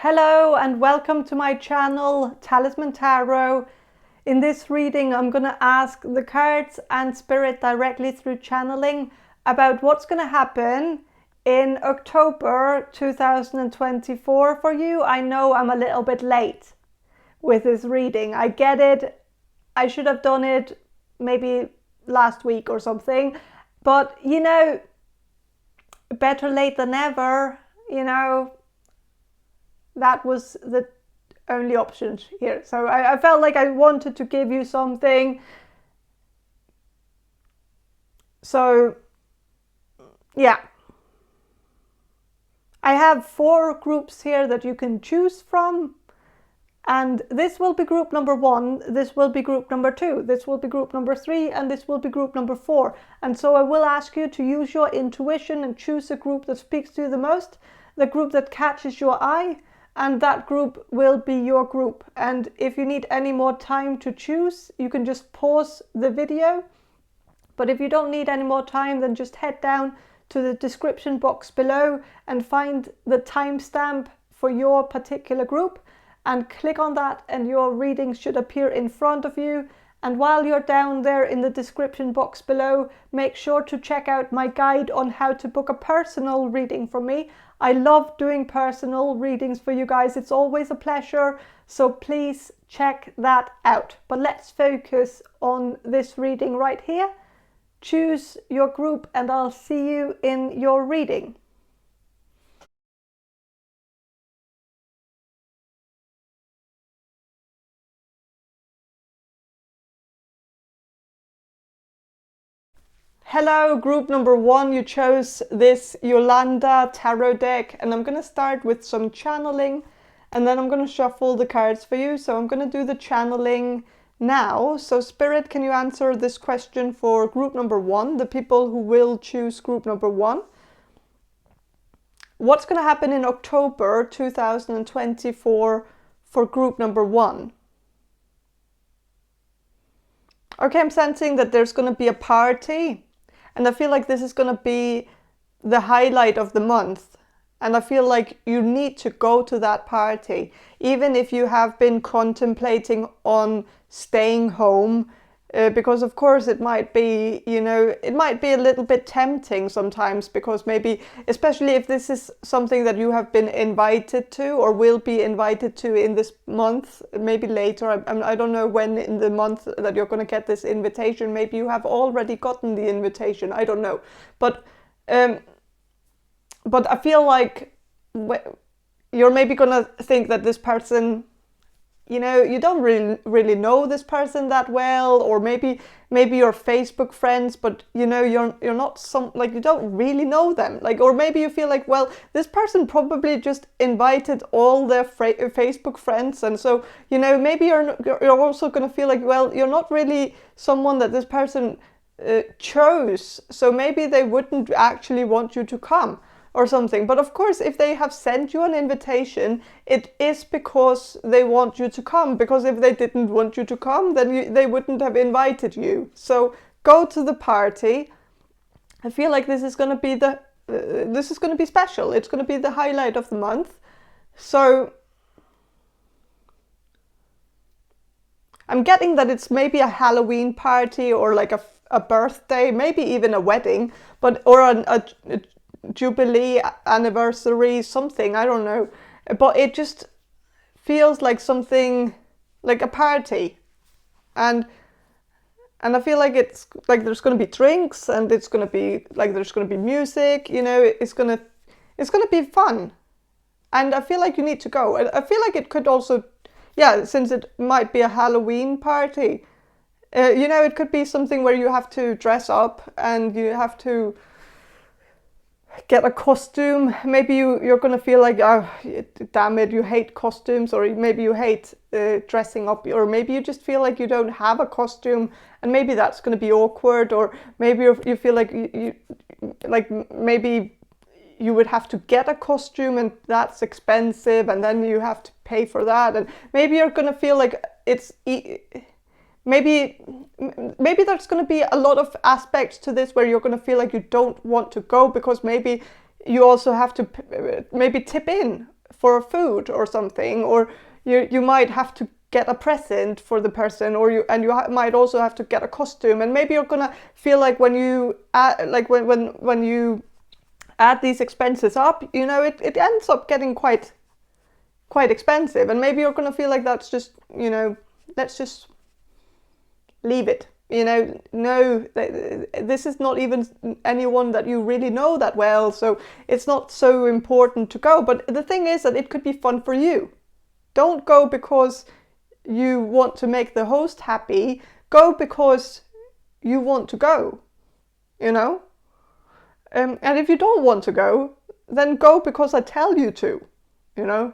Hello and welcome to my channel, Talisman Tarot. In this reading, I'm going to ask the cards and spirit directly through channeling about what's going to happen in October 2024 for you. I know I'm a little bit late with this reading. I get it. I should have done it maybe last week or something. But, better late than never, that was the only option here. So I felt like I wanted to give you something. So, yeah. I have 4 groups here that you can choose from. And this will be group number 1, this will be group number 2, this will be group number 3, and this will be group number 4. And so I will ask you to use your intuition and choose a group that speaks to you the most, the group that catches your eye, and that group will be your group. And if you need any more time to choose, you can just pause the video. But if you don't need any more time, then just head down to the description box below and find the timestamp for your particular group and click on that, and your reading should appear in front of you. And while you're down there in the description box below, make sure to check out my guide on how to book a personal reading from me. I love doing personal readings for you guys. It's always a pleasure. So please check that out. But let's focus on this reading right here. Choose your group and I'll see you in your reading. Hello, group number 1, you chose this Jolanda Tarot deck, and I'm going to start with some channeling, and then I'm going to shuffle the cards for you. So I'm going to do the channeling now. So Spirit, can you answer this question for group number 1, the people who will choose group number 1? What's going to happen in October 2024 for group number 1? Okay, I'm sensing that there's going to be a party. And I feel like this is going to be the highlight of the month. And I feel like you need to go to that party. Even if you have been contemplating on staying home. Because of course it might be, it might be a little bit tempting sometimes. Because maybe, especially if this is something that you have been invited to or will be invited to in this month, maybe later. I don't know when in the month that you're going to get this invitation. Maybe you have already gotten the invitation. I don't know. But I feel like you're maybe going to think that this person, you don't really know this person that well, or maybe you're Facebook friends, but you're not you don't really know them, or maybe you feel like, well, this person probably just invited all their Facebook friends, and so maybe you're also going to feel like, well, you're not really someone that this person chose, so maybe they wouldn't actually want you to come or something. But of course, if they have sent you an invitation, it is because they want you to come. Because if they didn't want you to come, then they wouldn't have invited you. So go to the party. I feel like this is going to be this is going to be special. It's going to be the highlight of the month. So I'm getting that it's maybe a Halloween party, or like a birthday, maybe even a wedding, or a Jubilee anniversary, something, I don't know, but it just feels like something like a party, and I feel like it's like there's going to be drinks, and it's going to be like there's going to be music, it's going to be fun, and I feel like you need to go. I feel like it could also, since it might be a Halloween party, it could be something where you have to dress up and you have to get a costume. Maybe you're going to feel like, oh, damn it, you hate costumes, or maybe you hate dressing up, or maybe you just feel like you don't have a costume, and maybe that's going to be awkward, or maybe you feel like maybe you would have to get a costume, and that's expensive, and then you have to pay for that, and maybe you're going to feel like it's maybe there's going to be a lot of aspects to this where you're going to feel like you don't want to go, because maybe you also have to maybe tip in for food or something, or you might have to get a present for the person, or you might also have to get a costume, and maybe you're gonna feel like when you when you add these expenses up, you know, it ends up getting quite expensive, and maybe you're gonna feel like that's just, you know, let's just leave it. You know, no, this is not even anyone that you really know that well, so it's not so important to go. But the thing is that it could be fun for you. Don't go because you want to make the host happy. Go because you want to go, you know? And if you don't want to go, then go because I tell you to, you know?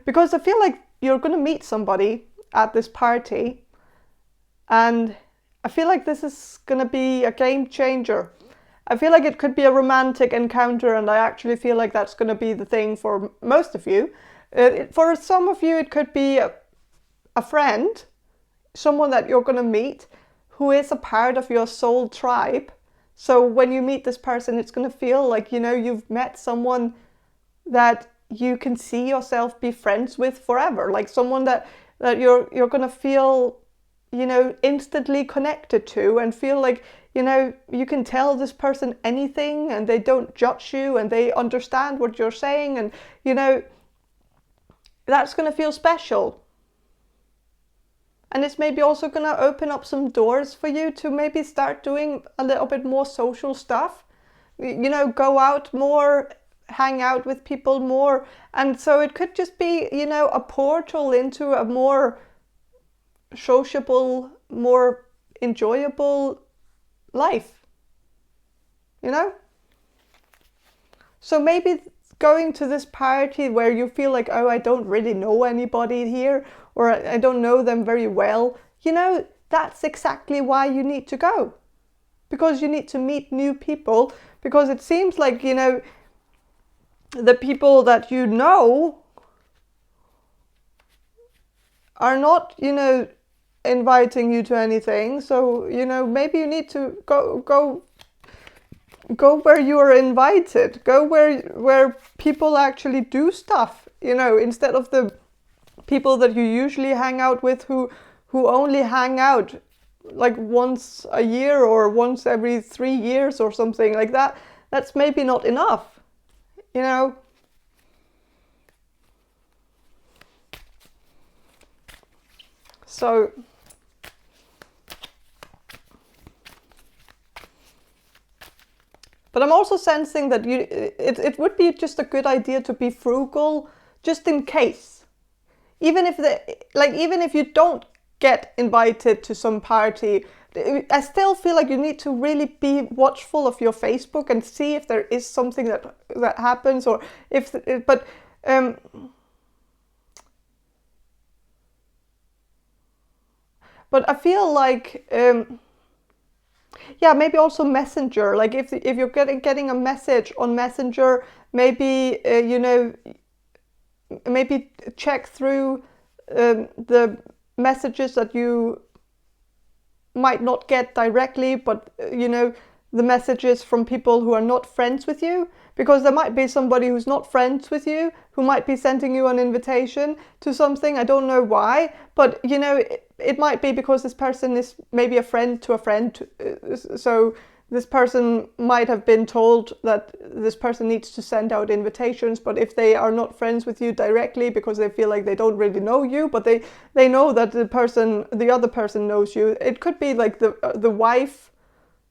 Because I feel like you're going to meet somebody at this party, and I feel like this is going to be a game changer. I feel like it could be a romantic encounter, and I actually feel like that's going to be the thing for most of you. For some of you, it could be a friend, someone that you're going to meet who is a part of your soul tribe. So when you meet this person, it's going to feel like, you know, you've met someone that you can see yourself be friends with forever, like someone that you're going to feel, you know, instantly connected to, and feel like, you know, you can tell this person anything and they don't judge you and they understand what you're saying, and, you know, that's going to feel special. And it's maybe also going to open up some doors for you to maybe start doing a little bit more social stuff, you know, go out more, hang out with people more. And so it could just be, you know, a portal into a more sociable, more enjoyable life, you know? So maybe going to this party where you feel like, oh, I don't really know anybody here, or I don't know them very well, you know, that's exactly why you need to go. Because you need to meet new people, because it seems like, you know, the people that you know are not, you know, inviting you to anything. So, you know, maybe you need to go where you are invited. Go where people actually do stuff, you know, instead of the people that you usually hang out with who only hang out like once a year or once every 3 years or something like that. That's maybe not enough, you know. So but I'm also sensing that it would be just a good idea to be frugal, just in case. Even if you don't get invited to some party, I still feel like you need to really be watchful of your Facebook and see if there is something that happens, or if but I feel like yeah, maybe also Messenger. Like if you're getting a message on Messenger, maybe you know, maybe check through the messages that you might not get directly, but you know, the messages from people who are not friends with you, because there might be somebody who's not friends with you who might be sending you an invitation to something. I don't know why, but you know, it might be because this person is maybe a friend to a friend, so this person might have been told that this person needs to send out invitations, but if they are not friends with you directly because they feel like they don't really know you, but they know that the other person knows you. It could be like the wife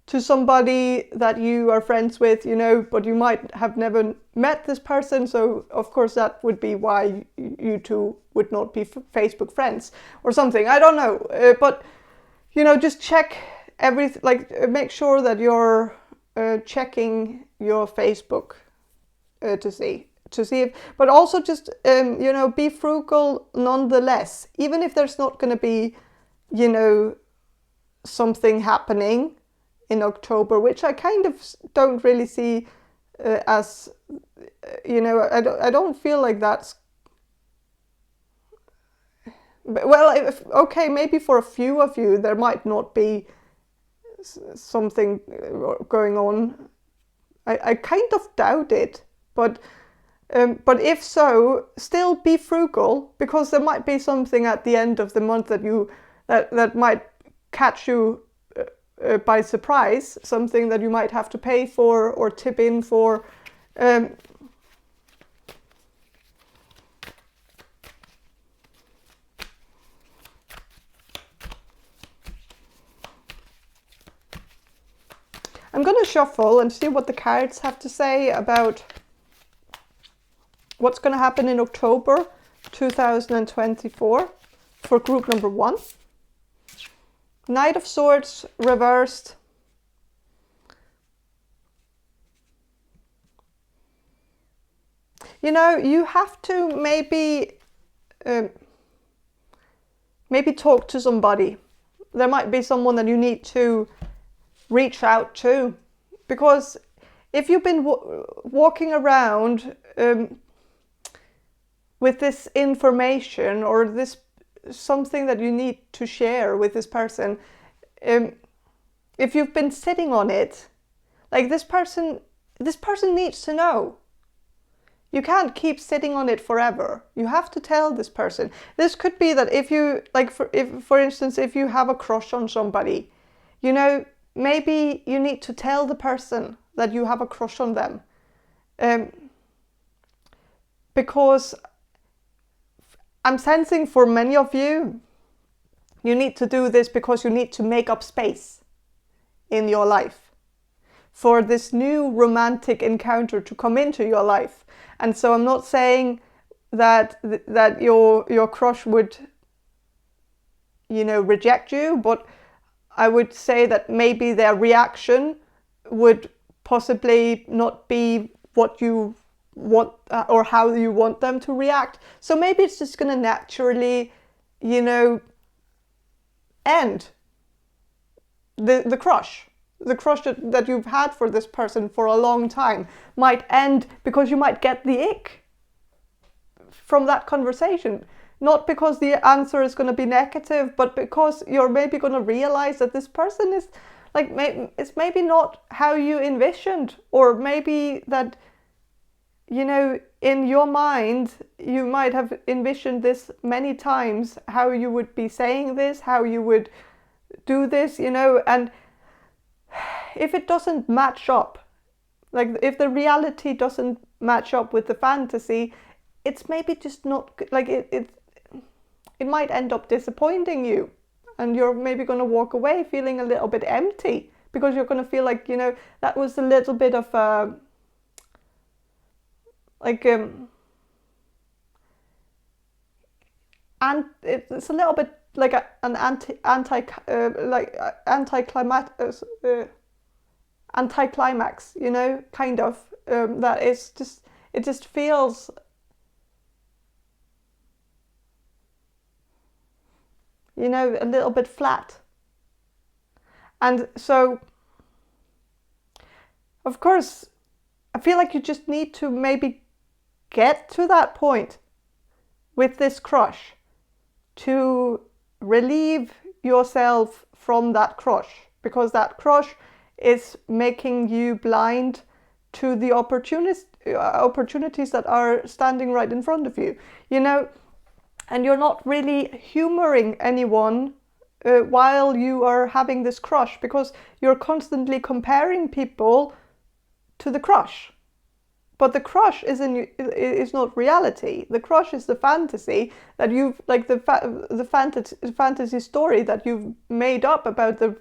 to somebody that you are friends with, you know, but you might have never met this person, so of course that would be why you two would not be Facebook friends or something. I don't know, but you know, just check everything, like make sure that you're checking your Facebook to see if, but also just you know, be frugal nonetheless, even if there's not going to be, you know, something happening in October, which I kind of don't really see as, you know, I don't feel like that's, well, okay, maybe for a few of you there might not be something going on. I kind of doubt it, but But if so, still be frugal, because there might be something at the end of the month that might catch you by surprise, something that you might have to pay for or tip in for. I'm going to shuffle and see what the cards have to say about what's going to happen in October 2024 for group number 1. Knight of Swords reversed. You know, you have to maybe talk to somebody. There might be someone that you need to reach out to, because if you've been walking around with this information or this something that you need to share with this person, if you've been sitting on it, like this person needs to know. You can't keep sitting on it forever. You have to tell this person. This could be that if you, like, for instance, if you have a crush on somebody, you know, maybe you need to tell the person that you have a crush on them. Because I'm sensing for many of you, you need to do this because you need to make up space in your life for this new romantic encounter to come into your life. And so I'm not saying that your crush would, you know, reject you, but I would say that maybe their reaction would possibly not be what you want or how you want them to react. So maybe it's just going to naturally, you know, end. The crush that you've had for this person for a long time might end because you might get the ick from that conversation. Not because the answer is going to be negative, but because you're maybe going to realize that this person is like, it's maybe not how you envisioned, or maybe that, you know, in your mind, you might have envisioned this many times, how you would be saying this, how you would do this, you know, and if it doesn't match up, like if the reality doesn't match up with the fantasy, it's maybe just not, like it might end up disappointing you, and you're maybe going to walk away feeling a little bit empty, because you're going to feel like, you know, that was a little bit of a, like, and it's a little bit like an anticlimax, you know, kind of, that is just, it just feels, you know, a little bit flat. And so, of course, I feel like you just need to maybe get to that point with this crush to relieve yourself from that crush, because that crush is making you blind to the opportunities that are standing right in front of you, you know, and you're not really humoring anyone while you are having this crush, because you're constantly comparing people to the crush. But the crush is not reality. The crush is the fantasy that you've, like the fantasy story that you've made up about the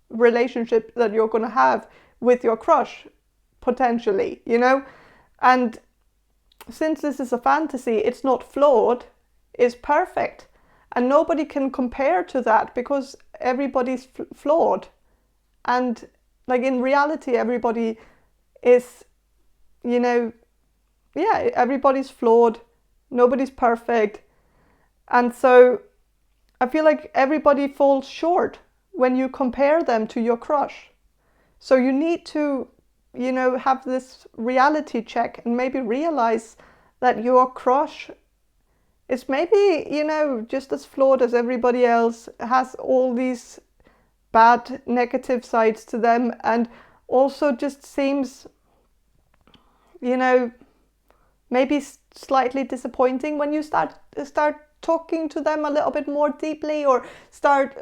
relationship that you're going to have with your crush, potentially, you know? And since this is a fantasy, it's not flawed, it's perfect. And nobody can compare to that, because everybody's flawed. And like in reality, everybody is, you know, yeah, everybody's flawed, nobody's perfect. And so I feel like everybody falls short when you compare them to your crush. So you need to, you know, have this reality check and maybe realize that your crush is maybe, you know, just as flawed as everybody else, has all these bad negative sides to them, and also just seems, you know, maybe slightly disappointing when you start talking to them a little bit more deeply, or start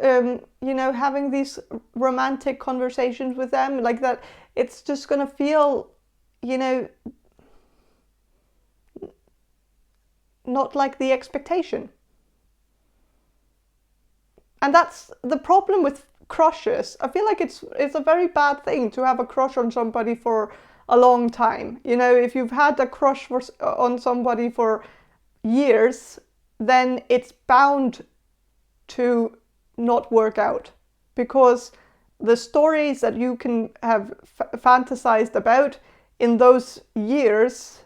you know, having these romantic conversations with them like that. It's just gonna feel, you know, not like the expectation. And that's the problem with crushes. I feel like it's a very bad thing to have a crush on somebody for a long time. You know, if you've had a crush on somebody for years, then it's bound to not work out, because the stories that you can have fantasized about in those years,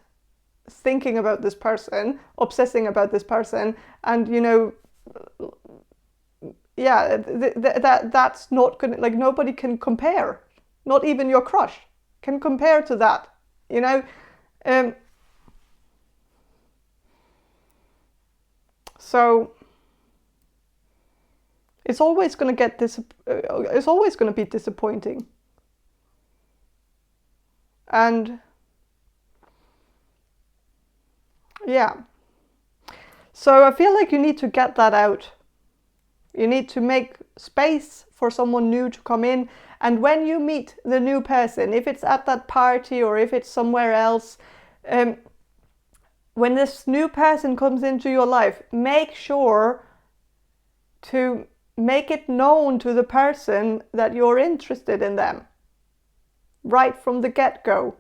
thinking about this person, obsessing about this person, and, you know, yeah, that's not gonna, like, nobody can compare. Not even your crush can compare to that, you know. So it's always going to get it's always going to be disappointing. And yeah, so I feel like you need to get that out. You need to make space for someone new to come in. And when you meet the new person, if it's at that party or if it's somewhere else, when this new person comes into your life, make sure to make it known to the person that you're interested in them right from the get-go.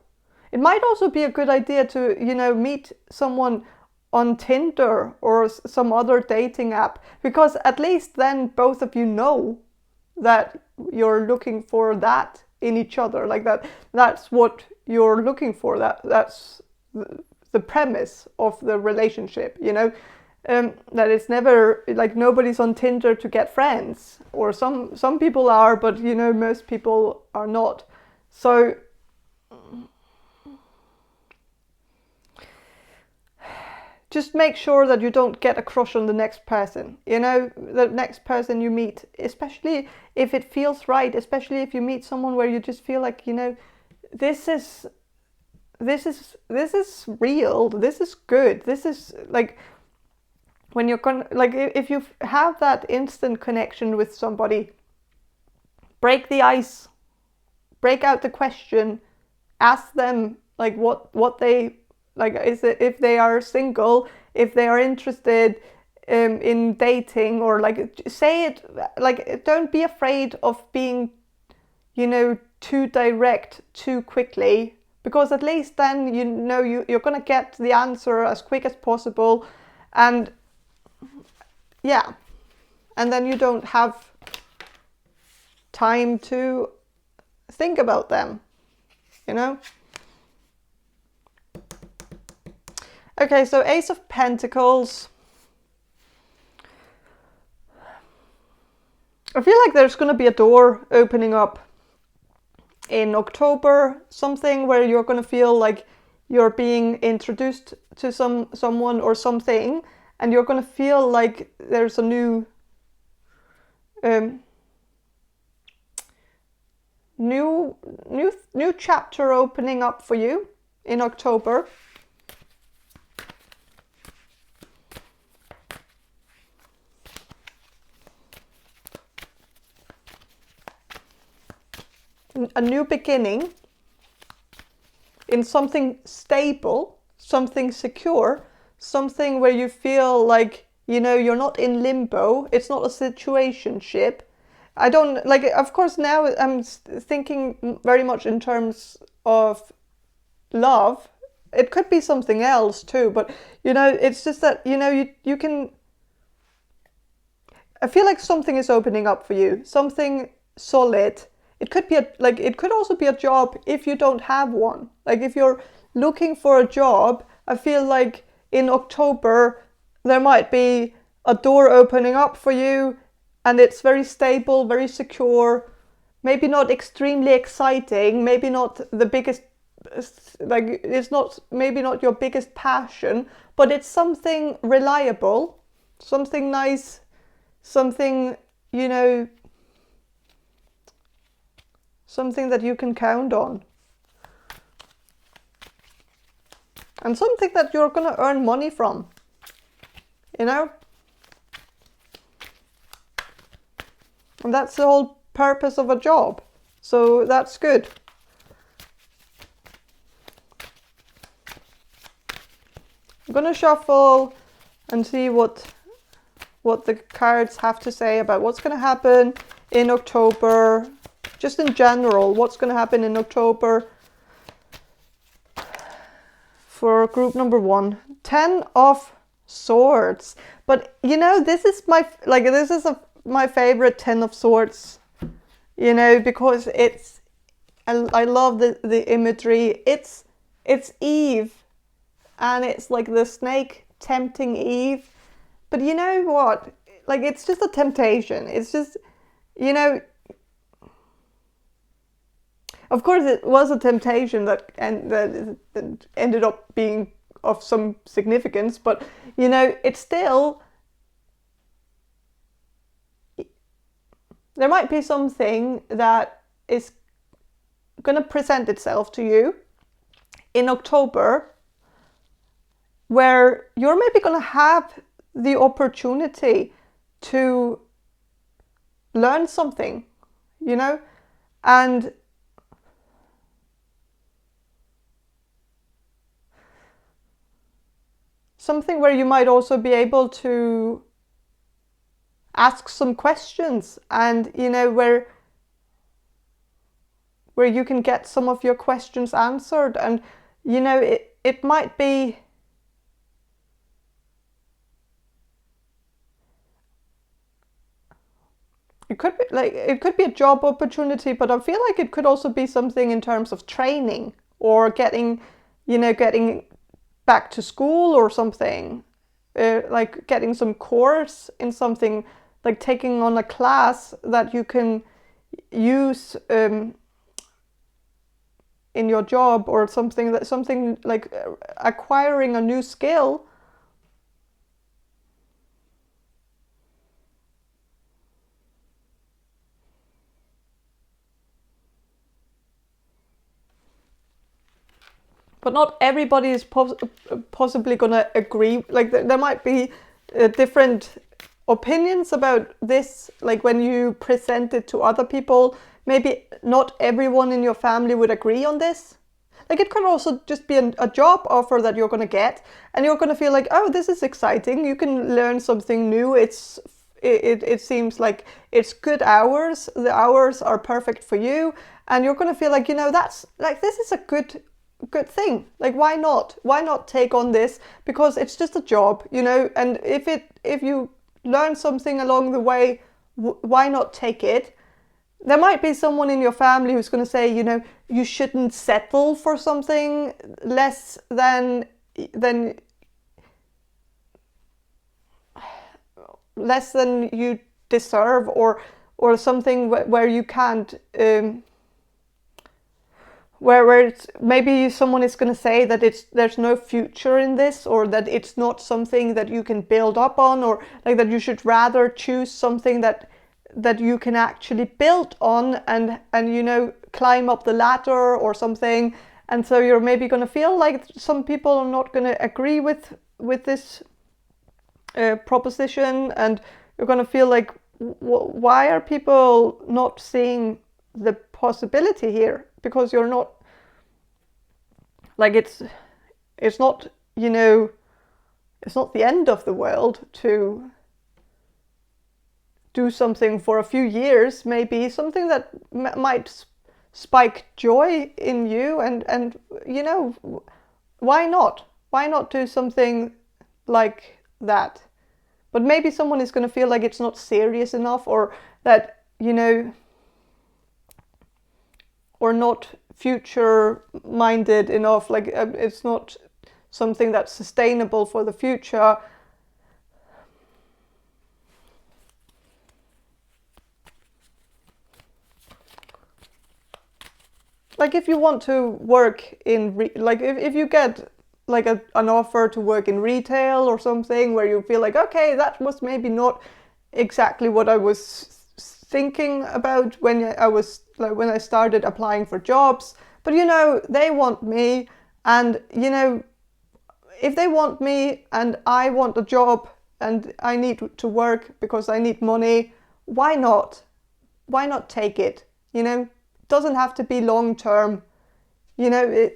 It might also be a good idea to, you know, meet someone on Tinder or some other dating app, because at least then both of you know that you're looking for that in each other, like that's what you're looking for, that's the premise of the relationship, you know. That it's never like, nobody's on Tinder to get friends, or some people are, but, you know, most people are not. So just make sure that you don't get a crush on the next person, you know, the next person you meet, especially if it feels right, especially if you meet someone where you just feel like, you know, this is real, this is good, this is like, when you're like, if you have that instant connection with somebody, break the ice, break out the question, ask them like what they like, is it, if they are single, if they are interested in dating, or like, say it, like, don't be afraid of being, you know, too direct too quickly, because at least then, you know, you're gonna get the answer as quick as possible. And yeah, and then you don't have time to think about them, you know. Okay, so Ace of Pentacles. I feel like there's going to be a door opening up in October, something where you're going to feel like you're being introduced to someone or something, and you're going to feel like there's a new new chapter opening up for you in October. A new beginning in something stable, something secure, something where you feel like, you know, you're not in limbo. It's not a situationship. I don't, like, of course now I'm thinking very much in terms of love. It could be something else too, but, you know, it's just that, you know, you can, I feel like something is opening up for you, something solid. It could be it could also be a job if you don't have one. Like, if you're looking for a job, I feel like in October there might be a door opening up for you, and it's very stable, very secure, maybe not extremely exciting, maybe not the biggest, like, it's not, maybe not your biggest passion, but it's something reliable, something nice, something, you know, something that you can count on. and something that you're going to earn money from, you know? And that's the whole purpose of a job. So that's good. I'm going to shuffle and see what the cards have to say about what's going to happen in October. Just in general, what's going to happen in October for group number 1. 10 of Swords. But you know, this is my my favorite 10 of Swords. You know, because I love the imagery. It's Eve, and it's like the snake tempting Eve. But you know what? Like, it's just a temptation. It's just, you know, of course it was a temptation that ended up being of some significance, but you know, it's still, there might be something that is going to present itself to you in October where you're maybe going to have the opportunity to learn something, you know, and something where you might also be able to ask some questions, and you know, where you can get some of your questions answered. And you know, it might be, it could be like, it could be a job opportunity, but I feel like it could also be something in terms of training or getting back to school or something, like getting some course in something, like taking on a class that you can use in your job, or something like acquiring a new skill. But not everybody is possibly going to agree. Like, there might be different opinions about this. Like, when you present it to other people, maybe not everyone in your family would agree on this. Like, it could also just be a job offer that you're going to get, and you're going to feel like, oh, this is exciting. You can learn something new. It seems like it's good hours. The hours are perfect for you, and you're going to feel like, you know, that's like, this is a good thing. Like, why not take on this, because it's just a job, you know, and if you learn something along the way, why not take it? There might be someone in your family who's going to say, you know, you shouldn't settle for something less than you deserve, or something where you can't where it's, maybe someone is going to say that there's no future in this, or that it's not something that you can build up on, or like that you should rather choose something that you can actually build on and you know, climb up the ladder or something. And so you're maybe going to feel like some people are not going to agree with this proposition, and you're going to feel like, why are people not seeing the possibility here? Because you're not, like, it's not, you know, it's not the end of the world to do something for a few years, maybe something that might spike joy in you, and you know, why not do something like that? But maybe someone is going to feel like it's not serious enough, or that, you know, or not future minded enough, like it's not something that's sustainable for the future. Like, if you want to work in like if you get like an offer to work in retail or something, where you feel like, okay, that was maybe not exactly what I was thinking about when I started applying for jobs, but you know, they want me, and you know, if they want me and I want a job and I need to work because I need money, why not? Why not take it? You know, it doesn't have to be long term. You know,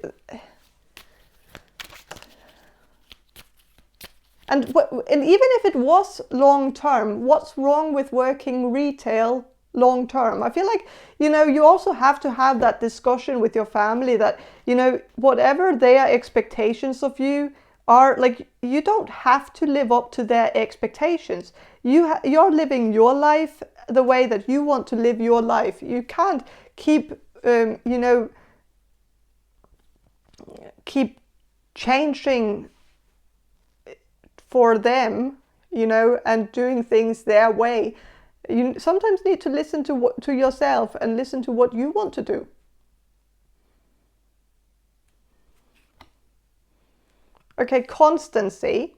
and even if it was long term, what's wrong with working retail long term? I feel like, you know, you also have to have that discussion with your family that, you know, whatever their expectations of you are, like, you don't have to live up to their expectations. You're living your life the way that you want to live your life. You can't keep, you know, keep changing for them, you know, and doing things their way. You sometimes need to listen to yourself and listen to what you want to do. Okay, constancy.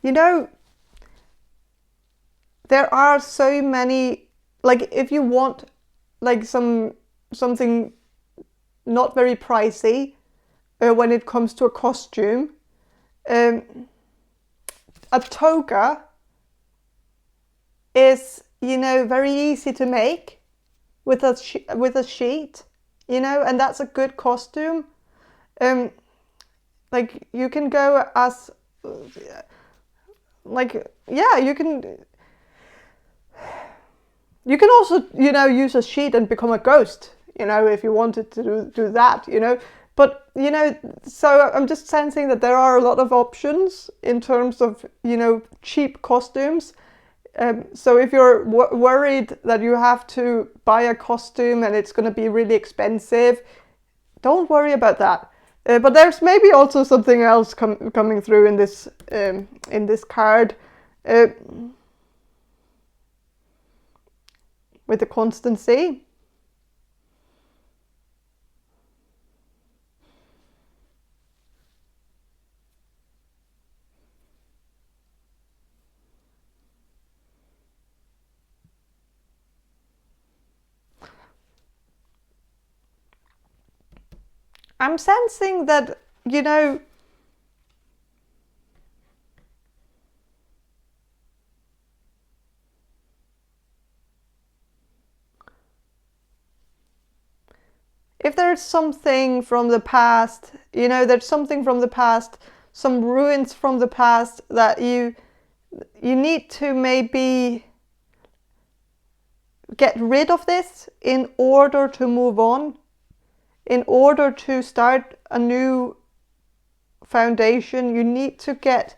You know, there are so many, like, if you want like something not very pricey when it comes to a costume, a toga is, you know, very easy to make with a sheet, you know, and that's a good costume. Like, you can go as, like, yeah, you can also, you know, use a sheet and become a ghost, you know, if you wanted to do that, you know. But, you know, so I'm just sensing that there are a lot of options in terms of, you know, cheap costumes. So if you're worried that you have to buy a costume and it's going to be really expensive, don't worry about that. But there's maybe also something else coming through in this card with the constancy. I'm sensing that, you know, if there's something from the past, you know, there's something from the past, some ruins from the past that you need to maybe get rid of this in order to move on, in order to start a new foundation. You need to get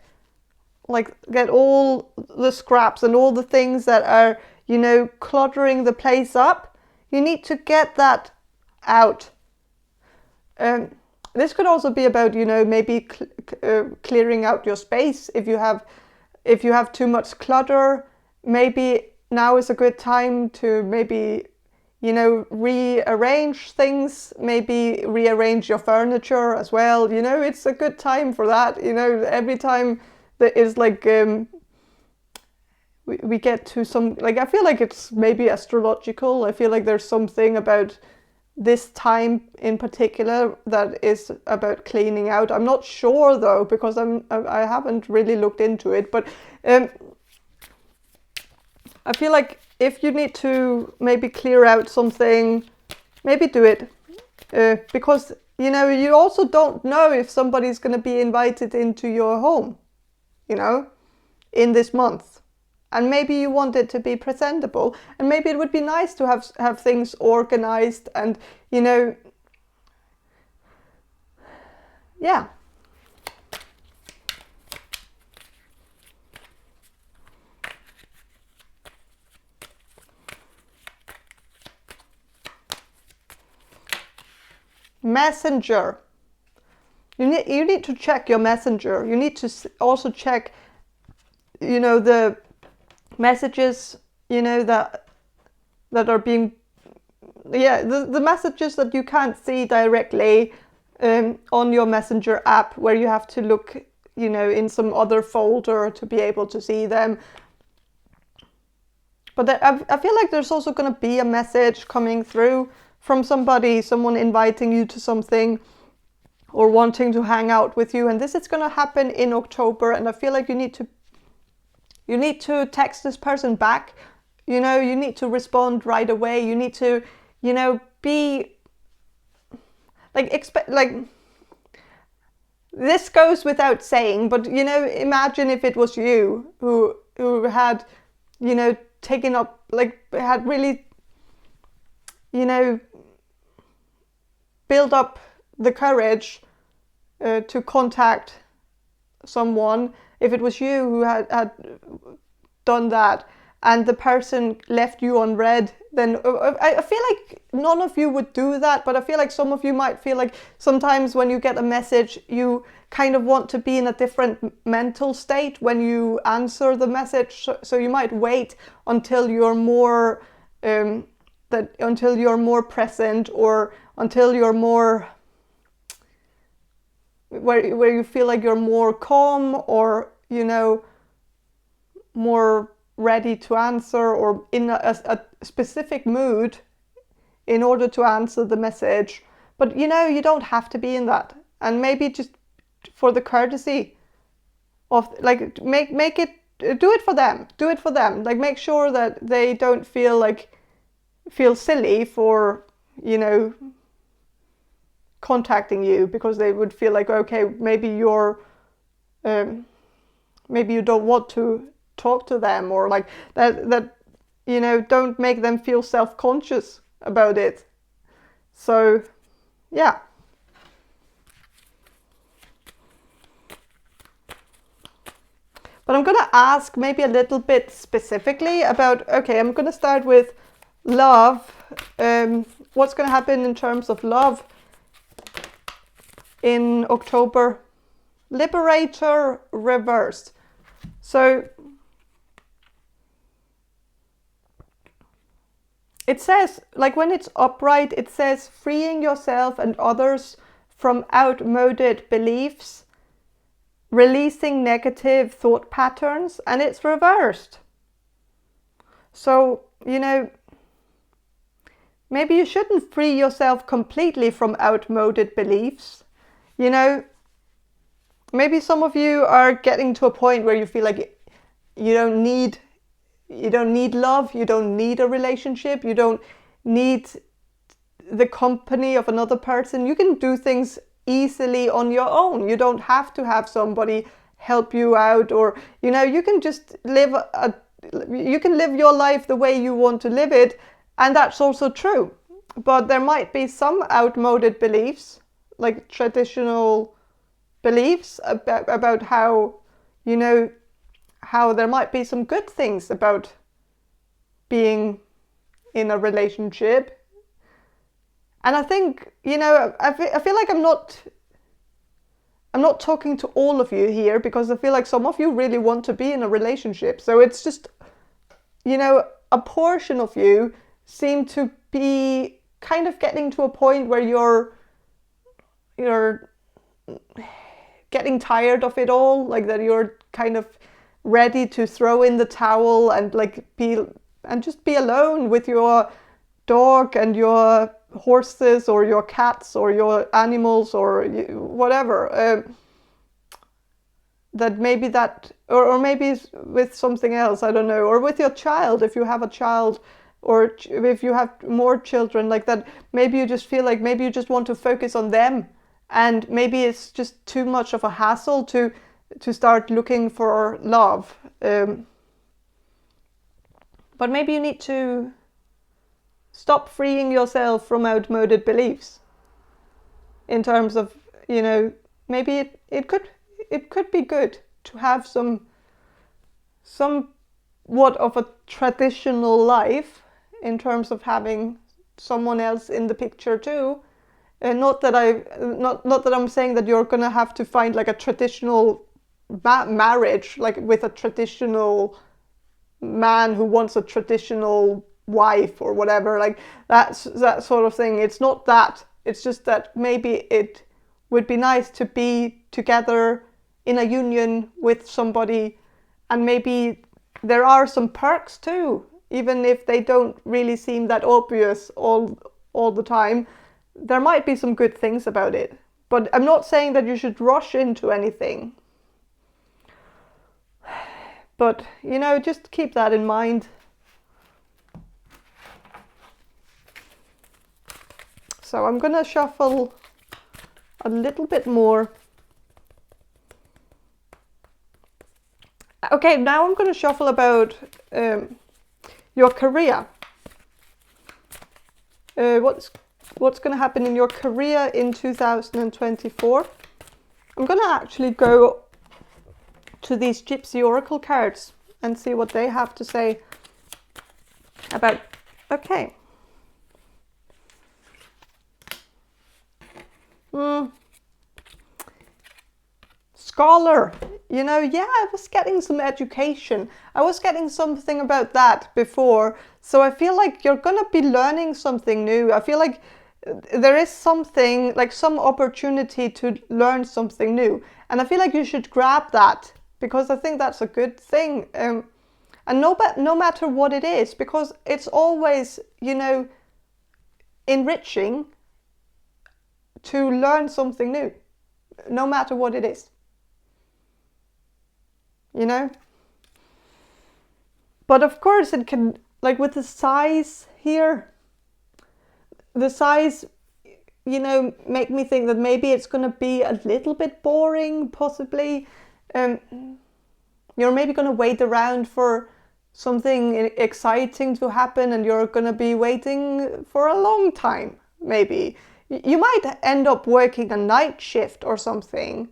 all the scraps and all the things that are, you know, cluttering the place up. You need to get that out. This could also be about, you know, maybe clearing out your space. If you have too much clutter, maybe now is a good time to maybe, you know, rearrange things, maybe rearrange your furniture as well. You know, it's a good time for that. You know, every time there is like, we get to some, like, I feel like it's maybe astrological. I feel like there's something about this time in particular that is about cleaning out. I'm not sure though, because I haven't really looked into it, but I feel like if you need to maybe clear out something, maybe do it, because, you know, you also don't know if somebody's going to be invited into your home, you know, in this month. And maybe you want it to be presentable, and maybe it would be nice to have things organized and, you know, yeah. Messenger. You need to check your messenger. You need to also check, you know, the messages, you know, that are being, yeah, the messages that you can't see directly on your messenger app, where you have to look you know, in some other folder to be able to see them. But I feel like there's also going to be a message coming through from somebody, someone inviting you to something or wanting to hang out with you. And this is going to happen in October. And I feel like you need to text this person back. You know, you need to respond right away. You need to, you know, be like, this goes without saying, but, you know, imagine if it was you who had, you know, taken up, like, had really, you know, build up the courage to contact someone. If it was you who had done that and the person left you unread, then I feel like none of you would do that, but I feel like some of you might feel like sometimes when you get a message, you kind of want to be in a different mental state when you answer the message. So you might wait until you're more until you're more present, or until you're more where you feel like you're more calm, or, you know, more ready to answer, or in a specific mood in order to answer the message. But, you know, you don't have to be in that. And maybe just for the courtesy of, like, make it, do it for them. Like, make sure that they don't feel silly for, you know, contacting you, because they would feel like, okay, maybe maybe you don't want to talk to them, or like that, you know, don't make them feel self-conscious about it. So yeah. But I'm going to ask maybe a little bit specifically about, okay, I'm going to start with love. What's going to happen in terms of love in October? Liberator reversed. So it says, like, when it's upright, it says freeing yourself and others from outmoded beliefs, releasing negative thought patterns, and it's reversed. So, you know, maybe you shouldn't free yourself completely from outmoded beliefs. You know, maybe some of you are getting to a point where you feel like you don't need love, you don't need a relationship, you don't need the company of another person. You can do things easily on your own. You don't have to have somebody help you out, or, you know, you can just live your life the way you want to live it, and that's also true. But there might be some outmoded beliefs, like traditional beliefs about how, you know, how there might be some good things about being in a relationship. And I think, you know, I feel like I'm not talking to all of you here, because I feel like some of you really want to be in a relationship. So it's just, you know, a portion of you seem to be kind of getting to a point where you're getting tired of it all, like that you're kind of ready to throw in the towel and like just be alone with your dog and your horses or your cats or your animals or whatever. That maybe that, or maybe with something else, I don't know, or with your child, if you have a child, or if you have more children, like that, maybe you just feel like maybe you just want to focus on them, and maybe it's just too much of a hassle to start looking for love. But maybe you need to stop freeing yourself from outmoded beliefs in terms of, you know, maybe it could be good to have somewhat of a traditional life in terms of having someone else in the picture too. And not that I'm saying that you're gonna have to find like a traditional marriage, like with a traditional man who wants a traditional wife or whatever, like that sort of thing. It's not that. It's just that maybe it would be nice to be together in a union with somebody, and maybe there are some perks too, even if they don't really seem that obvious all the time. There might be some good things about it, but I'm not saying that you should rush into anything. But, you know, just keep that in mind. So I'm going to shuffle a little bit more. Okay, now I'm going to shuffle about your career. What's going to happen in your career in 2024? I'm going to actually go to these Gypsy Oracle cards and see what they have to say about. Okay. Scholar, you know, yeah, I was getting some education. I was getting something about that before. So I feel like you're going to be learning something new. I feel like there is something, like some opportunity to learn something new. And I feel like you should grab that, because I think that's a good thing. And no matter what it is, because it's always, you know, enriching to learn something new, no matter what it is. You know? But of course it can, like with the size here, the size, you know, make me think that maybe it's going to be a little bit boring, possibly. You're maybe going to wait around for something exciting to happen, and you're going to be waiting for a long time, maybe. You might end up working a night shift or something.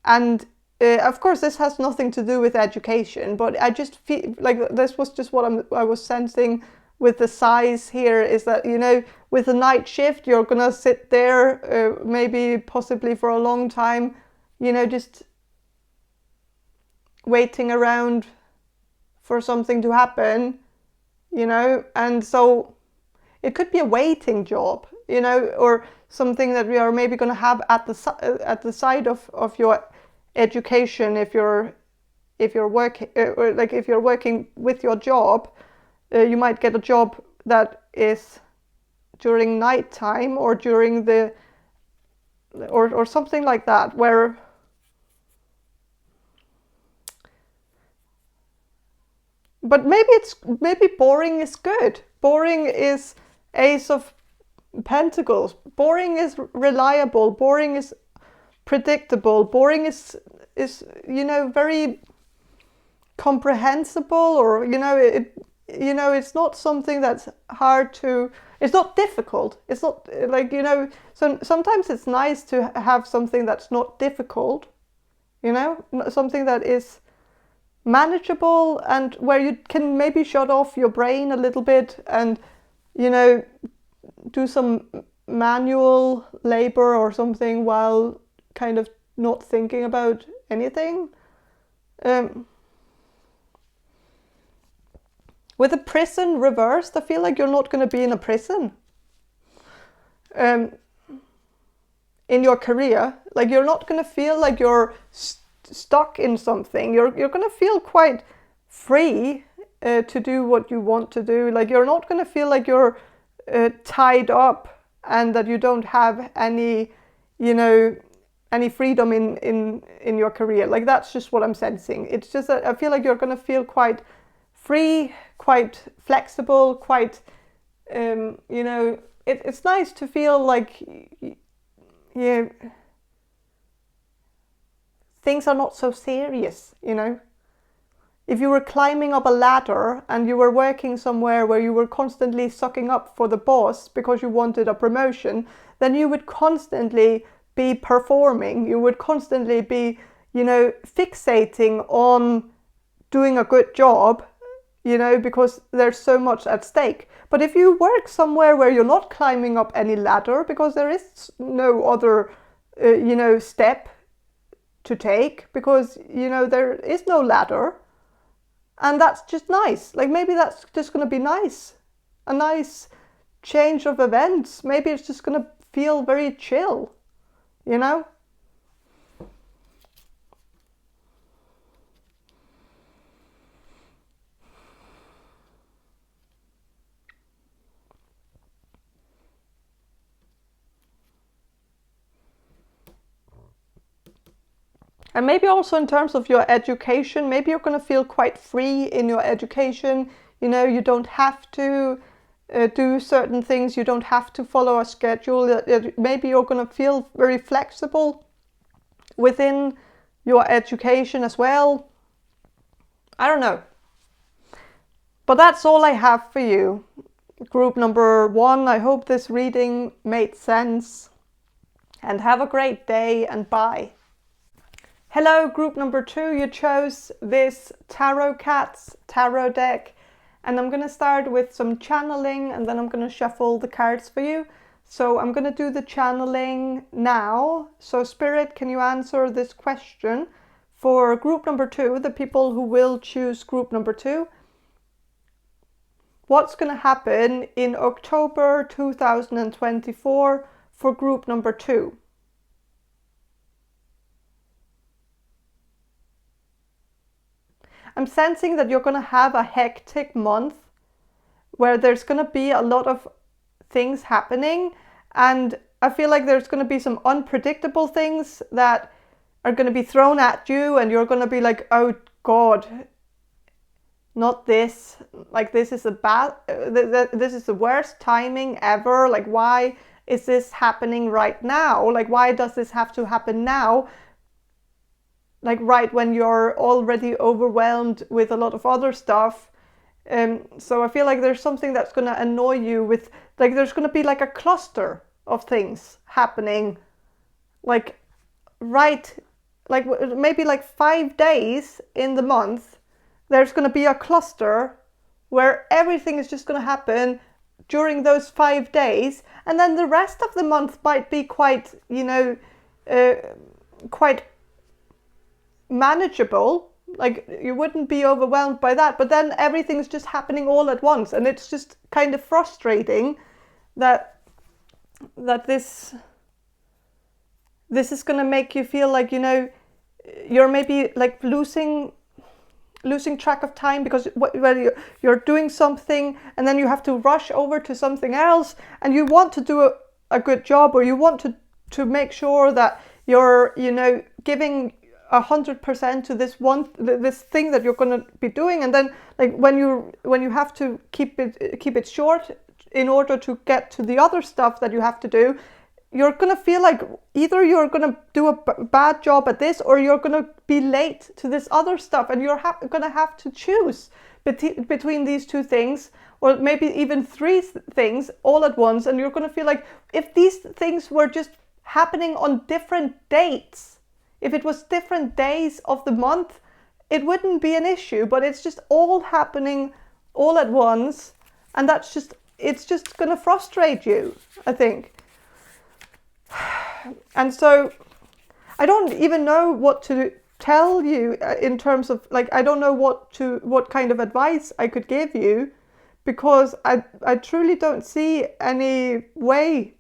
And of course, this has nothing to do with education, but I just feel like this was just what I was sensing with the size here, is that, you know, with a night shift, you're going to sit there maybe possibly for a long time, you know, just waiting around for something to happen, you know. And so it could be a waiting job, you know, or something that we are maybe going to have at the side of your education, if you're working, or like if you're working with your job, you might get a job that is during night time, or during the or something like that, where but maybe boring is good. Boring is Ace of Pentacles. Boring is reliable. Boring is predictable. Boring is you know, very comprehensible, or you know, it's not something that's hard to, it's not difficult. It's not like, you know, so sometimes it's nice to have something that's not difficult, you know, something that is manageable, and where you can maybe shut off your brain a little bit and, you know, do some manual labor or something while kind of not thinking about anything. With a prison reversed, I feel like you're not going to be in a prison in your career. Like, you're not going to feel like you're stuck in something. You're going to feel quite free to do what you want to do. Like, you're not going to feel like you're tied up and that you don't have any, you know, any freedom in your career. Like, that's just what I'm sensing. It's just that I feel like you're going to feel quite free, quite flexible, quite, you know, it's nice to feel like things are not so serious, you know. If you were climbing up a ladder and you were working somewhere where you were constantly sucking up for the boss because you wanted a promotion, then you would constantly be performing. You would constantly be, you know, fixating on doing a good job, you know, because there's so much at stake. But if you work somewhere where you're not climbing up any ladder, because there is no other, you know, step to take, because, you know, there is no ladder, and that's just nice. Like, maybe that's just going to be nice, a nice change of events. Maybe it's just going to feel very chill, you know. And maybe also in terms of your education, maybe you're going to feel quite free in your education. You know, you don't have to do certain things. You don't have to follow a schedule. Maybe you're going to feel very flexible within your education as well. I don't know. But that's all I have for you. Group number 1, I hope this reading made sense. And have a great day, and bye. Hello, group number 2, you chose this Tarot Cats tarot deck, and I'm going to start with some channeling, and then I'm going to shuffle the cards for you. So I'm going to do the channeling now. So Spirit, can you answer this question for group number 2, the people who will choose group number 2? What's going to happen in October 2024 for group number 2? I'm sensing that you're going to have a hectic month where there's going to be a lot of things happening, and I feel like there's going to be some unpredictable things that are going to be thrown at you, and you're going to be like, oh God, not this. Like, this is this is the worst timing ever. Like, why is this happening right now? Like, why does this have to happen now? Like right when you're already overwhelmed with a lot of other stuff. So I feel like there's something that's going to annoy you with, like, there's going to be like a cluster of things happening, like right, like maybe like 5 days in the month, there's going to be a cluster where everything is just going to happen during those 5 days, and then the rest of the month might be quite, you know, quite manageable. Like, you wouldn't be overwhelmed by that, but then everything's just happening all at once, and it's just kind of frustrating that this is going to make you feel like, you know, you're maybe like losing track of time, because when you're doing something and then you have to rush over to something else, and you want to do a good job, or you want to make sure that you're, you know, giving 100% to this thing that you're going to be doing, and then like when you have to keep it short in order to get to the other stuff that you have to do, you're going to feel like either you're going to do a bad job at this, or you're going to be late to this other stuff, and you're going to have to choose between these two things, or maybe even three things all at once, and you're going to feel like if these things were just happening on different dates, if it was different days of the month, it wouldn't be an issue, but it's just all happening all at once, and it's just going to frustrate you, I think. And so I don't even know what to tell you in terms of, like, I don't know what kind of advice I could give you, because I truly don't see any way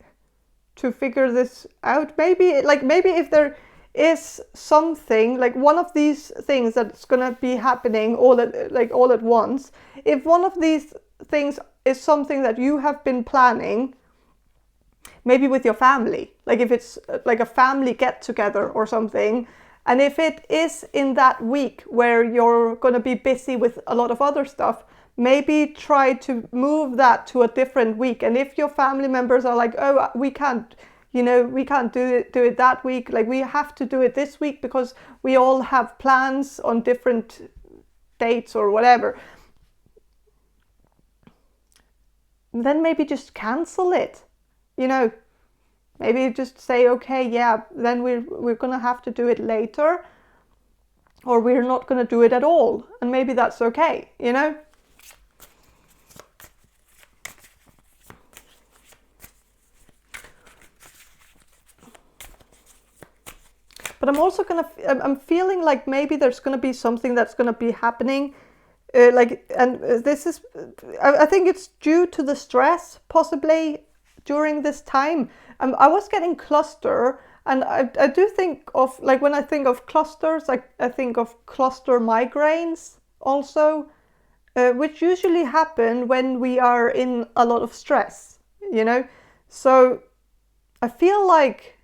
to figure this out. Maybe if there is something, like one of these things that's going to be happening all at once, if one of these things is something that you have been planning, maybe with your family, like if it's like a family get together or something, and if it is in that week where you're going to be busy with a lot of other stuff, maybe try to move that to a different week. And if your family members are like, oh, we can't do it that week, like we have to do it this week because we all have plans on different dates or whatever, then maybe just cancel it. You know, maybe just say, okay, yeah, then we're gonna have to do it later, or we're not gonna do it at all, and maybe that's okay, you know. But I'm feeling like maybe there's gonna be something that's gonna be happening, this is, I think it's due to the stress possibly during this time. I was getting cluster, and I do think of, like, when I think of clusters, I think of cluster migraines also, which usually happen when we are in a lot of stress, you know. So I feel like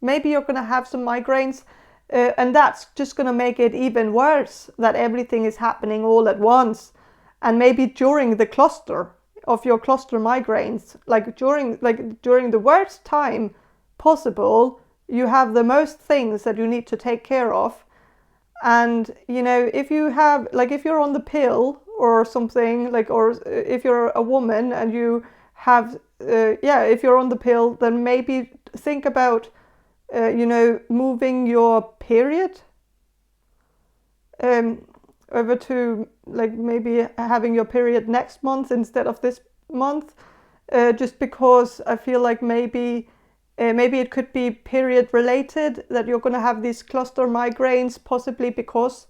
maybe you're going to have some migraines, and that's just going to make it even worse, that everything is happening all at once. And maybe during the cluster of your cluster migraines, like during the worst time possible, you have the most things that you need to take care of. And you know, if you have, like, if you're on the pill or something, like, or if you're a woman and you have if you're on the pill, then maybe think about you know, moving your period over to, like, maybe having your period next month instead of this month, just because I feel like maybe it could be period related, that you're going to have these cluster migraines possibly because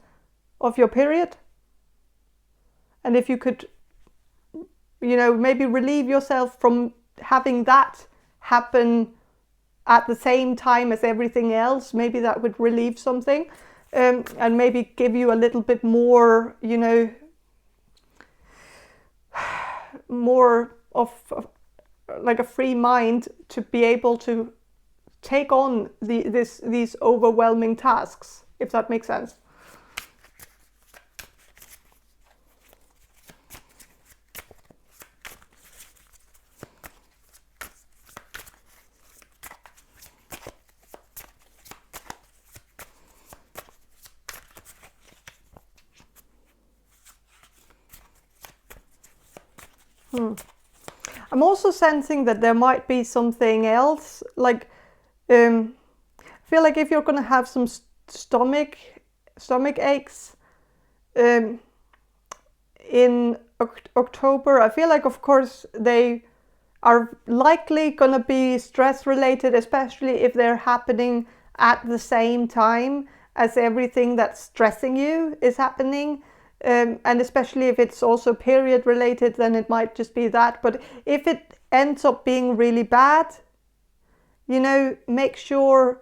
of your period. And if you could, you know, maybe relieve yourself from having that happen at the same time as everything else, maybe that would relieve something, and maybe give you a little bit more, you know, more of like a free mind to be able to take on these overwhelming tasks, if that makes sense. I'm also sensing that there might be something else, like I feel like if you're going to have some stomach aches in October, I feel like, of course, they are likely going to be stress related, especially if they're happening at the same time as everything that's stressing you is happening. And especially if it's also period related, then it might just be that. But if it ends up being really bad, you know, make sure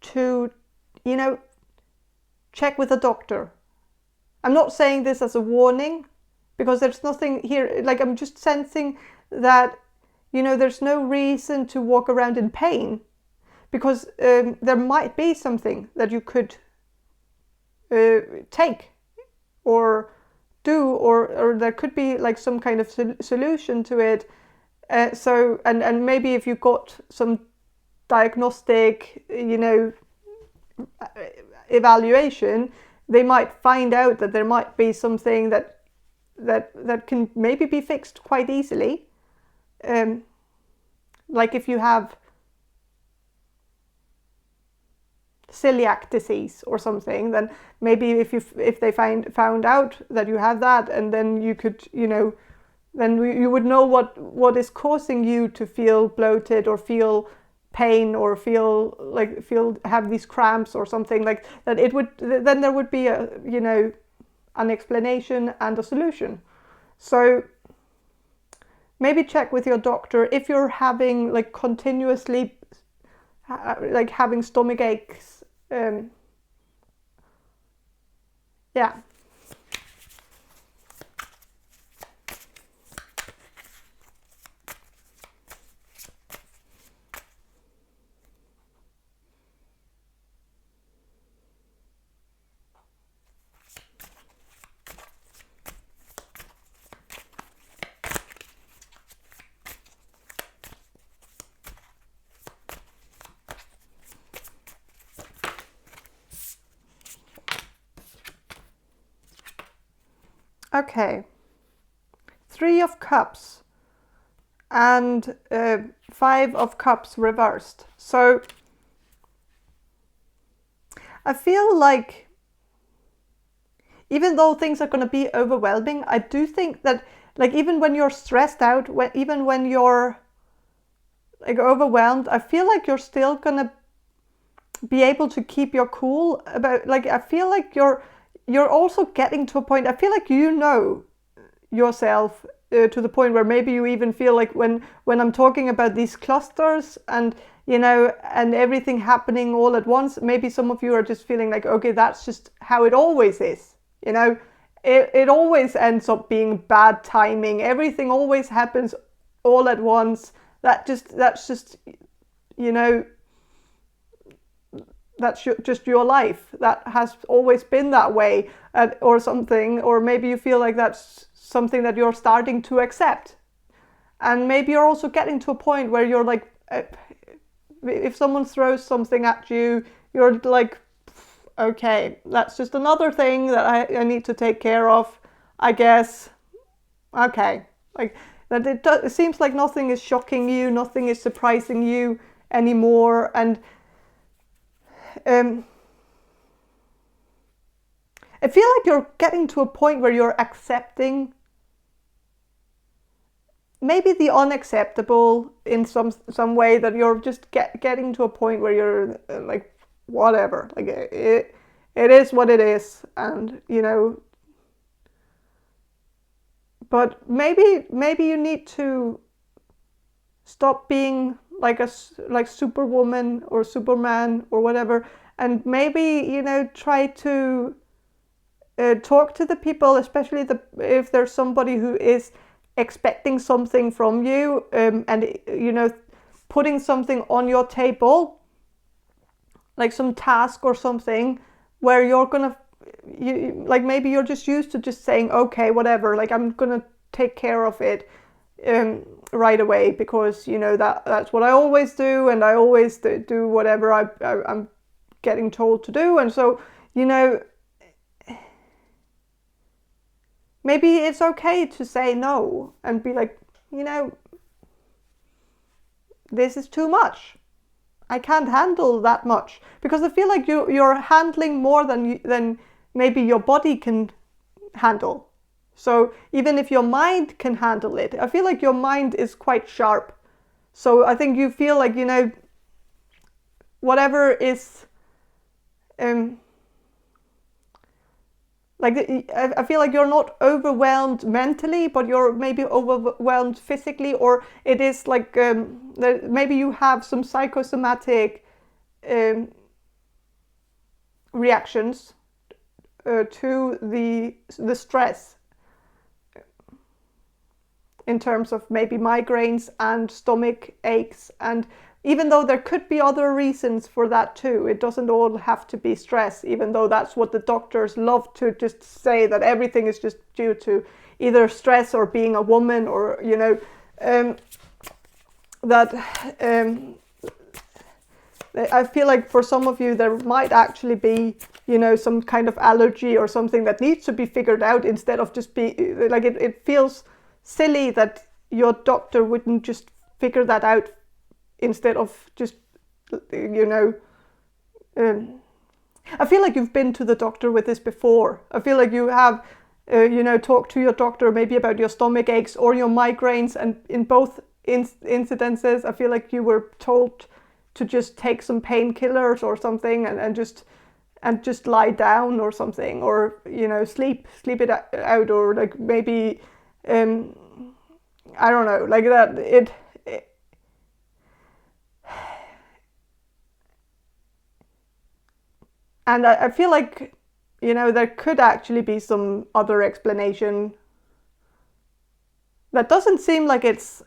to, you know, check with a doctor. I'm not saying this as a warning, because there's nothing here, like, I'm just sensing that, you know, there's no reason to walk around in pain, because there might be something that you could take or do, or there could be like some kind of solution to it. So and maybe if you got some diagnostic, you know, evaluation, they might find out that there might be something that can maybe be fixed quite easily. Like if you have celiac disease or something, then maybe if they found out that you have that, and then you could, you know, then you would know what is causing you to feel bloated or feel pain or have these cramps or something like that. It would, then there would be a, you know, an explanation and a solution. So maybe check with your doctor if you're having like continuously like having stomach aches. Yeah. Okay, 3 of Cups and 5 of Cups reversed. So I feel like even though things are going to be overwhelming, I do think that, like, even when you're stressed out, even when you're like overwhelmed, I feel like you're still going to be able to keep your cool about, like, I feel like you're also getting to a point, I feel like you know yourself to the point where maybe you even feel like when I'm talking about these clusters and, you know, and everything happening all at once, maybe some of you are just feeling like, okay, that's just how it always is, you know, it always ends up being bad timing, everything always happens all at once, that's just, you know, that's just your life. That has always been that way, or something. Or maybe you feel like that's something that you're starting to accept. And maybe you're also getting to a point where you're like, if someone throws something at you, you're like, okay, that's just another thing that I need to take care of, I guess. Okay, like that. It seems like nothing is shocking you, nothing is surprising you anymore, and I feel like you're getting to a point where you're accepting maybe the unacceptable in some way, that you're just getting to a point where you're like, whatever, like it is what it is, and you know. But maybe you need to stop being like Superwoman or Superman or whatever, and maybe, you know, try to talk to the people, especially if there's somebody who is expecting something from you, and you know, putting something on your table, like some task or something, where you're gonna, like maybe you're just used to just saying, okay, whatever, like I'm gonna take care of it right away, because you know that's what I always do, and I always do whatever I'm getting told to do. And so, you know, maybe it's okay to say no and be like, you know, this is too much. I can't handle that much, because I feel like you're handling more than maybe your body can handle. So even if your mind can handle it, I feel like your mind is quite sharp. So I think you feel like, you know, whatever is, like I feel like you're not overwhelmed mentally, but you're maybe overwhelmed physically, or it is like maybe you have some psychosomatic reactions to the stress, in terms of maybe migraines and stomach aches. And even though there could be other reasons for that too, it doesn't all have to be stress, even though that's what the doctors love to just say, that everything is just due to either stress or being a woman, or, you know, I feel like for some of you there might actually be, you know, some kind of allergy or something that needs to be figured out, instead of just be like, it feels silly that your doctor wouldn't just figure that out, instead of just, you know, I feel like you've been to the doctor with this before. I feel like you have, you know, talked to your doctor maybe about your stomach aches or your migraines, and in both incidences, I feel like you were told to just take some painkillers or something, and just lie down or something, or, you know, sleep it out, or like maybe, I don't know, like that. And I feel like, you know, there could actually be some other explanation that doesn't seem like it's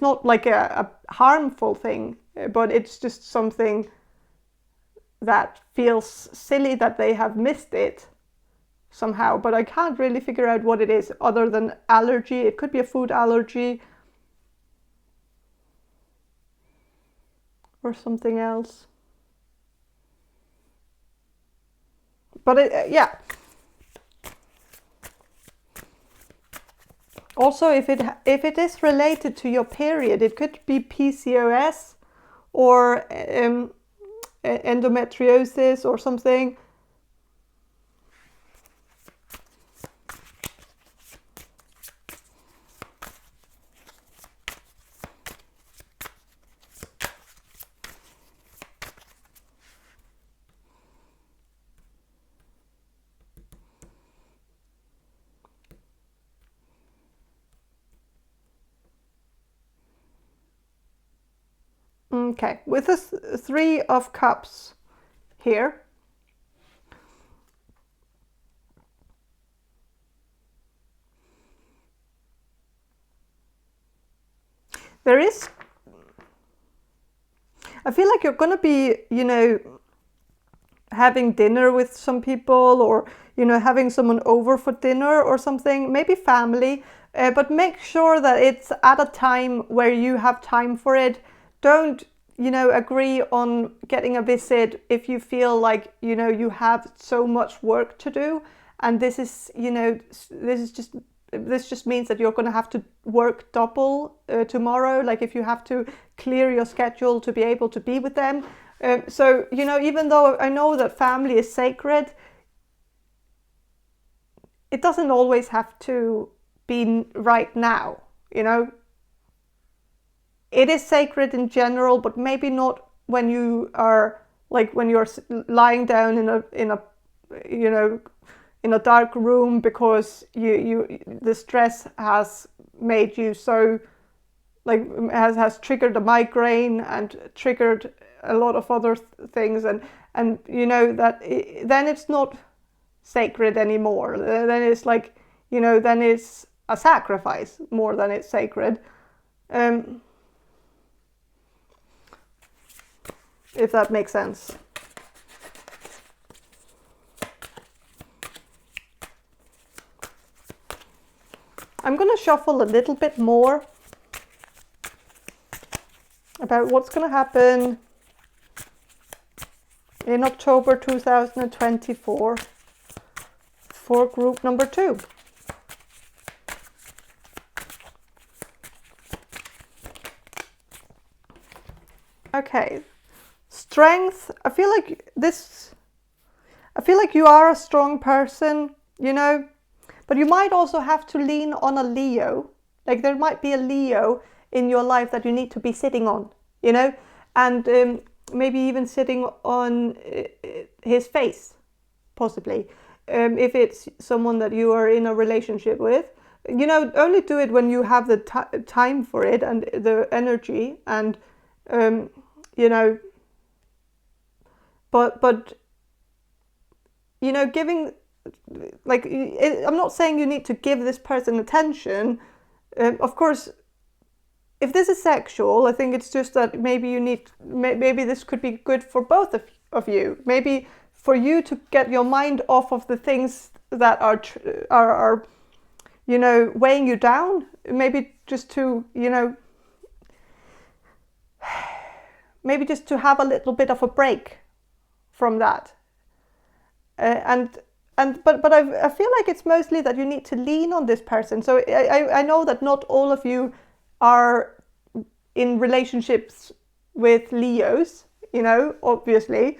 not like a harmful thing, but it's just something that feels silly that they have missed it somehow. But I can't really figure out what it is, other than allergy. It could be a food allergy or something else. But yeah. Also, if it is related to your period, it could be PCOS or endometriosis or something. Okay, with this Three of Cups here, there is, I feel like you're going to be, you know, having dinner with some people, or, you know, having someone over for dinner or something, maybe family, but make sure that it's at a time where you have time for it. Don't, you know, agree on getting a visit if you feel like, you know, you have so much work to do, and this is, you know, this just means that you're going to have to work double tomorrow, like if you have to clear your schedule to be able to be with them. So, you know, even though I know that family is sacred, it doesn't always have to be right now, you know. It is sacred in general, but maybe not when you are, like, when you're lying down in a you know, in a dark room because the stress has made you so, like, has triggered a migraine and triggered a lot of other things, and you know, that then it's not sacred anymore. Then it's like, you know, then it's a sacrifice more than it's sacred. If that makes sense. I'm going to shuffle a little bit more about what's going to happen in October 2024 for group number 2. Okay, strength. I feel like you are a strong person, you know, but you might also have to lean on a Leo. Like, there might be a Leo in your life that you need to be sitting on, you know, and maybe even sitting on his face, possibly. If it's someone that you are in a relationship with, you know, only do it when you have the time for it and the energy, and you know, but you know, giving, like, I'm not saying you need to give this person attention. Of course, if this is sexual, I think it's just that maybe you need, maybe this could be good for both of you. Maybe for you to get your mind off of the things that are you know, weighing you down. Maybe just to, you know, maybe just to have a little bit of a break from that. But I feel like it's mostly that you need to lean on this person. So I know that not all of you are in relationships with Leos, you know, obviously.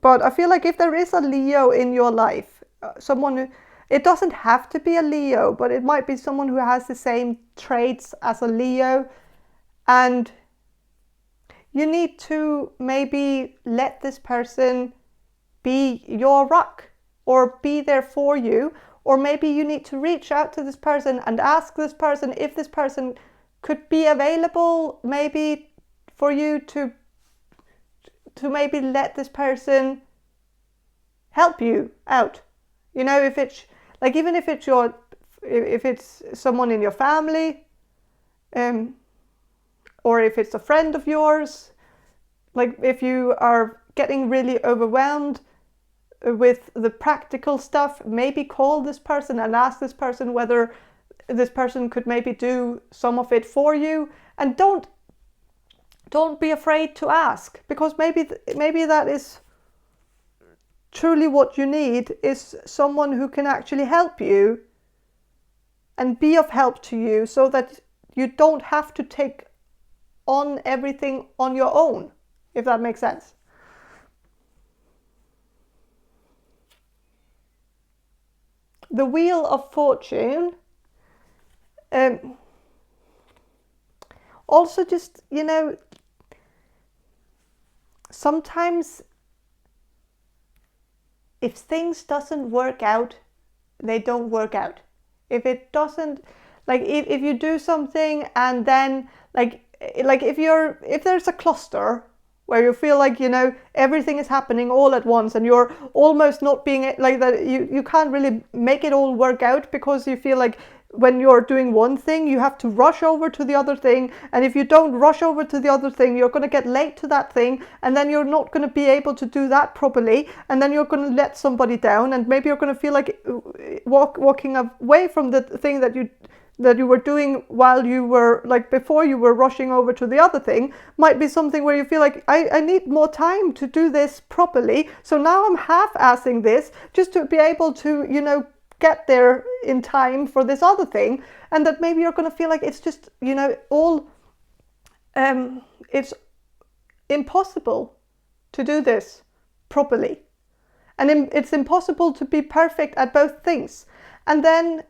But I feel like if there is a Leo in your life, someone who, it doesn't have to be a Leo, but it might be someone who has the same traits as a Leo, and you need to maybe let this person be your rock or be there for you, or maybe you need to reach out to this person and ask this person if this person could be available, maybe for you to maybe let this person help you out. You know, if it's like, even if it's someone in your family, or if it's a friend of yours, like if you are getting really overwhelmed with the practical stuff, maybe call this person and ask this person whether this person could maybe do some of it for you. And don't be afraid to ask, because maybe that is truly what you need, is someone who can actually help you and be of help to you, so that you don't have to take on everything on your own, if that makes sense. The Wheel of Fortune. Also, just, you know, sometimes if things doesn't work out, they don't work out. If it doesn't, like, if you do something and then like if there's a cluster where you feel like, you know, everything is happening all at once and you're almost not being like that, you can't really make it all work out because you feel like when you're doing one thing, you have to rush over to the other thing. And if you don't rush over to the other thing, you're going to get late to that thing. And then you're not going to be able to do that properly. And then you're going to let somebody down. And maybe you're going to feel like walking away from the thing that you were doing while you were, like, before you were rushing over to the other thing, might be something where you feel like, I need more time to do this properly. So now I'm half-assing this just to be able to, you know, get there in time for this other thing. And that maybe you're going to feel like it's just, you know, all it's impossible to do this properly, and it's impossible to be perfect at both things. And then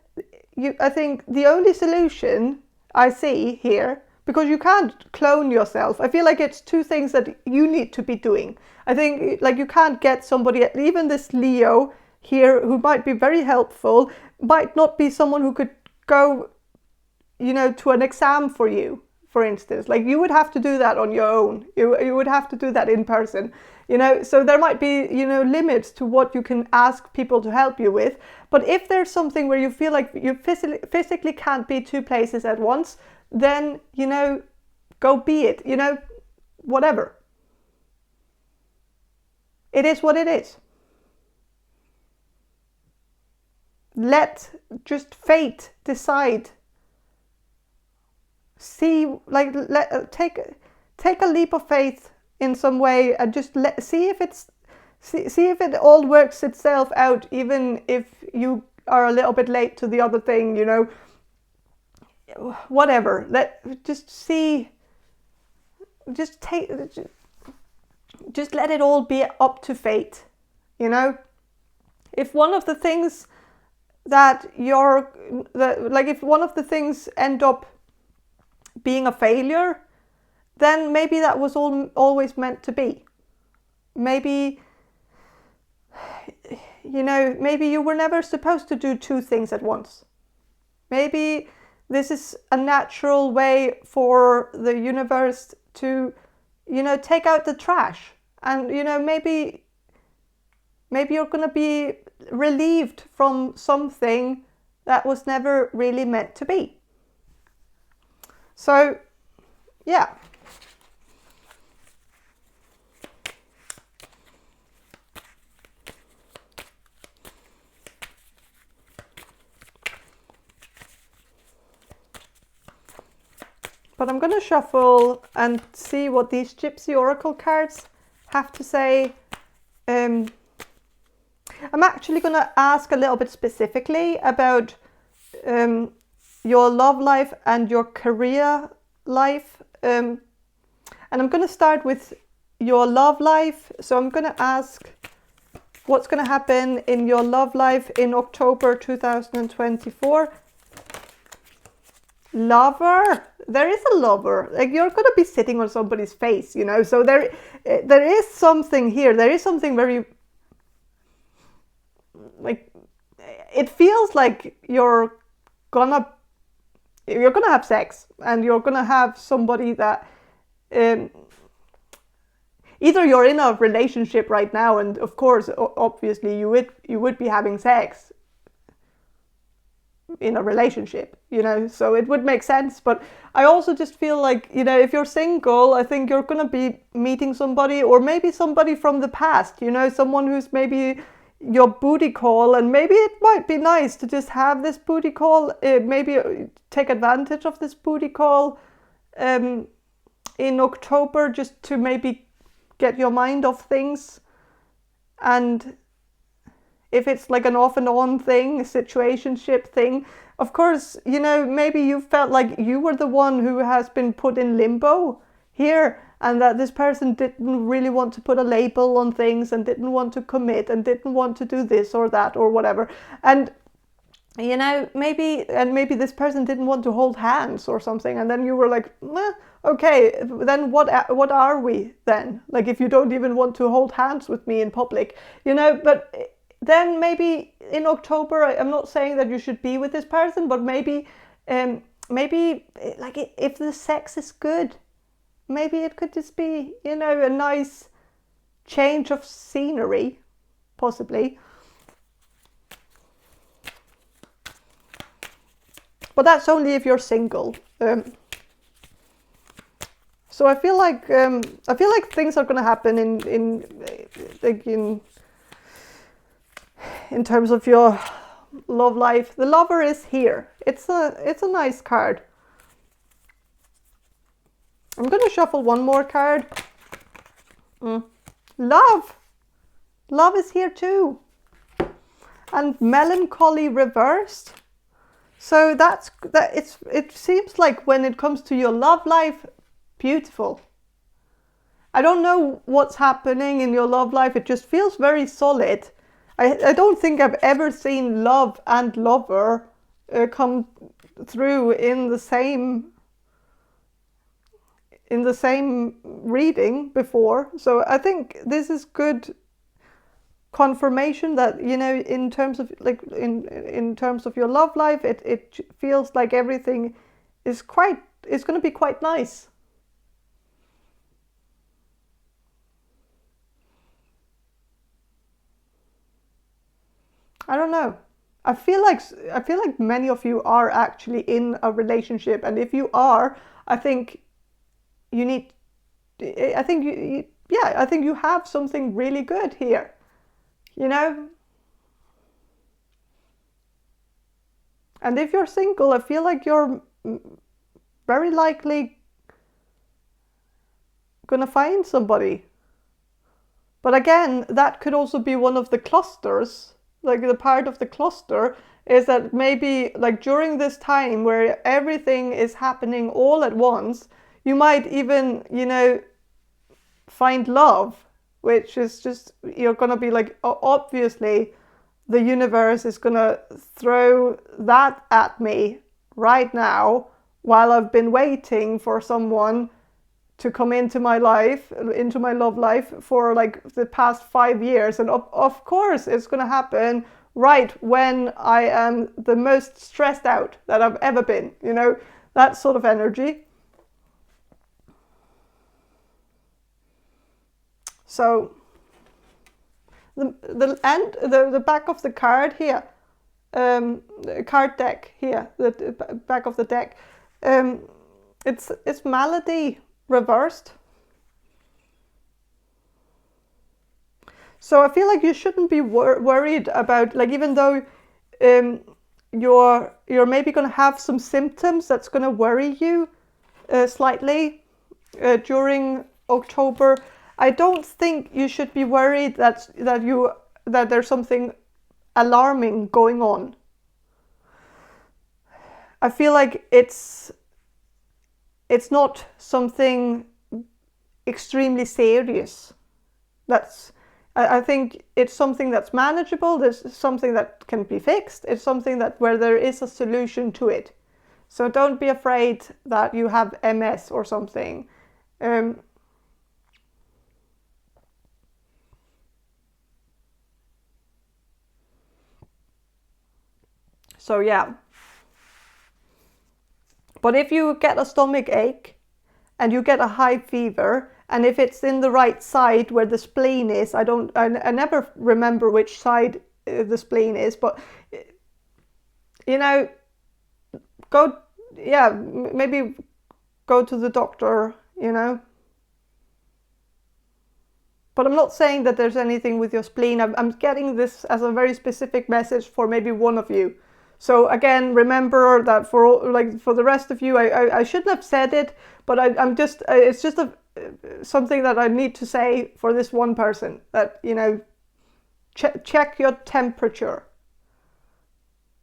I think the only solution I see here, because you can't clone yourself, I feel like it's two things that you need to be doing. I think, like, you can't get somebody, even this Leo here, who might be very helpful, might not be someone who could go, you know, to an exam for you, for instance. Like, you would have to do that on your own. You would have to do that in person, you know. So there might be, you know, limits to what you can ask people to help you with. But if there's something where you feel like you physically can't be two places at once, then, you know, go be it, you know, whatever. It is what it is. Let just fate decide. See, like, take a leap of faith in some way, and just see if it all works itself out, even if you are a little bit late to the other thing, you know. Whatever. Just let it all be up to fate, you know. If one of the things if one of the things end up being a failure, then maybe that was always meant to be. Maybe, you know, maybe you were never supposed to do two things at once. Maybe this is a natural way for the universe to, you know, take out the trash. And, you know, maybe you're going to be relieved from something that was never really meant to be. So, yeah. But I'm going to shuffle and see what these Gypsy Oracle cards have to say. I'm actually going to ask a little bit specifically about your love life and your career life. And I'm going to start with your love life. So I'm going to ask what's going to happen in your love life in October 2024. Lover. There is a lover. Like, you're going to be sitting on somebody's face, you know. So there is something here. There is something very, like, it feels like you're gonna have sex, and you're gonna have somebody that either you're in a relationship right now, and of course, obviously you would be having sex in a relationship, you know, so it would make sense. But I also just feel like, you know, if you're single, I think you're gonna be meeting somebody, or maybe somebody from the past, you know, someone who's maybe your booty call, and maybe it might be nice to just have this booty call, maybe take advantage of this booty call in October, just to maybe get your mind off things. And if it's like an off and on thing, a situationship thing, of course, you know, maybe you felt like you were the one who has been put in limbo here, and that this person didn't really want to put a label on things, and didn't want to commit, and didn't want to do this or that or whatever. And, you know, maybe this person didn't want to hold hands or something, and then you were like, okay, then what are we then? Like, if you don't even want to hold hands with me in public, you know. But then maybe in October, I'm not saying that you should be with this person, but maybe like, if the sex is good, maybe it could just be, you know, a nice change of scenery, possibly. but that's only if you're single. So I feel like things are going to happen in terms of your love life. The Lover is here. It's a nice card. I'm going to shuffle one more card. Love. Love is here too. And melancholy reversed. So it seems like when it comes to your love life, beautiful. I don't know what's happening in your love life. It just feels very solid. I don't think I've ever seen love and lover come through in the same reading before. So I think this is good confirmation that, you know, in terms of like in terms of your love life, it feels like everything is going to be quite nice. I don't know. I feel like many of you are actually in a relationship, and if you are, I think you have something really good here. You know? And if you're single, I feel like you're very likely gonna find somebody. But again, that could also be one of the clusters. Like the part of the cluster is that maybe like during this time where everything is happening all at once, you might even, you know, find love, which is just, you're going to be like, obviously the universe is going to throw that at me right now while I've been waiting for someone to come into my life, into my love life for like the past 5 years. And of course it's going to happen right when I am the most stressed out that I've ever been, you know, that sort of energy. So the back of the card here, card deck here, the back of the deck, it's Malady reversed. So I feel like you shouldn't be worried about, like, even though you're maybe going to have some symptoms that's going to worry you slightly during October. I don't think you should be worried that there's something alarming going on. I feel like it's not something extremely serious. I think it's something that's manageable. There's something that can be fixed. It's something where there is a solution to it. So don't be afraid that you have MS or something. So yeah. But if you get a stomach ache and you get a high fever, and if it's in the right side where the spleen is, I never remember which side the spleen is, but you know, maybe go to the doctor, you know. But I'm not saying that there's anything with your spleen. I'm getting this as a very specific message for maybe one of you. So again, remember that for the rest of you, I shouldn't have said it, but it's just something that I need to say for this one person, that, you know, check your temperature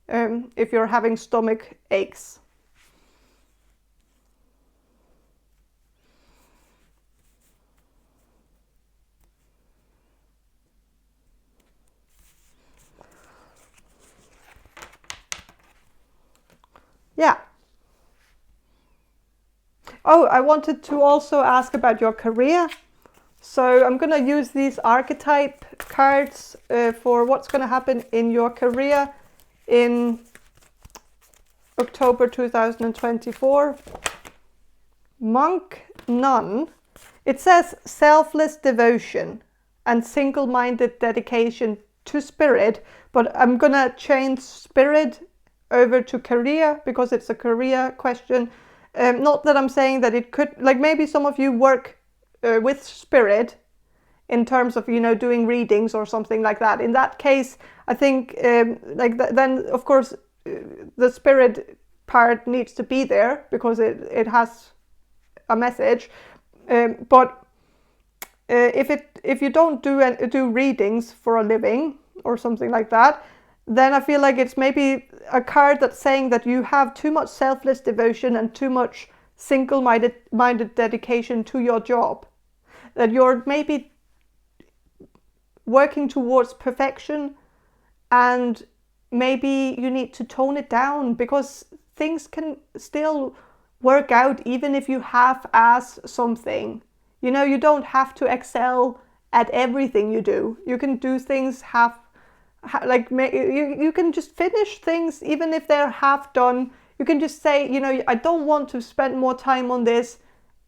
if you're having stomach aches. Yeah. Oh, I wanted to also ask about your career. So I'm going to use these archetype cards for what's going to happen in your career in October 2024. Monk Nun. It says selfless devotion and single-minded dedication to spirit, but I'm going to change spirit over to career, because it's a career question. Not that I'm saying that it could, like maybe some of you work with spirit in terms of, you know, doing readings or something like that. In that case, I think then of course the spirit part needs to be there because it has a message. But if you don't do readings for a living or something like that, then I feel like it's maybe a card that's saying that you have too much selfless devotion and too much single-minded dedication to your job. That you're maybe working towards perfection, and maybe you need to tone it down, because things can still work out even if you half-ass something. You know, you don't have to excel at everything you do. You can do things you can just finish things even if they're half done. You can just say, you know, I don't want to spend more time on this.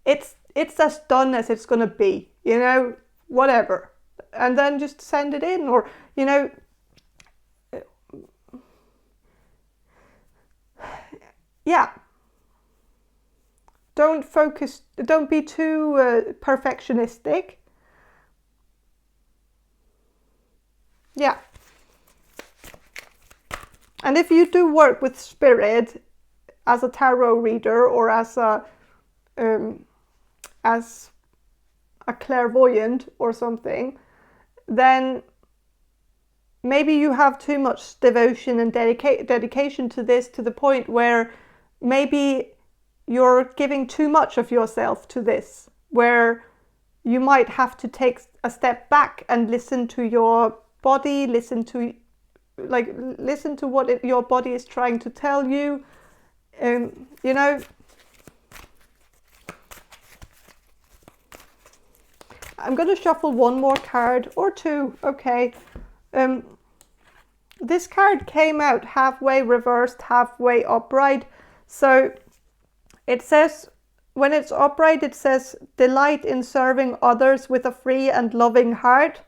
It's as done as it's gonna be, you know, whatever. And then just send it in, or, you know, yeah. Don't be too perfectionistic. Yeah. And if you do work with spirit as a tarot reader or as a clairvoyant or something, then maybe you have too much devotion and dedication to this, to the point where maybe you're giving too much of yourself to this, where you might have to take a step back and listen to your body, listen to what your body is trying to tell you. You know, I'm going to shuffle one more card or two. Okay. This card came out halfway reversed, halfway upright. So it says, when it's upright, it says, delight in serving others with a free and loving heart.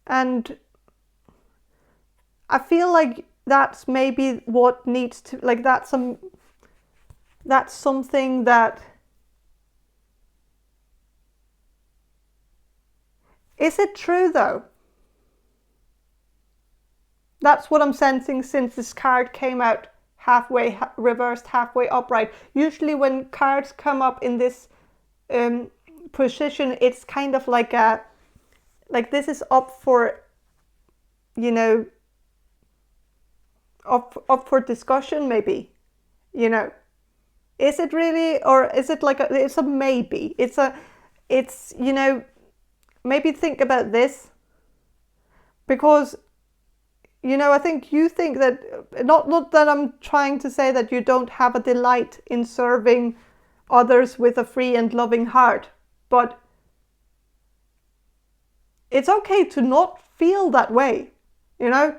And I feel like that's maybe what needs to, like, that's something that, is it true though? That's what I'm sensing since this card came out halfway reversed, halfway upright. Usually when cards come up in this position, it's kind of like this is up for, you know, up for discussion maybe, you know. Is it really, or is it like it's a maybe? It's, you know, maybe think about this, because, you know, I think you think that, not that I'm trying to say that you don't have a delight in serving others with a free and loving heart, but it's okay to not feel that way, you know?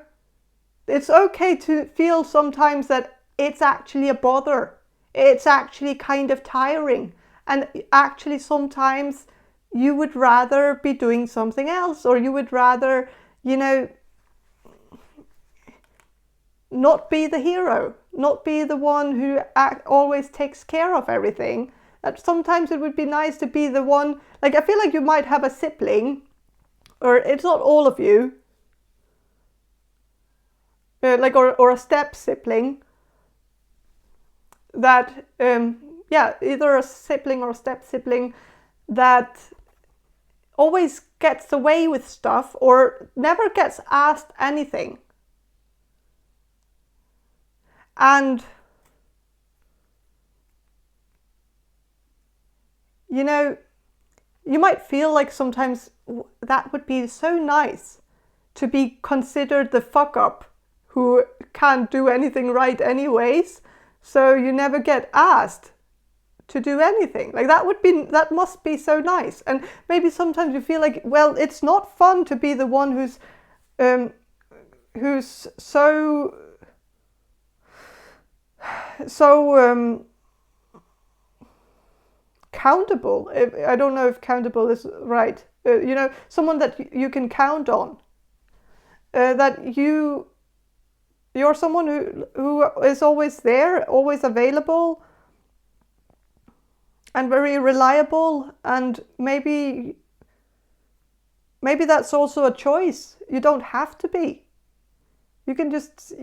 It's okay to feel sometimes that it's actually a bother. It's actually kind of tiring. And actually sometimes you would rather be doing something else, or you would rather, you know, not be the hero, not be the one who always takes care of everything. That sometimes it would be nice to be the one, like, I feel like you might have a sibling, or it's not all of you, or a step sibling, that either a sibling or a step sibling that always gets away with stuff or never gets asked anything. And, you know, you might feel like sometimes that would be so nice, to be considered the fuck up who can't do anything right anyways, so you never get asked to do anything. Like, that must be so nice. And maybe sometimes you feel like, well, it's not fun to be the one who's so countable. I don't know if countable is right. You know, someone that you can count on. that you're someone who is always there, always available, and very reliable. And maybe that's also a choice. You don't have to be. You can just,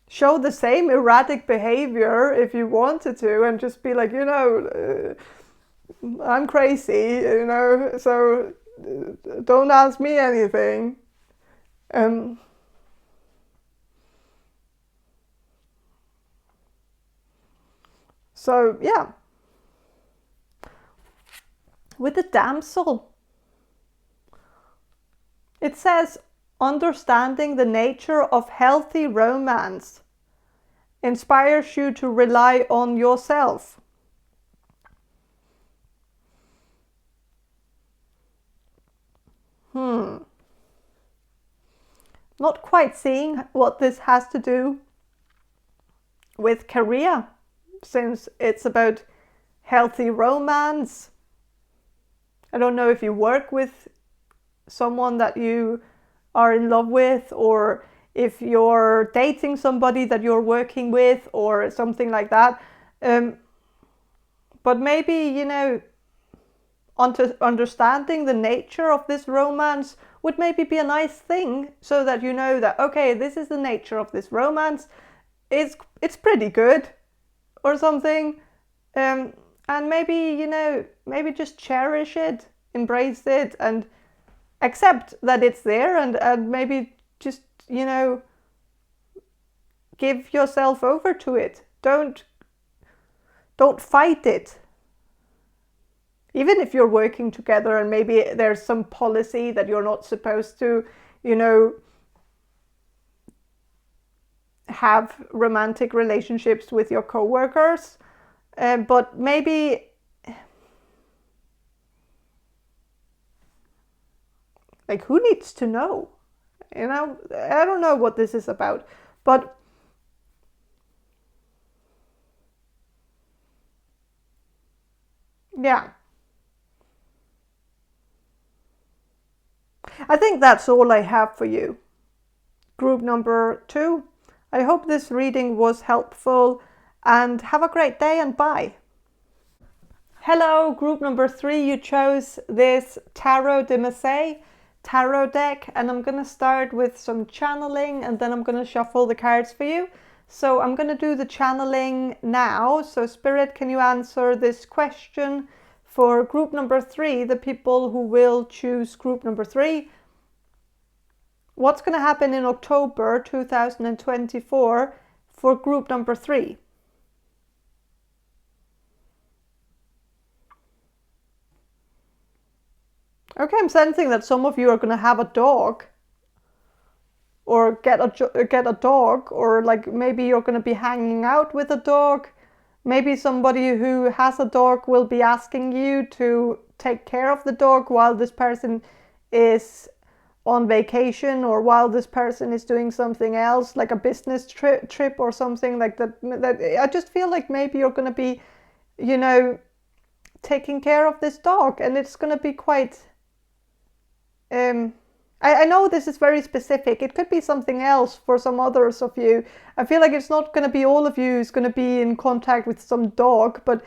show the same erratic behavior if you wanted to, and just be like, I'm crazy, so don't ask me anything. So yeah, with the damsel, it says, understanding the nature of healthy romance inspires you to rely on yourself. Not quite seeing what this has to do with career, since it's about healthy romance. I don't know if you work with someone that you are in love with, or if you're dating somebody that you're working with, or something like that. But maybe, understanding the nature of this romance would maybe be a nice thing, so that you know that, okay, this is the nature of this romance. It's pretty good, or something. And maybe, maybe just cherish it, embrace it, and accept that it's there, and maybe just, give yourself over to it. Don't fight it. Even if you're working together and maybe there's some policy that you're not supposed to, have romantic relationships with your coworkers, but maybe, like, who needs to know? I don't know what this is about, but yeah. I think that's all I have for you. Group number 2. I hope this reading was helpful, and have a great day, and bye. Hello, group number 3. You chose this Tarot de Marseille tarot deck, and I'm going to start with some channeling, and then I'm going to shuffle the cards for you. So I'm going to do the channeling now. So Spirit, can you answer this question for group number 3, the people who will choose group number 3? What's going to happen in October 2024 for group number 3? Okay, I'm sensing that some of you are going to have a dog, or get a dog, or like maybe you're going to be hanging out with a dog. Maybe somebody who has a dog will be asking you to take care of the dog while this person is on vacation, or while this person is doing something else, like a business trip or something like that. I just feel like maybe you're going to be, taking care of this dog, and it's going to be quite... I know this is very specific. It could be something else for some others of you. I feel like it's not going to be all of you who's going to be in contact with some dog, but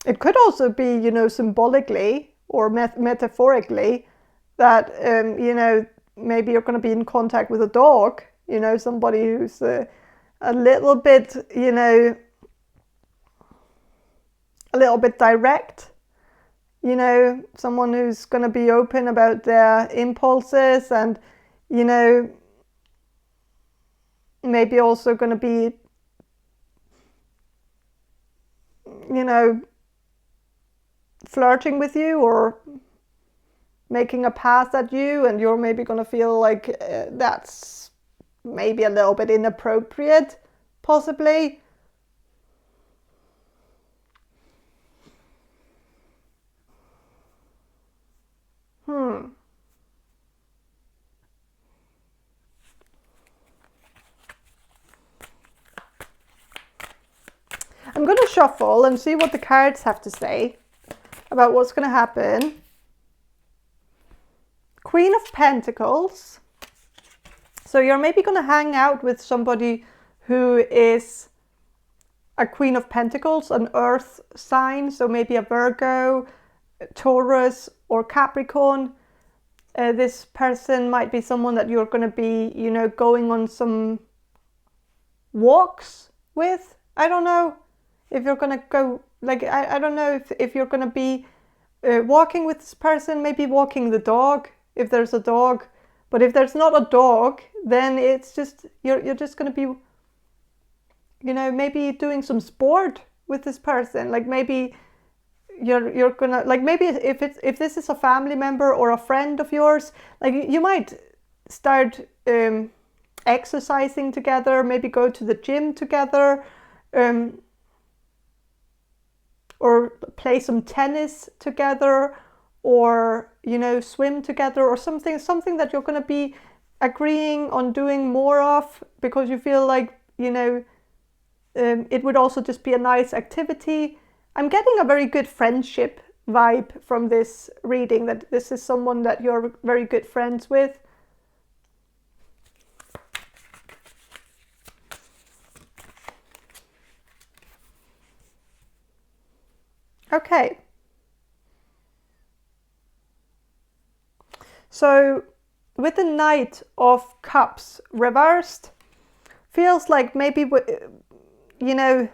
it could also be, symbolically or metaphorically, that, maybe you're going to be in contact with a dog, somebody who's a little bit, a little bit direct, someone who's going to be open about their impulses, and, maybe also going to be, flirting with you, or making a pass at you, and you're maybe going to feel like that's maybe a little bit inappropriate, possibly. I'm going to shuffle and see what the cards have to say. about what's going to happen. Queen of Pentacles. So you're maybe going to hang out with somebody who is a Queen of Pentacles, an earth sign. So maybe a Virgo, Taurus, or Capricorn. This person might be someone that you're going to be, you know, going on some walks with. I don't know if you're going to go, like, I don't know if you're going to be walking with this person, maybe walking the dog, if there's a dog. But if there's not a dog, then it's just, you're just going to be, you know, maybe doing some sport with this person. Like maybe you're gonna, like maybe if this is a family member or a friend of yours, like you might start exercising together, maybe go to the gym together, or play some tennis together, or, you know, swim together, or something that you're going to be agreeing on doing more of, because you feel like, you know, it would also just be a nice activity. I'm getting a very good friendship vibe from this reading, that this is someone that you're very good friends with. Okay. So with the Knight of Cups reversed, feels like maybe, you know,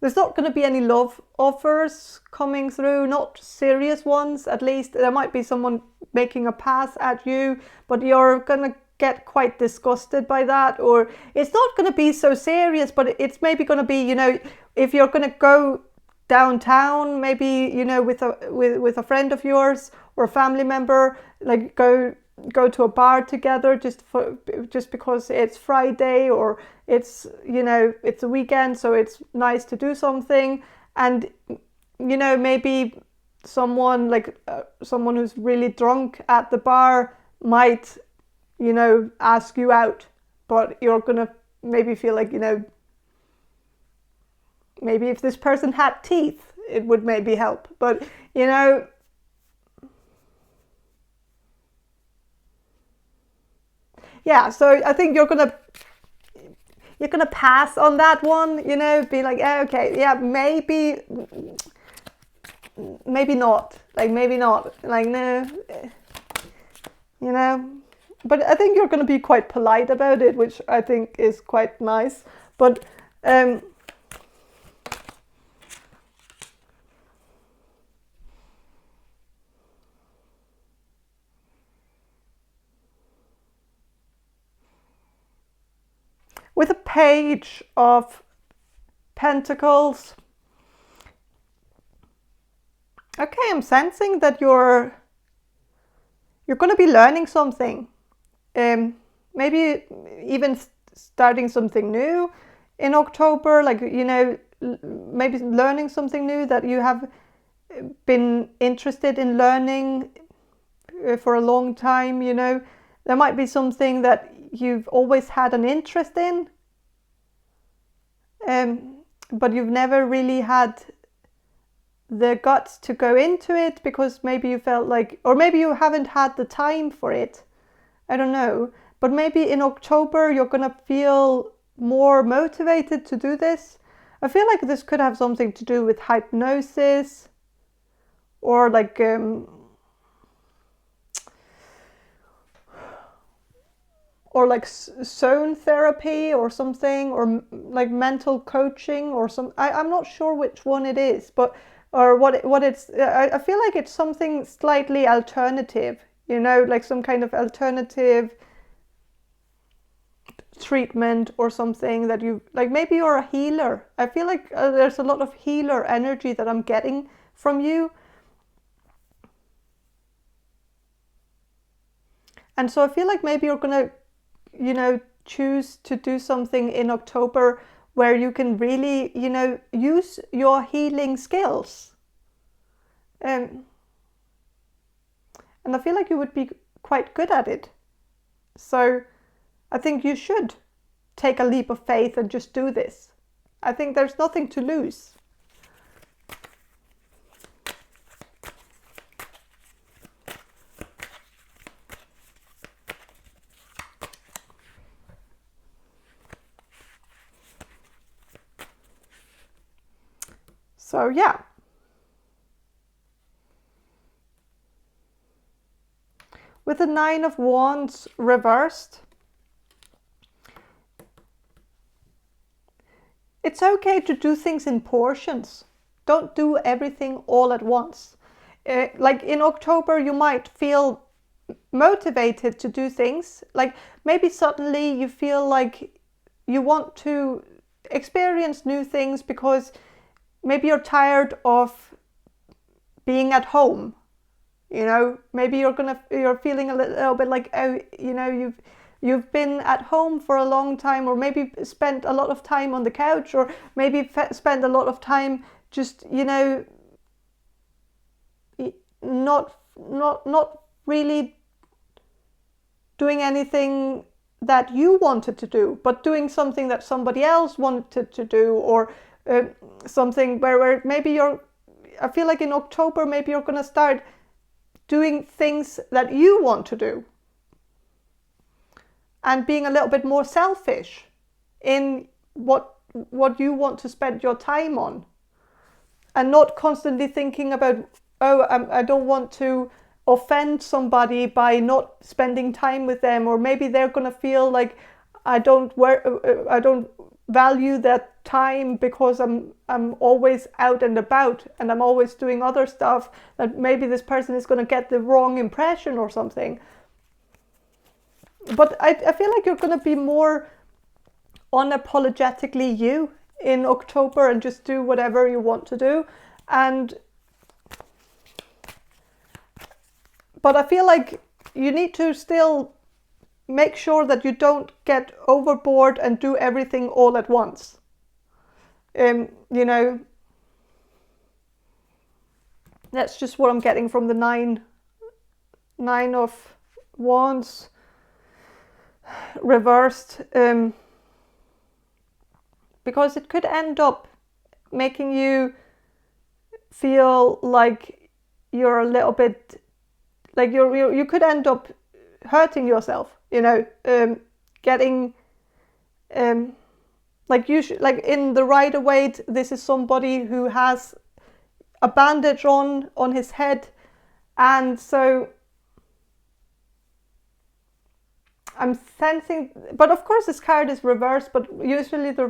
there's not going to be any love offers coming through, not serious ones at least. There might be someone making a pass at you, but you're going to get quite disgusted by that, or it's not going to be so serious, but it's maybe going to be, you know, if you're going to go downtown, maybe, you know, with a friend of yours or a family member, like go to a bar together just because it's Friday, or it's, you know, it's a weekend, so it's nice to do something. And, you know, maybe someone like someone who's really drunk at the bar might, you know, ask you out, but you're gonna maybe feel like, you know, maybe if this person had teeth, it would maybe help. But, you know, yeah, so I think you're gonna pass on that one, you know, be like, oh, okay, yeah, maybe not, like maybe not, like no, you know. But I think you're gonna be quite polite about it, which I think is quite nice. But with a Page of Pentacles, okay, I'm sensing that you're going to be learning something, maybe even starting something new in October, like, you know, maybe learning something new that you have been interested in learning for a long time. You know, there might be something that you've always had an interest in, but you've never really had the guts to go into it, because maybe you felt like, or maybe you haven't had the time for it, I don't know. But maybe in October you're gonna feel more motivated to do this. I feel like this could have something to do with hypnosis, or like zone therapy or something, or like mental coaching or some, I'm not sure which one it is, but or what it's, I feel like it's something slightly alternative, you know, like some kind of alternative treatment or something that you, like maybe you're a healer. I feel like there's a lot of healer energy that I'm getting from you. And so I feel like maybe you're gonna, you know, choose to do something in October where you can really, you know, use your healing skills. And I feel like you would be quite good at it. So I think you should take a leap of faith and just do this. I think there's nothing to lose. So yeah. With the Nine of Wands reversed, it's okay to do things in portions. Don't do everything all at once. Like in October, you might feel motivated to do things. Like maybe suddenly you feel like you want to experience new things because maybe you're tired of being at home. You know, maybe you're feeling a little bit like, oh, you know, you've been at home for a long time, or maybe spent a lot of time on the couch, or maybe spent a lot of time just, you know, not really doing anything that you wanted to do, but doing something that somebody else wanted to do, or something where maybe I feel like in October maybe you're going to start doing things that you want to do and being a little bit more selfish in what you want to spend your time on, and not constantly thinking about, oh, I don't want to offend somebody by not spending time with them, or maybe they're going to feel like I don't value that time because I'm always out and about and I'm always doing other stuff, that maybe this person is going to get the wrong impression or something. But I feel like you're going to be more unapologetically you in October and just do whatever you want to do. But I feel like you need to still make sure that you don't get overboard and do everything all at once. You know, that's just what I'm getting from the nine of Wands reversed, because it could end up making you feel like you're a little bit like you could end up hurting yourself, you know, getting like in the Rider-Waite, this is somebody who has a bandage on his head, and so I'm sensing, but of course this card is reversed, but usually the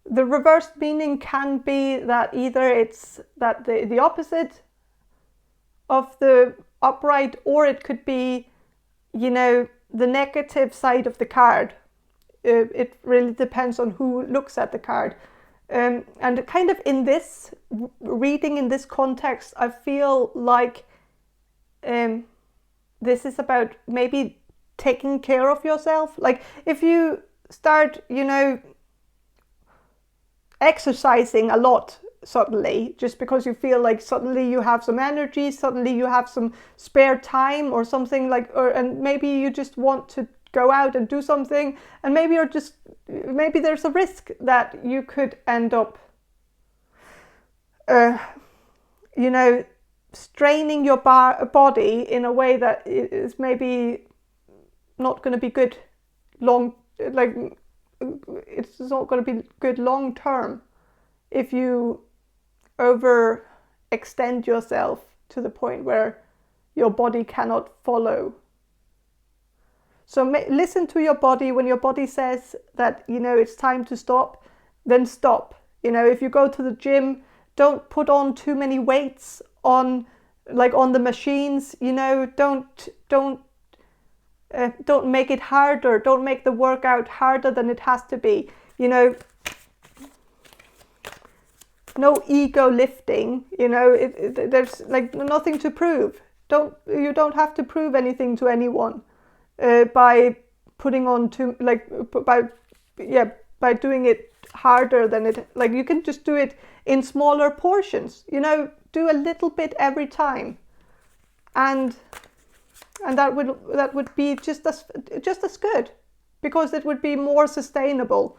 reversed meaning can be that either it's that the opposite of the upright, or it could be, you know, the negative side of the card. It really depends on who looks at the card. And kind of in this reading, in this context, I feel like this is about maybe taking care of yourself. Like if you start, you know, exercising a lot suddenly, just because you feel like suddenly you have some energy, suddenly you have some spare time or something, like, and maybe you just want to go out and do something, and maybe there's a risk that you could end up you know, straining your body in a way that is maybe not going to be good it's not going to be good long term if you overextend yourself to the point where your body cannot follow. So listen to your body. When your body says that, you know, it's time to stop, then stop. You know, if you go to the gym, don't put on too many weights on the machines. You know, don't make it harder. Don't make the workout harder than it has to be. You know, no ego lifting. You know, there's like nothing to prove. You don't have to prove anything to anyone by putting on by doing it harder than it. Like you can just do it in smaller portions. You know, do a little bit every time, and that would be just as good, because it would be more sustainable.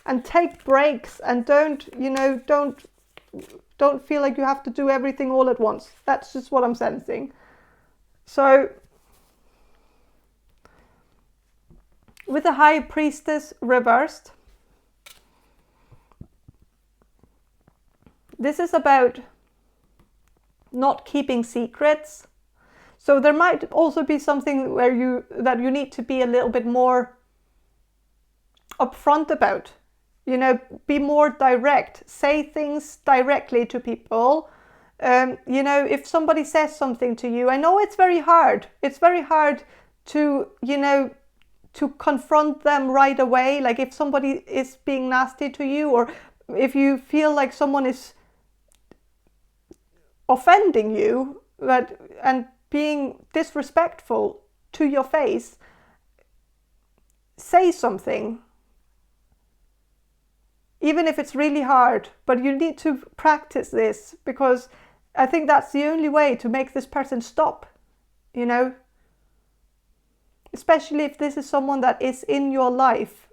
And take breaks, and don't feel like you have to do everything all at once. That's just what I'm sensing. So with the High Priestess reversed, this is about not keeping secrets. So there might also be something where you need to be a little bit more upfront about. You know, be more direct. Say things directly to people. You know, if somebody says something to you, I know it's very hard. It's very hard to, you know, to confront them right away. Like if somebody is being nasty to you, or if you feel like someone is offending you and being disrespectful to your face, say something. Even if it's really hard, but you need to practice this, because I think that's the only way to make this person stop, you know? Especially if this is someone that is in your life,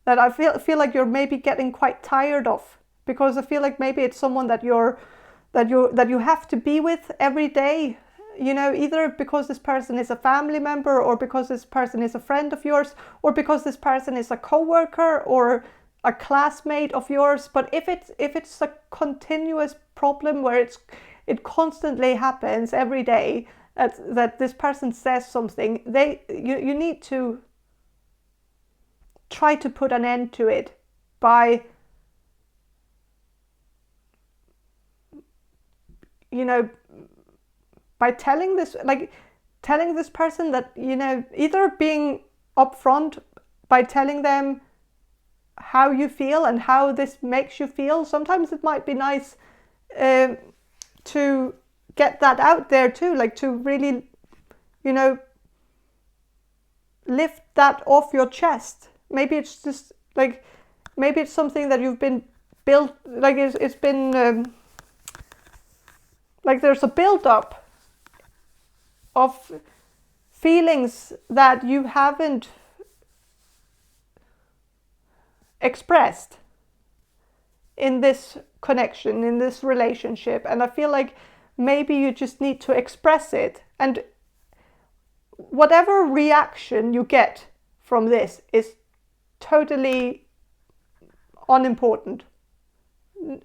that I feel like you're maybe getting quite tired of, because I feel like maybe it's someone that you have to be with every day, you know, either because this person is a family member, or because this person is a friend of yours, or because this person is a co-worker or a classmate of yours. But if it's a continuous problem where it constantly happens every day, that this person says something, you need to try to put an end to it by, you know, by telling this person that, you know, either being upfront by telling them how you feel and how this makes you feel. Sometimes it might be nice to get that out there too, like to really, you know, lift that off your chest. Maybe it's just like, maybe it's something that you've been built, like it's been like there's a build-up of feelings that you haven't expressed in this connection, in this relationship, and I feel like maybe you just need to express it, and whatever reaction you get from this is totally unimportant.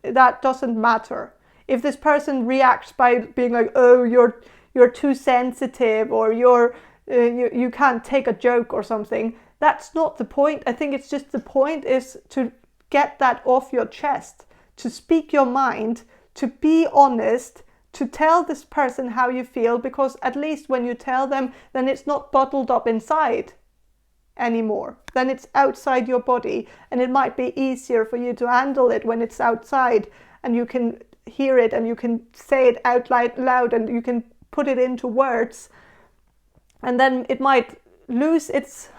That doesn't matter. If this person reacts by being like, oh, you're too sensitive, or you can't take a joke or something, that's not the point. I think it's just the point is to get that off your chest, to speak your mind, to be honest, to tell this person how you feel, because at least when you tell them, then it's not bottled up inside anymore. Then it's outside your body, and it might be easier for you to handle it when it's outside and you can hear it and you can say it out loud and you can put it into words, and then it might lose its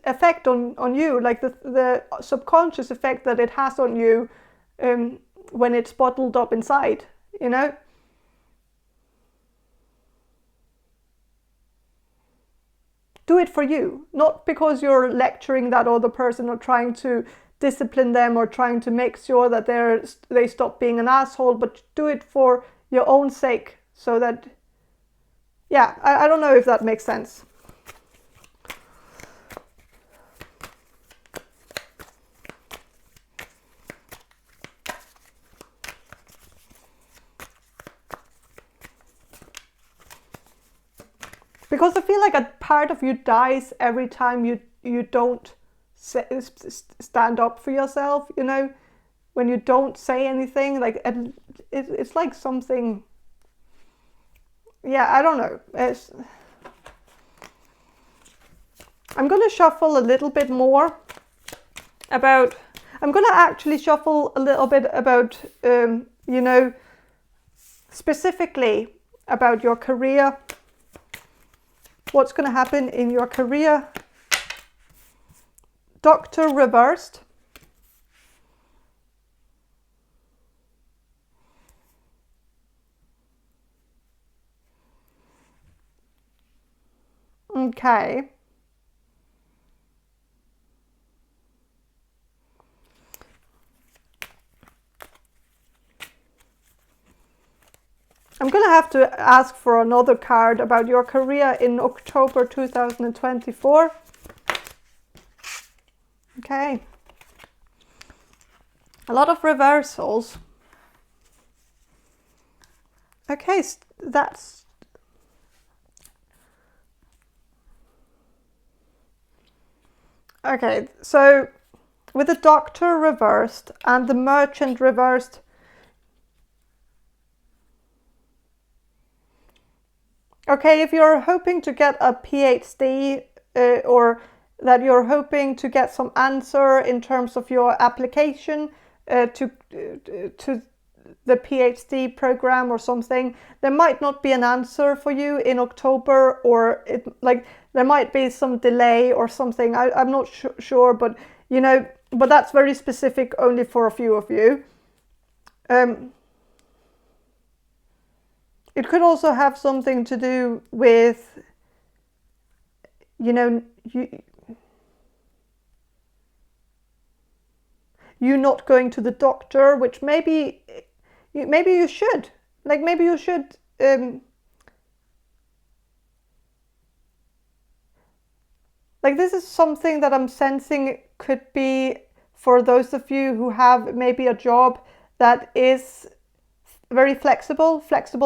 effect on you, like the subconscious effect that it has on you when it's bottled up inside, you know. Do it for you, not because you're lecturing that other person or trying to discipline them or trying to make sure that they stop being an asshole, but do it for your own sake, so that, yeah, I don't know if that makes sense. Because I feel like a part of you dies every time you don't stand up for yourself, you know, when you don't say anything, like it's like something, yeah, I don't know. I'm going to shuffle a little bit more about, I'm going to actually shuffle a little bit about, you know, specifically about your career. What's going to happen in your career? Doctor reversed. Okay. I'm going to have to ask for another card about your career in October 2024. Okay. A lot of reversals. Okay, that's... Okay, so with the Doctor reversed and the Merchant reversed, okay, if you're hoping to get a PhD or that you're hoping to get some answer in terms of your application to the PhD program or something, there might not be an answer for you in October, or there might be some delay or something. I'm not sure, but but that's very specific only for a few of you. It could also have something to do with, you not going to the doctor, which maybe you should. Like maybe you should. Like this is something that I'm sensing could be for those of you who have maybe a job that is very flexible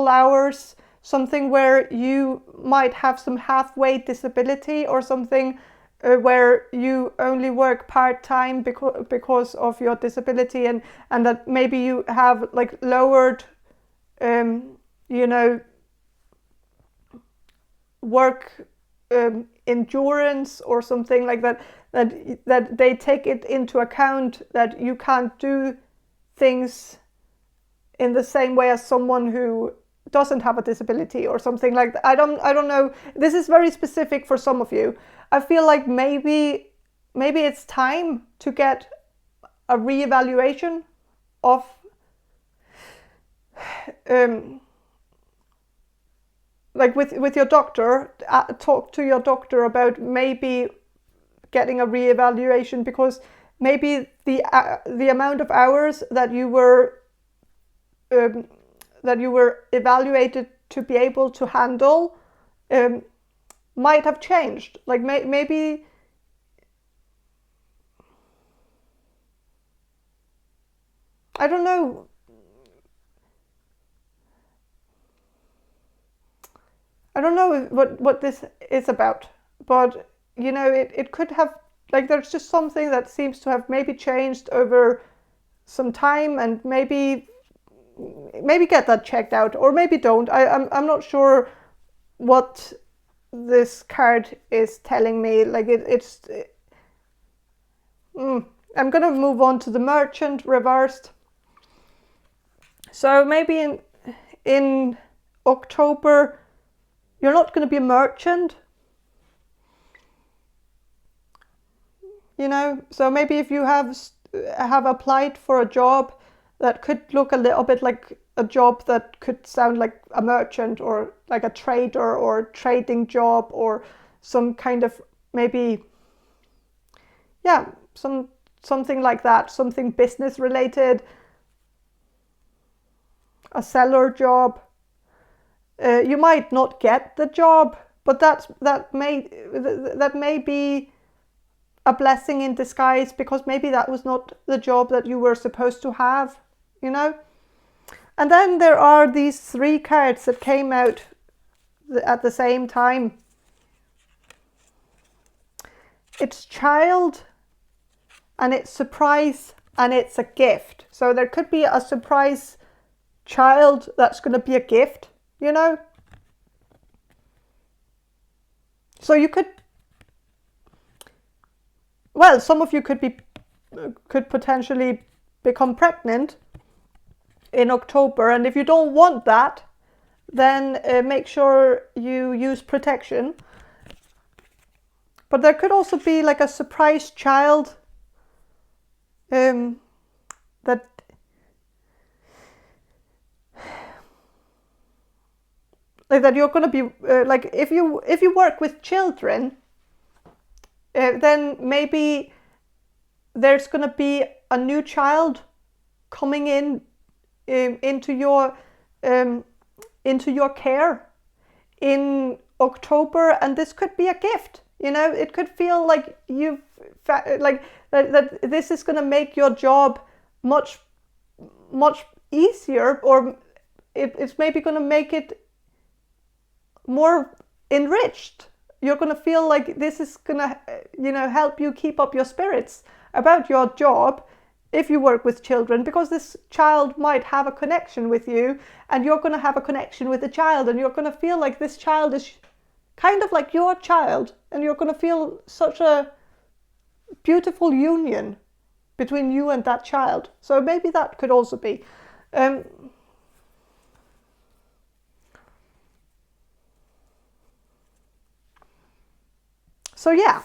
hours, something where you might have some halfway disability or something where you only work part-time because of your disability, and that maybe you have like lowered work endurance or something like that, that they take it into account that you can't do things in the same way as someone who doesn't have a disability or something like that. I don't know. This is very specific for some of you. I feel like maybe it's time to get a reevaluation of like with your doctor. Talk to your doctor about maybe getting a reevaluation, because maybe the amount of hours that you were evaluated to be able to handle might have changed. Like maybe I don't know. I don't know what this is about, but it could have, like, there's just something that seems to have maybe changed over some time, and maybe get that checked out, or maybe don't. I'm not sure what this card is telling me. Like I'm gonna move on to the Merchant reversed. So maybe in October you're not going to be a merchant, so maybe if you have applied for a job that could look a little bit like a job that could sound like a merchant, or like a trader or trading job, or some kind of maybe something like that, something business related, a seller job. You might not get the job, but that may be a blessing in disguise, because maybe that was not the job that you were supposed to have, And then there are these 3 cards that came out at the same time. It's child, and it's surprise, and it's a gift. So there could be a surprise child that's going to be a gift, So you some of you could potentially become pregnant in October, and if you don't want that, then make sure you use protection. But there could also be like a surprise child that like that you're going to be like, if you work with children, then maybe there's going to be a new child coming into your care in October, and this could be a gift. It could feel like you've like that this is going to make your job much easier, or it's maybe going to make it more enriched. You're going to feel like this is going to, you know, help you keep up your spirits about your job if you work with children, because this child might have a connection with you, and you're going to have a connection with the child, and you're going to feel like this child is kind of like your child, and you're going to feel such a beautiful union between you and that child. So maybe that could also be. So yeah.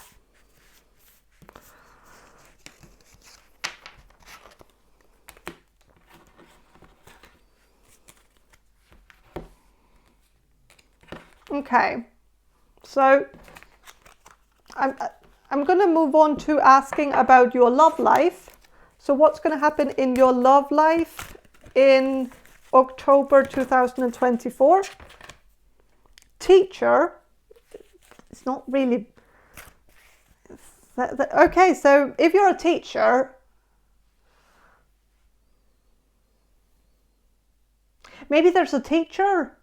Okay, so I'm going to move on to asking about your love life. So what's going to happen in your love life in October 2024? Teacher, it's not really... Okay, so if you're a teacher, maybe there's a teacher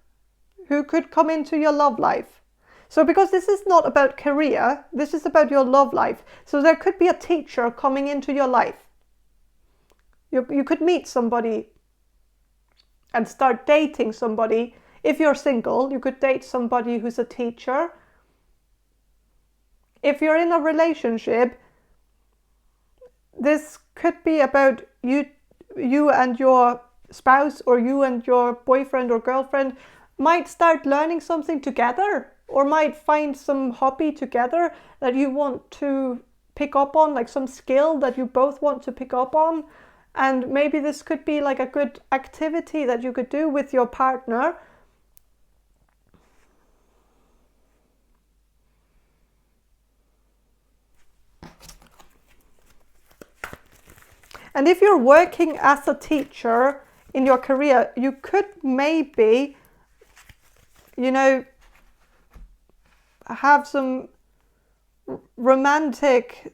who could come into your love life. So because this is not about career, this is about your love life. So there could be a teacher coming into your life. You could meet somebody and start dating somebody. If you're single, you could date somebody who's a teacher. If you're in a relationship, this could be about you and your spouse, or you and your boyfriend or girlfriend might start learning something together, or might find some hobby together that you want to pick up on, like some skill that you both want to pick up on. And maybe this could be like a good activity that you could do with your partner. And if you're working as a teacher in your career, you could maybe, you know, have some romantic,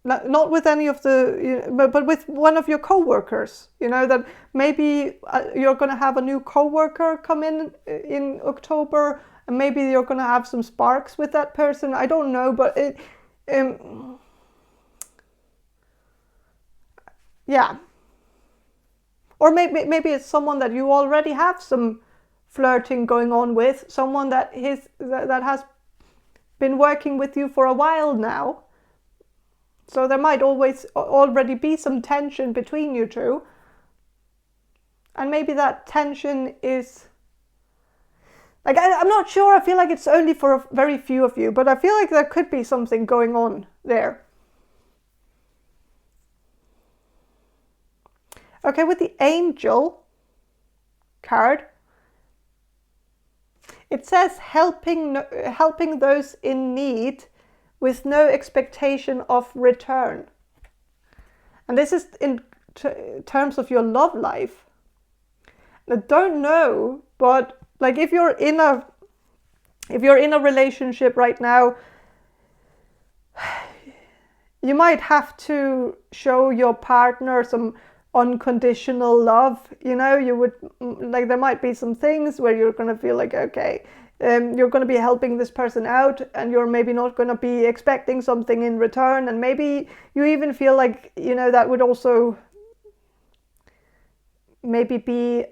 not with any of the, but with one of your co-workers, you know, that maybe you're going to have a new co-worker come in October, and maybe you're going to have some sparks with that person. I don't know, but yeah. Or maybe it's someone that you already have some flirting going on with, someone that has been working with you for a while now. So there might already be some tension between you two. And maybe that tension is, like, I'm not sure, I feel like it's only for a very few of you, but I feel like there could be something going on there. Okay, with the Angel card, it says helping those in need with no expectation of return. And this is in terms of your love life. I don't know, but like if you're in a relationship right now, you might have to show your partner some unconditional love. You know, you would, like, there might be some things where you're going to feel like, okay, you're going to be helping this person out, and you're maybe not going to be expecting something in return, and maybe you even feel like, you know, that would also maybe be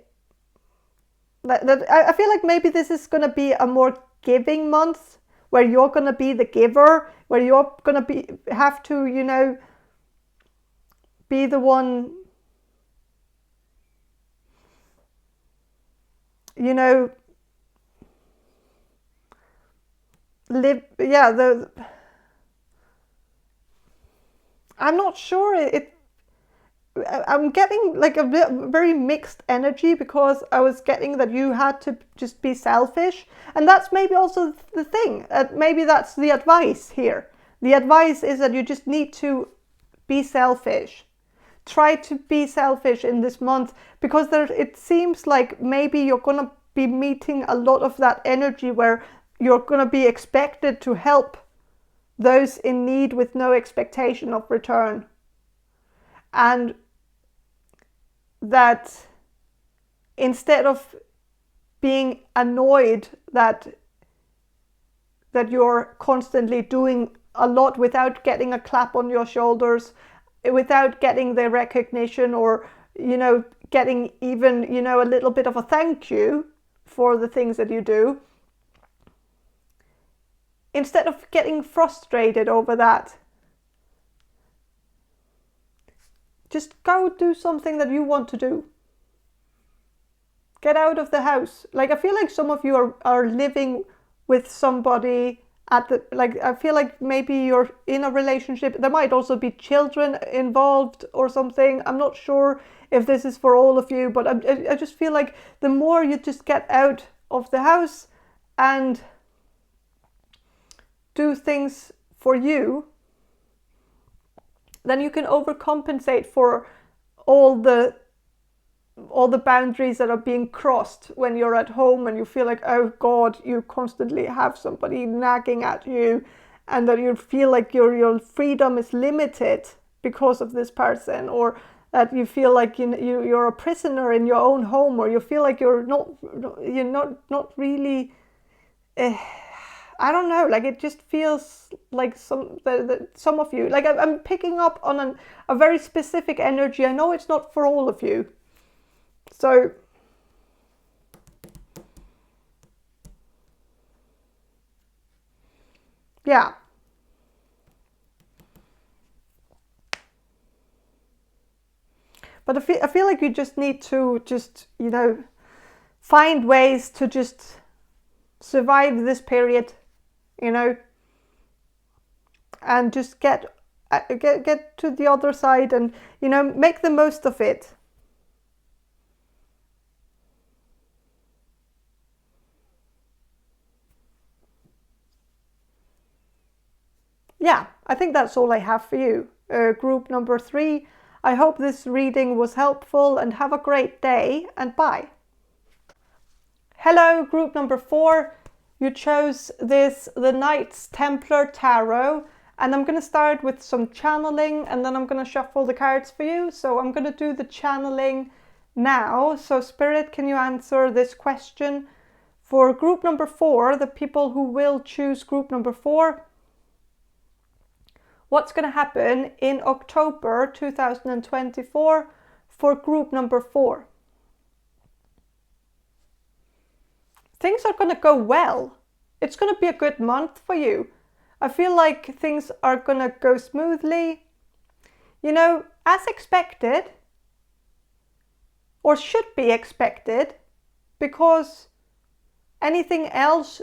that I feel like maybe this is going to be a more giving month, where you're going to be the giver, where you're going to have to, you know, be the one, you know, live, yeah, I'm not sure, I'm getting like a very mixed energy, because I was getting that you had to just be selfish, and that's maybe also the thing, maybe that's the advice here. The advice is that you just need to be selfish. Try to be selfish in this month, because it seems like maybe you're going to be meeting a lot of that energy where you're going to be expected to help those in need with no expectation of return. And that instead of being annoyed that you're constantly doing a lot without getting a clap on your shoulders, without getting the recognition, or, you know, getting even, you know, a little bit of a thank you for the things that you do. Instead of getting frustrated over that, just go do something that you want to do. Get out of the house. Like, I feel like some of you are living with somebody at the, like, I feel like maybe you're in a relationship. There might also be children involved or something. I'm not sure if this is for all of you, but I just feel like the more you just get out of the house and do things for you, then you can overcompensate for all the boundaries that are being crossed when you're at home and you feel like, oh God, you constantly have somebody nagging at you, and that you feel like your freedom is limited because of this person, or that you feel like you're a prisoner in your own home, or you feel like you're not really, I don't know, like it just feels like some of you, like I'm picking up on a very specific energy. I know it's not for all of you. So yeah. But I feel like you just need to just, you know, find ways to just survive this period, you know, and just get to the other side, and, you know, make the most of it. Yeah, I think that's all I have for you. Group number 3. I hope this reading was helpful, and have a great day, and bye. Hello, group number 4. You chose the Knights Templar Tarot, and I'm going to start with some channeling, and then I'm going to shuffle the cards for you. So I'm going to do the channeling now. So Spirit, can you answer this question for group number 4, the people who will choose group number 4? What's going to happen in October 2024 for group number 4? Things are going to go well. It's going to be a good month for you. I feel like things are going to go smoothly. You know, as expected, or should be expected, because anything else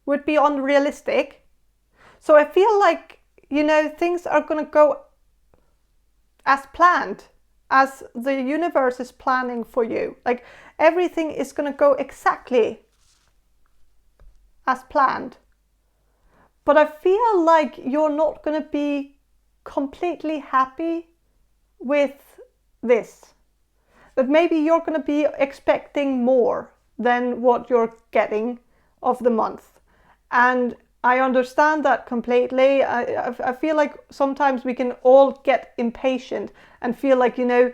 would be unrealistic. So I feel like, you know, things are going to go as planned, as the universe is planning for you. Like, everything is going to go exactly as planned. But I feel like you're not going to be completely happy with this. That maybe you're going to be expecting more than what you're getting of the month. And I understand that completely. I feel like sometimes we can all get impatient and feel like, you know,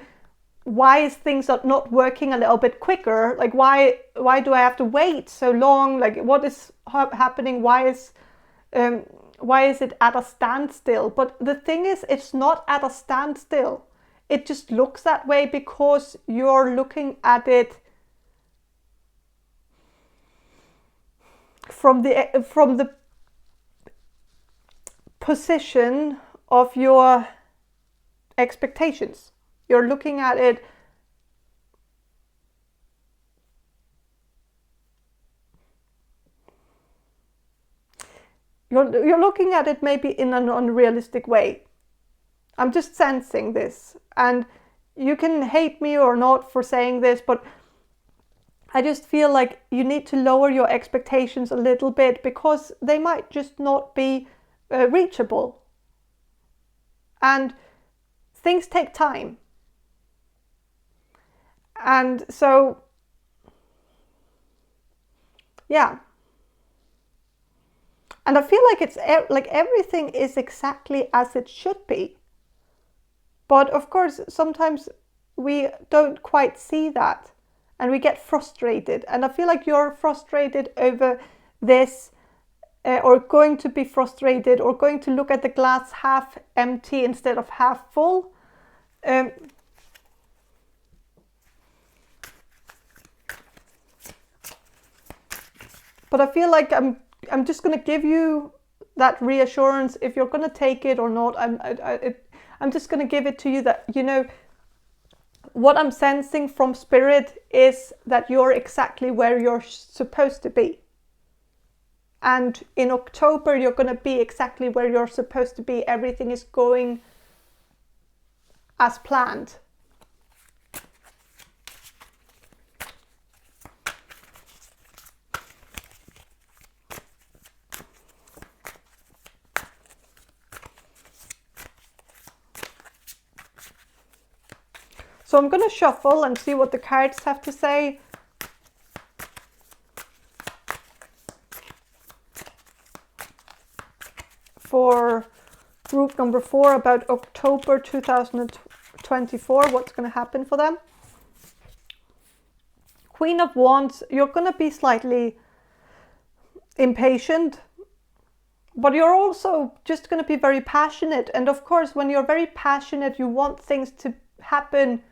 why is things not working a little bit quicker? Like, why do I have to wait so long? Like, what is happening? Why is it at a standstill? But the thing is, it's not at a standstill. It just looks that way because you're looking at it from the position of your expectations. You're looking at it you're looking at it maybe in an unrealistic way. I'm just sensing this, and you can hate me or not for saying this, but I just feel like you need to lower your expectations a little bit, because they might just not be reachable. And things take time. And so, yeah. And I feel like it's like everything is exactly as it should be. But of course, sometimes we don't quite see that, and we get frustrated. And I feel like you're frustrated over this, or going to be frustrated, or going to look at the glass half empty instead of half full. But I feel like I'm just going to give you that reassurance. If you're going to take it or not, I'm just going to give it to you that, you know, what I'm sensing from Spirit is that you're exactly where you're supposed to be. And in October, you're going to be exactly where you're supposed to be. Everything is going as planned. So I'm going to shuffle and see what the cards have to say. For group number 4 about October 2024, what's going to happen for them. Queen of Wands, you're going to be slightly impatient, but you're also just going to be very passionate. And of course, when you're very passionate, you want things to happen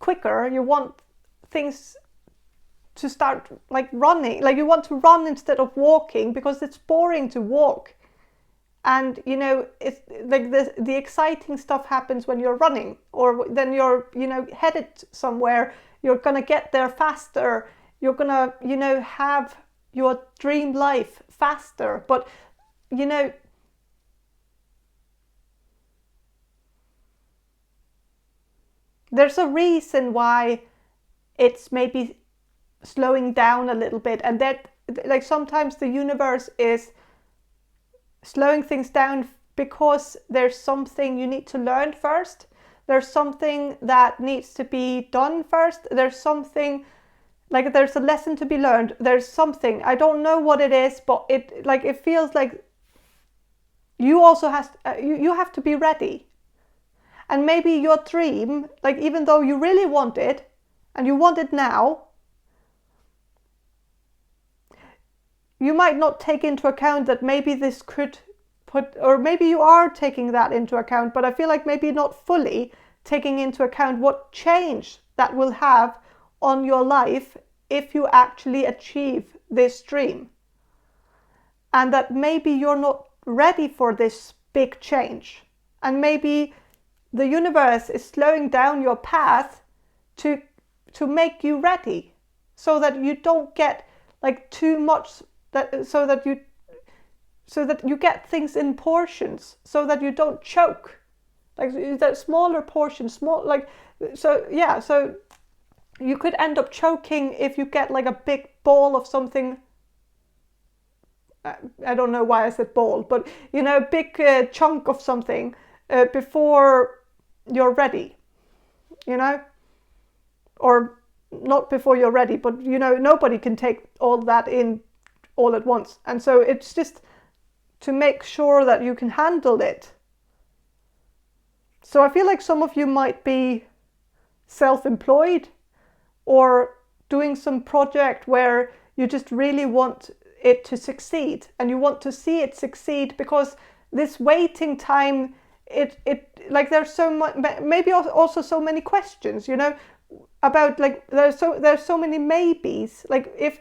quicker. You want things to start like running, like you want to run instead of walking, because it's boring to walk. And you know, it's like the exciting stuff happens when you're running, or then you're, you know, headed somewhere. You're gonna get there faster. You're gonna, you know, have your dream life faster. But you know, there's a reason why it's maybe slowing down a little bit, and that, like, sometimes the universe is slowing things down because there's something you need to learn first. There's something that needs to be done first. There's something, like, there's a lesson to be learned. There's something, I don't know what it is, but it feels like you also you have to be ready. And maybe your dream, like, even though you really want it and you want it now, you might not take into account that maybe this could put, or maybe you are taking that into account, but I feel like maybe not fully taking into account what change that will have on your life if you actually achieve this dream. And that maybe you're not ready for this big change. And maybe the universe is slowing down your path to make you ready, so that you don't get like too much, so that you get things in portions, so that you don't choke, like that smaller portions, so you could end up choking if you get like a big ball of something. I don't know why I said ball, but you know, a big chunk of something before you're ready, you know, or not before you're ready, but you know, nobody can take all that in all at once. And so it's just to make sure that you can handle it. So I feel like some of you might be self-employed or doing some project where you just really want it to succeed, and you want to see it succeed, because this waiting time, it like there's so much, maybe also so many questions, you know, about like there's so many maybes, like if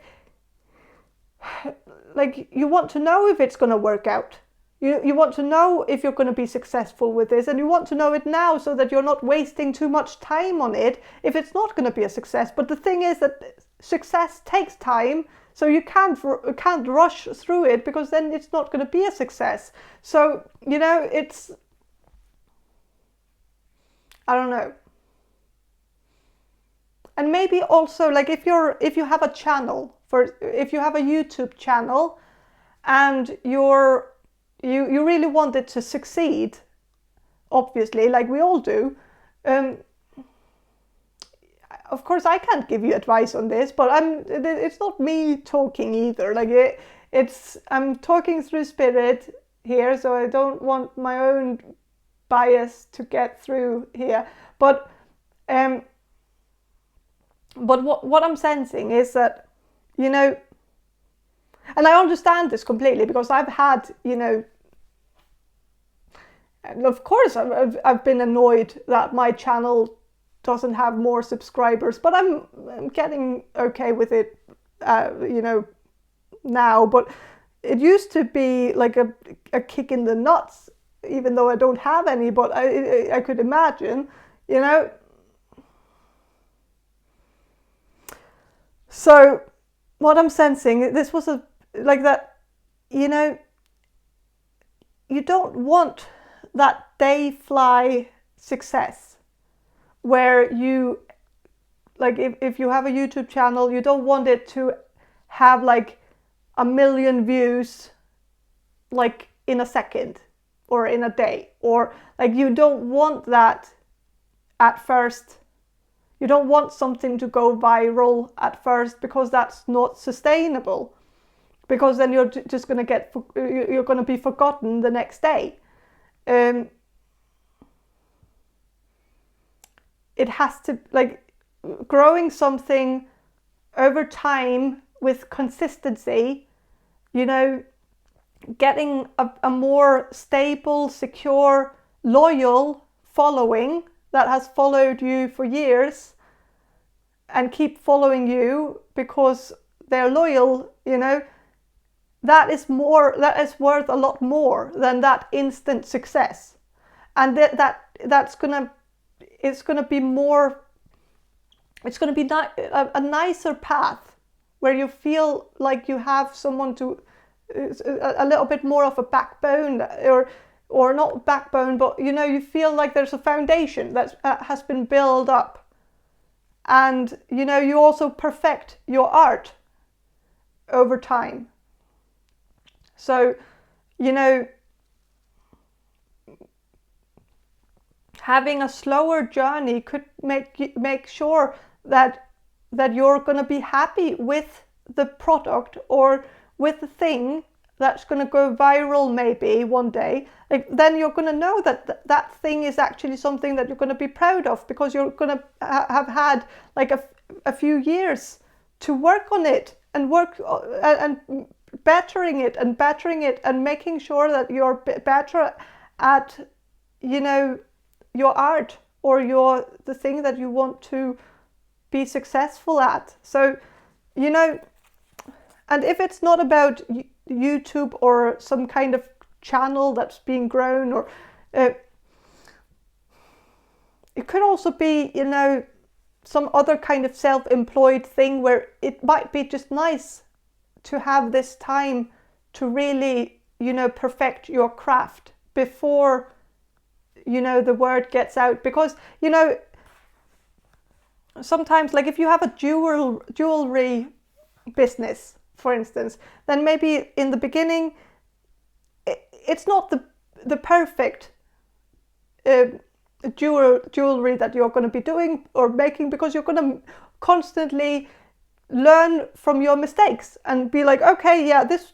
like you want to know if it's going to work out. You want to know if you're going to be successful with this, and you want to know it now so that you're not wasting too much time on it if it's not going to be a success. But the thing is that success takes time, so you can't rush through it, because then it's not going to be a success. So, you know, it's, I don't know. And maybe also, like, if you have a channel, if you have a YouTube channel and you really want it to succeed, obviously, like we all do. Of course, I can't give you advice on this, but it's not me talking either. Like I'm talking through spirit here, so I don't want my own bias to get through here. But But what I'm sensing is that, you know, and I understand this completely because I've had, you know, and of course I've been annoyed that my channel doesn't have more subscribers, but I'm getting okay with it, you know, now. But it used to be like a kick in the nuts, even though I don't have any, but I could imagine, you know. So what I'm sensing, this was like that, you know, you don't want that day fly success where you, like if you have a YouTube channel, you don't want it to have like 1 million views like in a second or in a day, or like you don't want that at first. You don't want something to go viral at first because that's not sustainable, because then you're just going to you're going to be forgotten the next day. It has to, like, growing something over time with consistency, you know, getting a more stable, secure, loyal following that has followed you for years and keep following you because they're loyal, you know, that is worth a lot more than that instant success. And it's gonna be more, it's gonna be a nicer path where you feel like you have someone to, a little bit more of a backbone, or not backbone, but you know, you feel like there's a foundation that has been built up, and you know, you also perfect your art over time. So, you know, having a slower journey could make sure that you're going to be happy with the product or with the thing that's going to go viral maybe one day. Like, then you're going to know that that thing is actually something that you're going to be proud of, because you're going to have had like a few years to work on it and bettering it and making sure that you're better at, you know, your art or the thing that you want to be successful at. So, you know, and if it's not about YouTube or some kind of channel that's being grown, or it could also be, you know, some other kind of self-employed thing where it might be just nice to have this time to really, you know, perfect your craft before, you know, the word gets out. Because, you know, sometimes, like if you have a jewelry business, for instance, then maybe in the beginning it's not the perfect jewelry that you're going to be doing or making, because you're going to constantly learn from your mistakes and be like, okay, yeah, this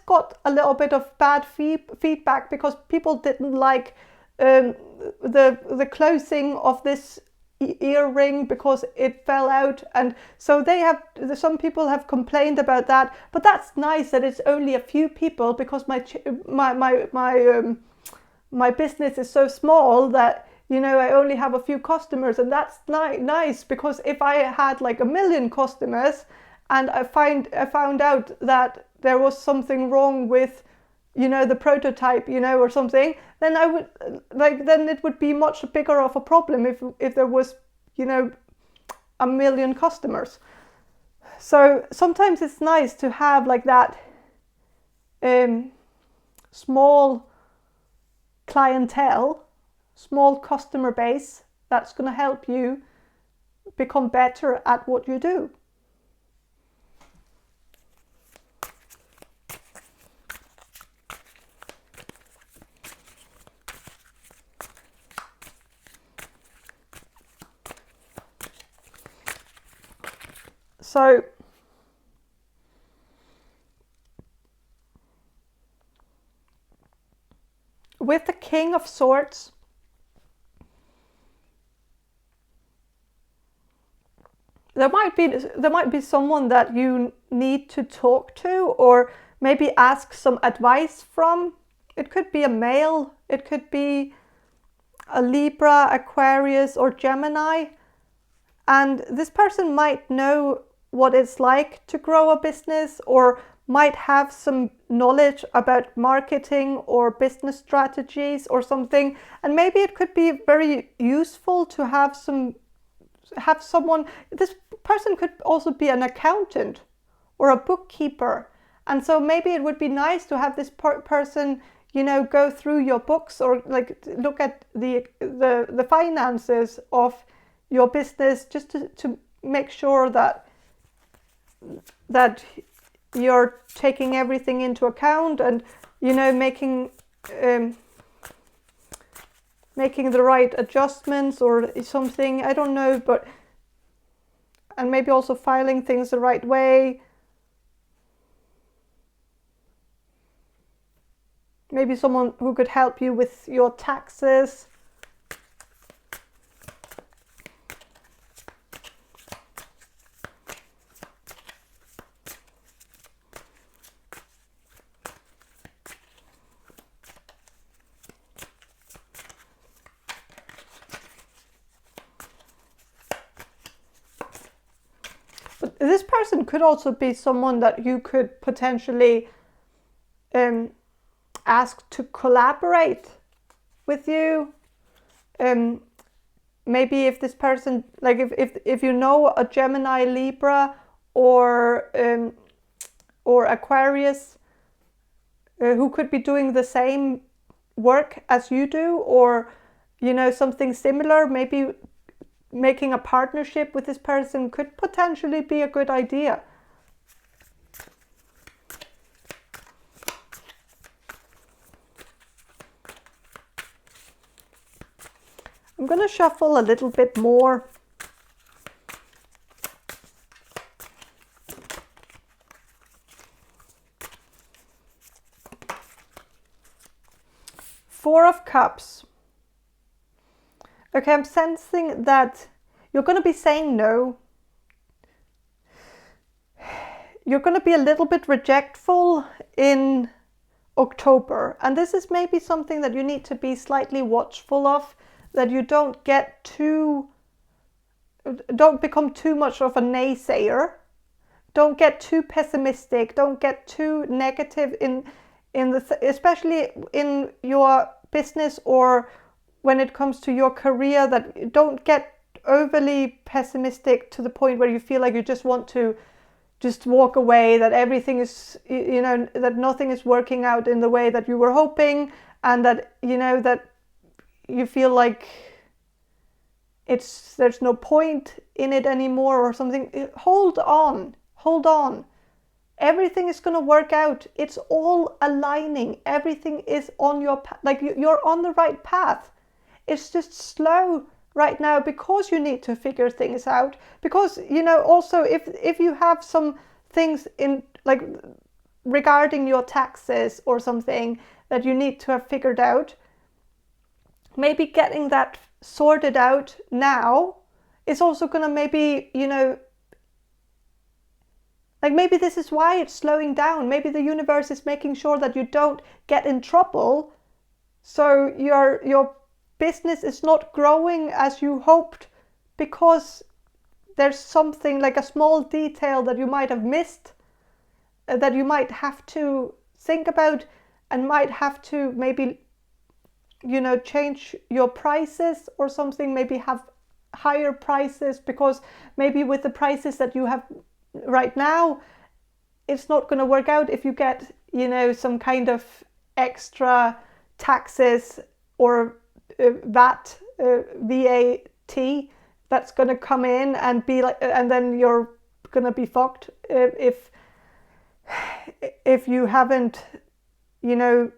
got a little bit of bad feedback because people didn't like the closing of this earring because it fell out, and so some people have complained about that. But that's nice that it's only a few people, because my business is so small that, you know, I only have a few customers, and that's nice, because if I had like 1 million customers and I found out that there was something wrong with, you know, the prototype, you know, or something, then then it would be much bigger of a problem if there was, you know, 1 million customers. So sometimes it's nice to have like that small clientele, small customer base that's going to help you become better at what you do. So with the King of Swords, there might be someone that you need to talk to, or maybe ask some advice from. It could be a male, it could be a Libra, Aquarius, or Gemini. And this person might know what it's like to grow a business, or might have some knowledge about marketing or business strategies or something. And maybe it could be very useful to have someone. This person could also be an accountant or a bookkeeper. And so maybe it would be nice to have this person, you know, go through your books, or like look at the finances of your business, just to make sure that you're taking everything into account, and, you know, making the right adjustments or something, I don't know, but, and maybe also filing things the right way. Maybe someone who could help you with your taxes. But this person could also be someone that you could potentially ask to collaborate with you. Maybe if this person, like if you know a Gemini, Libra, or Aquarius, who could be doing the same work as you do, or, you know, something similar, maybe making a partnership with this person could potentially be a good idea. I'm going to shuffle a little bit more. Four of Cups. Okay, I'm sensing that you're going to be saying no. You're going to be a little bit rejectful in October. And this is maybe something that you need to be slightly watchful of, that you don't become too much of a naysayer. Don't get too pessimistic. Don't get too negative especially in your business, or when it comes to your career, that don't get overly pessimistic to the point where you feel like you just want to just walk away, that everything is, you know, that nothing is working out in the way that you were hoping, and that, you know, that you feel like there's no point in it anymore or something. Hold on. Everything is going to work out. It's all aligning. Everything is on your path. Like, you're on the right path. It's just slow right now because you need to figure things out. Because, you know, also if you have some things in, like, regarding your taxes or something that you need to have figured out, maybe getting that sorted out now is also going to maybe, you know, like, maybe this is why it's slowing down. Maybe the universe is making sure that you don't get in trouble, so your business is not growing as you hoped, because there's something, like a small detail that you might have missed, that you might have to think about, and might have to maybe, you know, change your prices or something, maybe have higher prices, because maybe with the prices that you have right now, it's not going to work out if you get, you know, some kind of extra taxes or VAT, that's going to come in and be like, and then you're going to be fucked if you haven't, you know,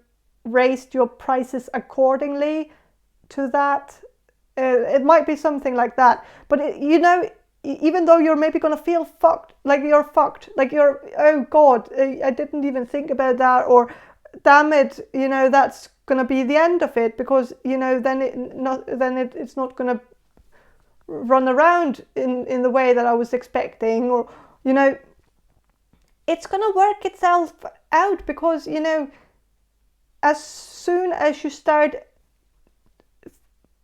raised your prices accordingly to that. It might be something like that, but you know, even though you're maybe going to feel fucked, like you're fucked, like you're, oh God, I didn't even think about that, or damn it, you know, that's going to be the end of it, because, you know, then it's not going to run around in the way that I was expecting, or, you know, it's going to work itself out, because, you know, as soon as you start,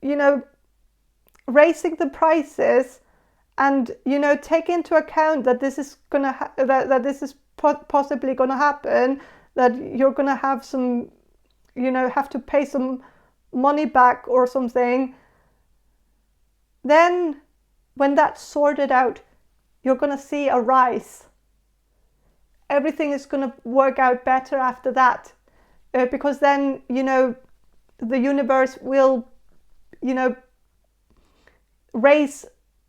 you know, raising the prices and, you know, take into account that this is gonna that this is possibly gonna happen, that you're gonna have some, you know, have to pay some money back or something, then when that's sorted out, you're gonna see a rise. Everything is gonna work out better after that, because then, you know, the universe will, you know, raise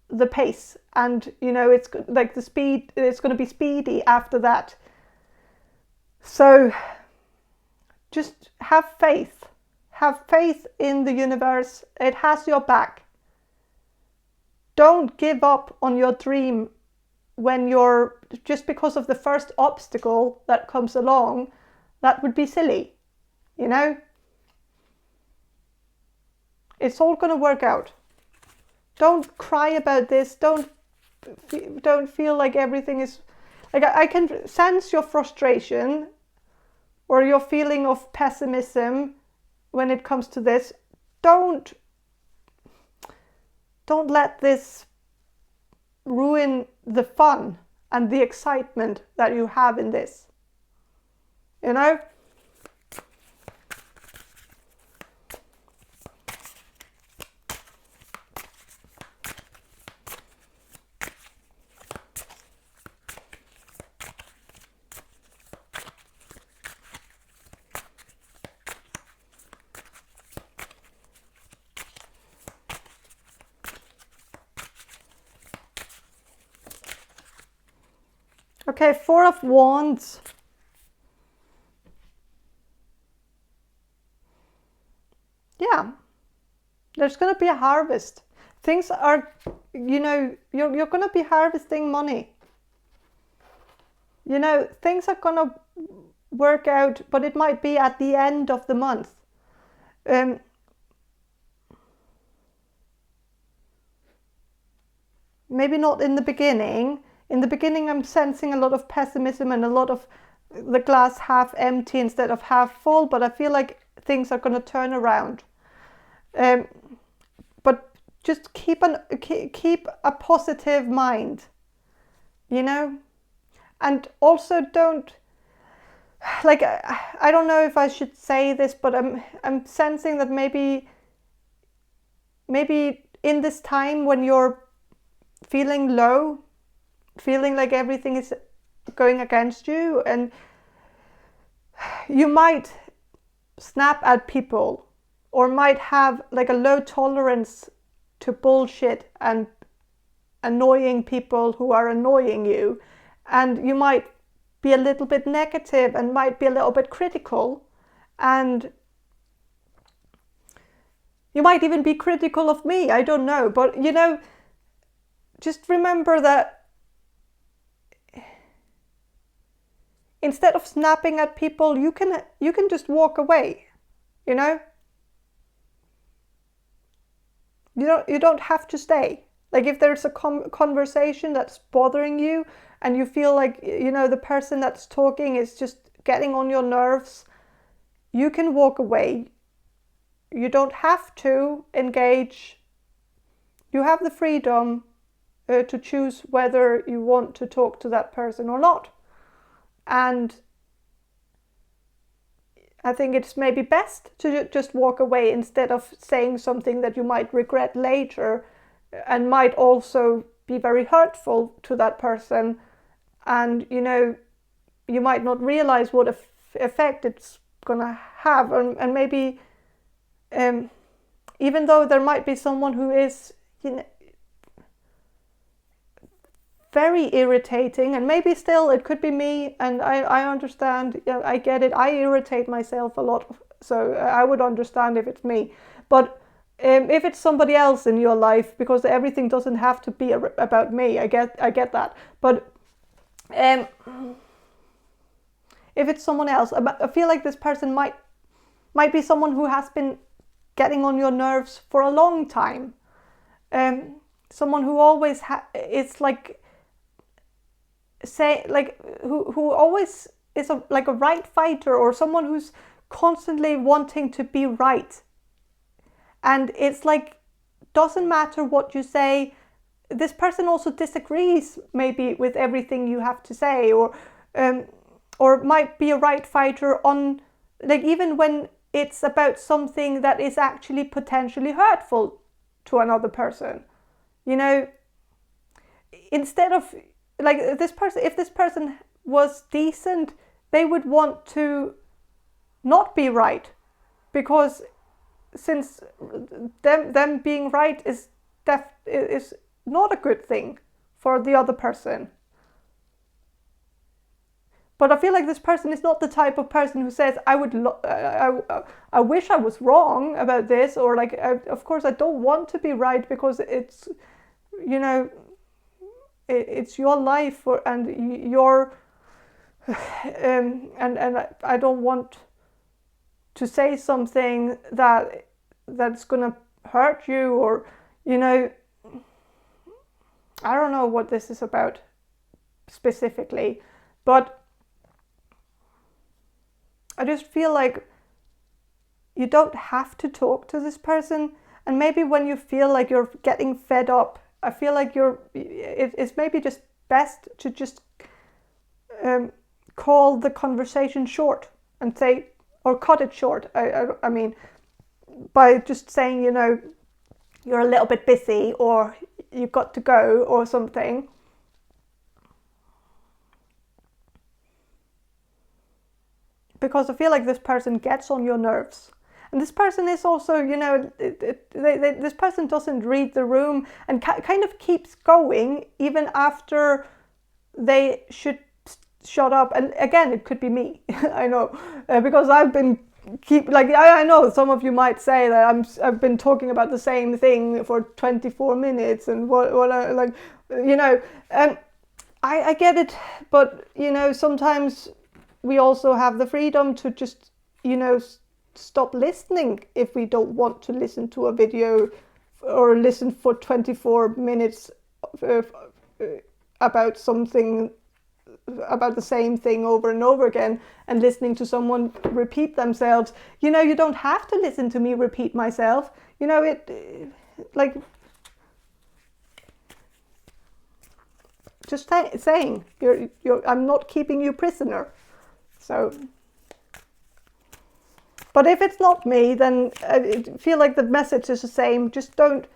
the pace, and, you know, it's like the speed, it's going to be speedy after that. So just have faith in the universe. It has your back. Don't give up on your dream when you're, just because of the first obstacle that comes along. That would be silly, you know. It's all going to work out. Don't cry about this. Don't feel like everything is, like, I can sense your frustration or your feeling of pessimism when it comes to this. Don't let this ruin the fun and the excitement that you have in this, you know. Okay, Four of Wands. Yeah, there's going to be a harvest. Things are, you know, you're going to be harvesting money. You know, things are going to work out, but it might be at the end of the month. Maybe not in the beginning. In the beginning, I'm sensing a lot of pessimism and a lot of the glass half empty instead of half full, but I feel like things are going to turn around. But just keep a positive mind, you know, and also don't, like, I don't know if I should say this, but I'm sensing that maybe in this time when you're feeling low, feeling like everything is going against you, and you might snap at people or might have like a low tolerance to bullshit and annoying people who are annoying you, and you might be a little bit negative and might be a little bit critical, and you might even be critical of me, I don't know, but, you know, just remember that instead of snapping at people, you can just walk away, you know. You don't have to stay. Like, if there's a conversation that's bothering you and you feel like, you know, the person that's talking is just getting on your nerves, you can walk away. You don't have to engage. You have the freedom to choose whether you want to talk to that person or not. And I think it's maybe best to just walk away instead of saying something that you might regret later and might also be very hurtful to that person. And, you know, you might not realize what effect it's going to have. And maybe, even though there might be someone who is, you know, very irritating, and maybe still it could be me, and I understand, you know, I get it, I irritate myself a lot, so I would understand if it's me. But if it's somebody else in your life, because everything doesn't have to be about me, I get that, but if it's someone else, I feel like this person might be someone who has been getting on your nerves for a long time. someone who always it's like say like who always is like a right fighter, or someone who's constantly wanting to be right. And it's like, doesn't matter what you say, this person also disagrees maybe with everything you have to say, or might be a right fighter on, like, even when it's about something that is actually potentially hurtful to another person. You know, instead of, like, this person, if this person was decent, they would want to not be right, because since them being right is not a good thing for the other person. But I feel like this person is not the type of person who says, I wish I was wrong about this, or like, of course I don't want to be right, because it's, you know, it's your life, and your and I don't want to say something that's gonna hurt you, or, you know, I don't know what this is about specifically, but I just feel like you don't have to talk to this person. And maybe when you feel like you're getting fed up, I feel like it's maybe just best to just call the conversation short and say, or cut it short. I mean, by just saying, you know, you're a little bit busy, or you've got to go, or something. Because I feel like this person gets on your nerves. And this person is also, you know, this person doesn't read the room, and kind of keeps going even after they should shut up. And again, it could be me. I know, because I've been I know some of you might say that I've been talking about the same thing for 24 minutes, and what like, you know, and I get it, but, you know, sometimes we also have the freedom to just, you know, stop listening if we don't want to listen to a video, or listen for 24 minutes about something, about the same thing over and over again, and listening to someone repeat themselves. You know, you don't have to listen to me repeat myself. You know, like, just saying, I'm not keeping you prisoner. So, but if it's not me, then I feel like the message is the same. Just don't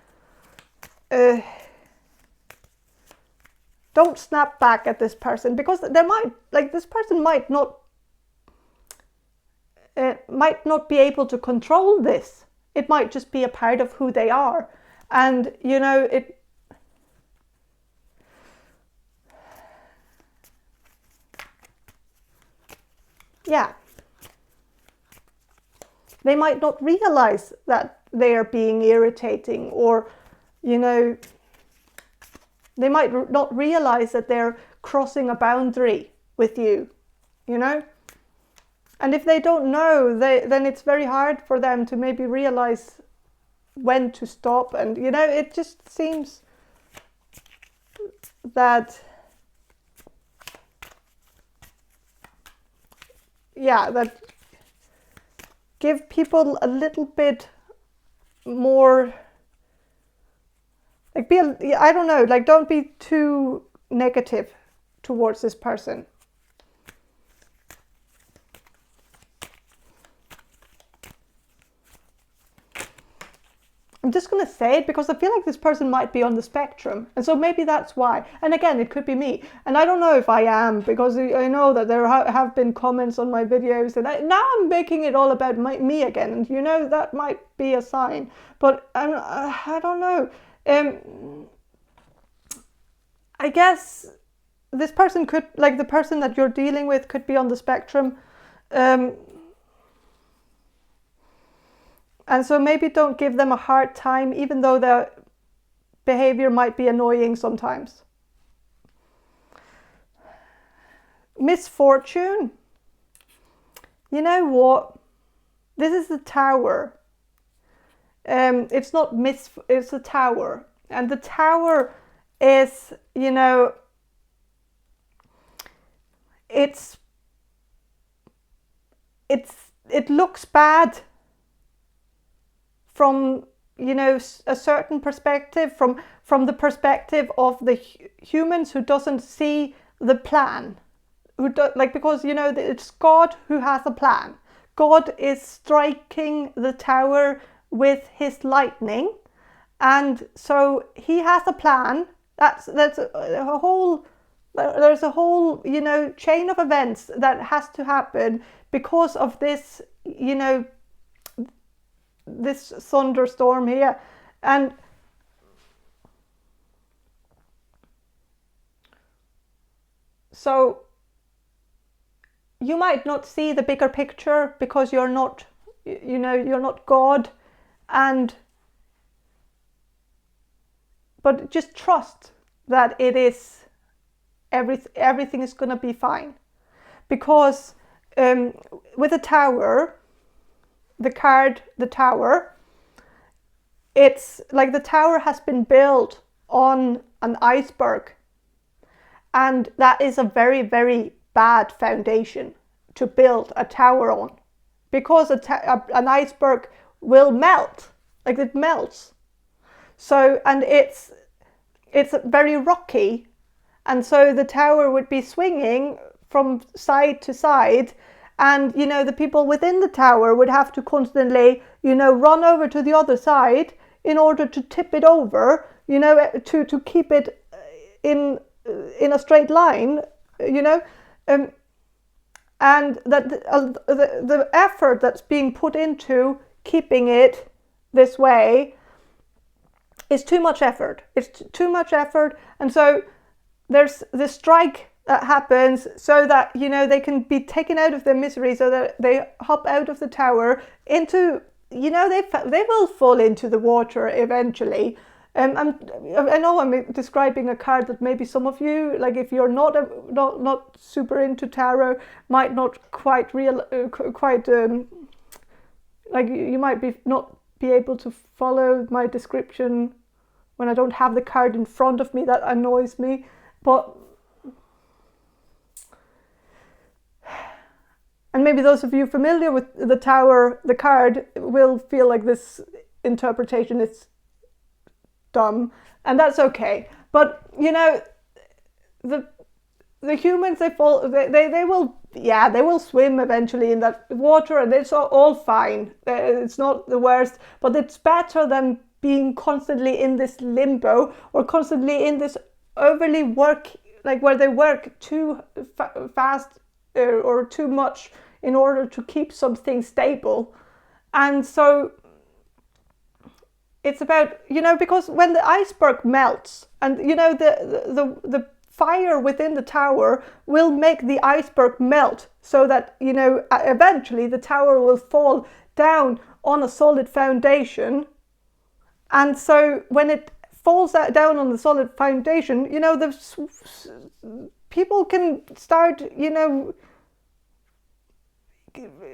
snap back at this person, because this person might not be able to control this. It might just be a part of who they are, and, you know, yeah. They might not realize that they are being irritating, or, you know, they might not realize that they're crossing a boundary with you, you know? And if they don't know, then it's very hard for them to maybe realize when to stop. And, you know, it just seems that, yeah, that give people a little bit more, like, I don't know, like, don't be too negative towards this person. I'm just going to say it because I feel like this person might be on the spectrum. And so maybe that's why. And again, it could be me. And I don't know if I am, because I know that there have been comments on my videos. And now I'm making it all about me again. And, you know, that might be a sign. But I don't know. I guess this person could, like, the person that you're dealing with could be on the spectrum. And so maybe don't give them a hard time, even though their behavior might be annoying sometimes. Misfortune. You know what? This is the Tower. It's not it's a Tower. and the Tower is, you know, it looks bad from, you know, a certain perspective, from the perspective of the humans who doesn't see the plan, because, you know, it's God who has a plan. God is striking the Tower with his lightning, and so he has a plan. There's a whole, you know, chain of events that has to happen because of this, you know, this thunderstorm here. And so you might not see the bigger picture because you're not, you know, you're not God, but just trust that it is everything is going to be fine, because with the Tower, the card, the Tower, it's like the Tower has been built on an iceberg, and that is a very, very bad foundation to build a tower on, because an iceberg will melt, like it melts. So, and it's very rocky, and so the Tower would be swinging from side to side, and, you know, the people within the Tower would have to constantly, you know, run over to the other side in order to tip it over, you know, to keep it in a straight line, you know, and that the effort that's being put into keeping it this way is too much effort. It's too much effort, and so there's the strike that happens so that, you know, they can be taken out of their misery, so that they hop out of the Tower into, you know, they will fall into the water eventually. I know I'm describing a card that maybe some of you, like if you're not super into tarot, might not quite like you might not be able to follow my description when I don't have the card in front of me. That annoys me, but. And maybe those of you familiar with the Tower, the card, will feel like this interpretation is dumb, and that's okay. But, you know, the humans, they will swim eventually in that water, and it's all fine. It's not the worst, but it's better than being constantly in this limbo, or constantly in this overly work, like where they work too fast or too much in order to keep something stable. And so it's about, you know, because when the iceberg melts, and, you know, the fire within the Tower will make the iceberg melt, so that, you know, eventually the Tower will fall down on a solid foundation. And so when it falls down on the solid foundation, you know, the people can start, you know,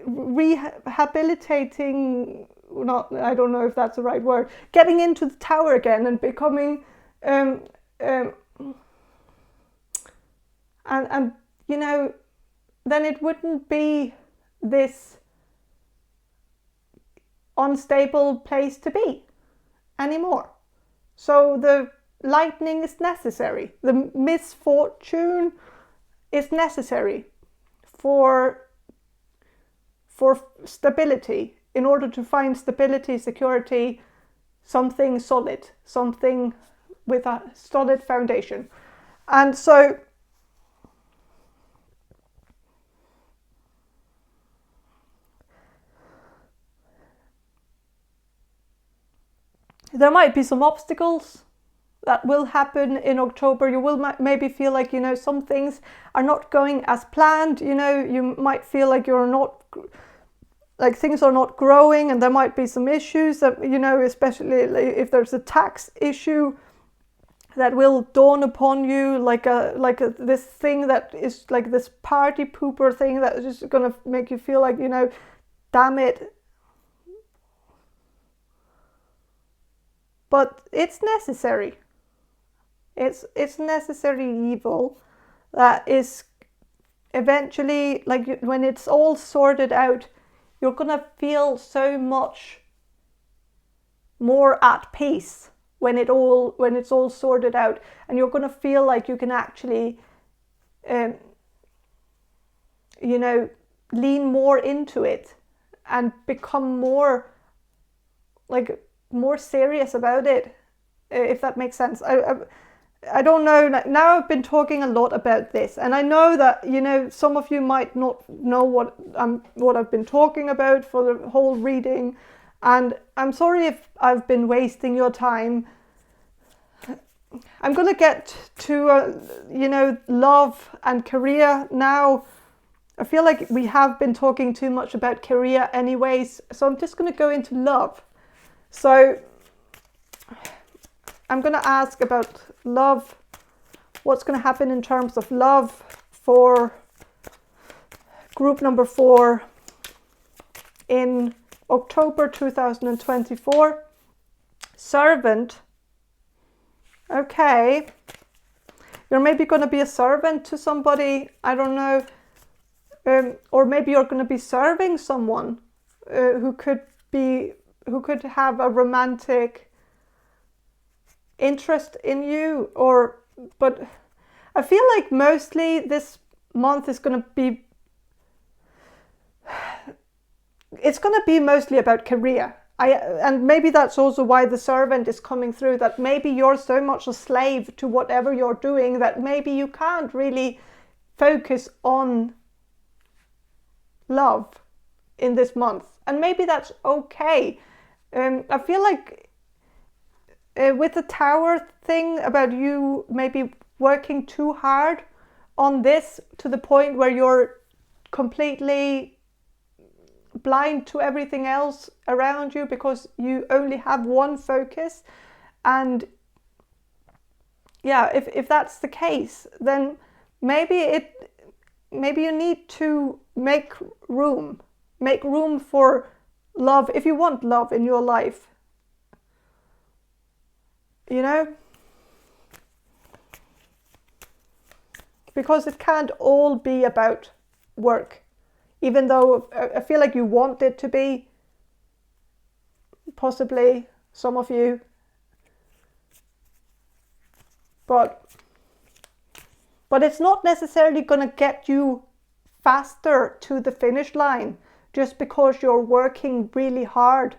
rehabilitating, I don't know if that's the right word, getting into the Tower again and becoming and you know, then it wouldn't be this unstable place to be anymore. So the lightning is necessary, the misfortune is necessary for stability, in order to find stability, security, something solid, something with a solid foundation. And so there might be some obstacles that will happen in October. You will maybe feel like, you know, some things are not going as planned. You know, you might feel like you're not, like things are not growing, and there might be some issues that, you know, especially if there's a tax issue that will dawn upon you, like this thing that is like this party pooper thing that is just gonna make you feel like, you know, damn it, but it's necessary. It's necessary evil that is eventually, like when it's all sorted out, you're gonna feel so much more at peace when it's all sorted out, and you're gonna feel like you can actually lean more into it and become more serious about it, if that makes sense. I don't know, now I've been talking a lot about this, and I know that some of you might not know what I've been talking about for the whole reading, and I'm sorry if I've been wasting your time. I'm gonna get to love and career now. I feel like we have been talking too much about career anyways, so I'm just gonna go into love. So I'm going to ask about love, what's going to happen in terms of love for group number 4 in October 2024. Servant. Okay. You're maybe going to be a servant to somebody, I don't know, or maybe you're going to be serving someone who could have a romantic interest in you, but I feel like mostly this month is going to be mostly about career. And maybe that's also why the servant is coming through, that maybe you're so much a slave to whatever you're doing that maybe you can't really focus on love in this month, and maybe that's okay. I feel like with the tower thing about you maybe working too hard on this to the point where you're completely blind to everything else around you because you only have one focus. And yeah, if that's the case, then maybe you need to make room for love if you want love in your life. Because it can't all be about work, even though I feel like you want it to be, possibly some of you, but it's not necessarily going to get you faster to the finish line just because you're working really hard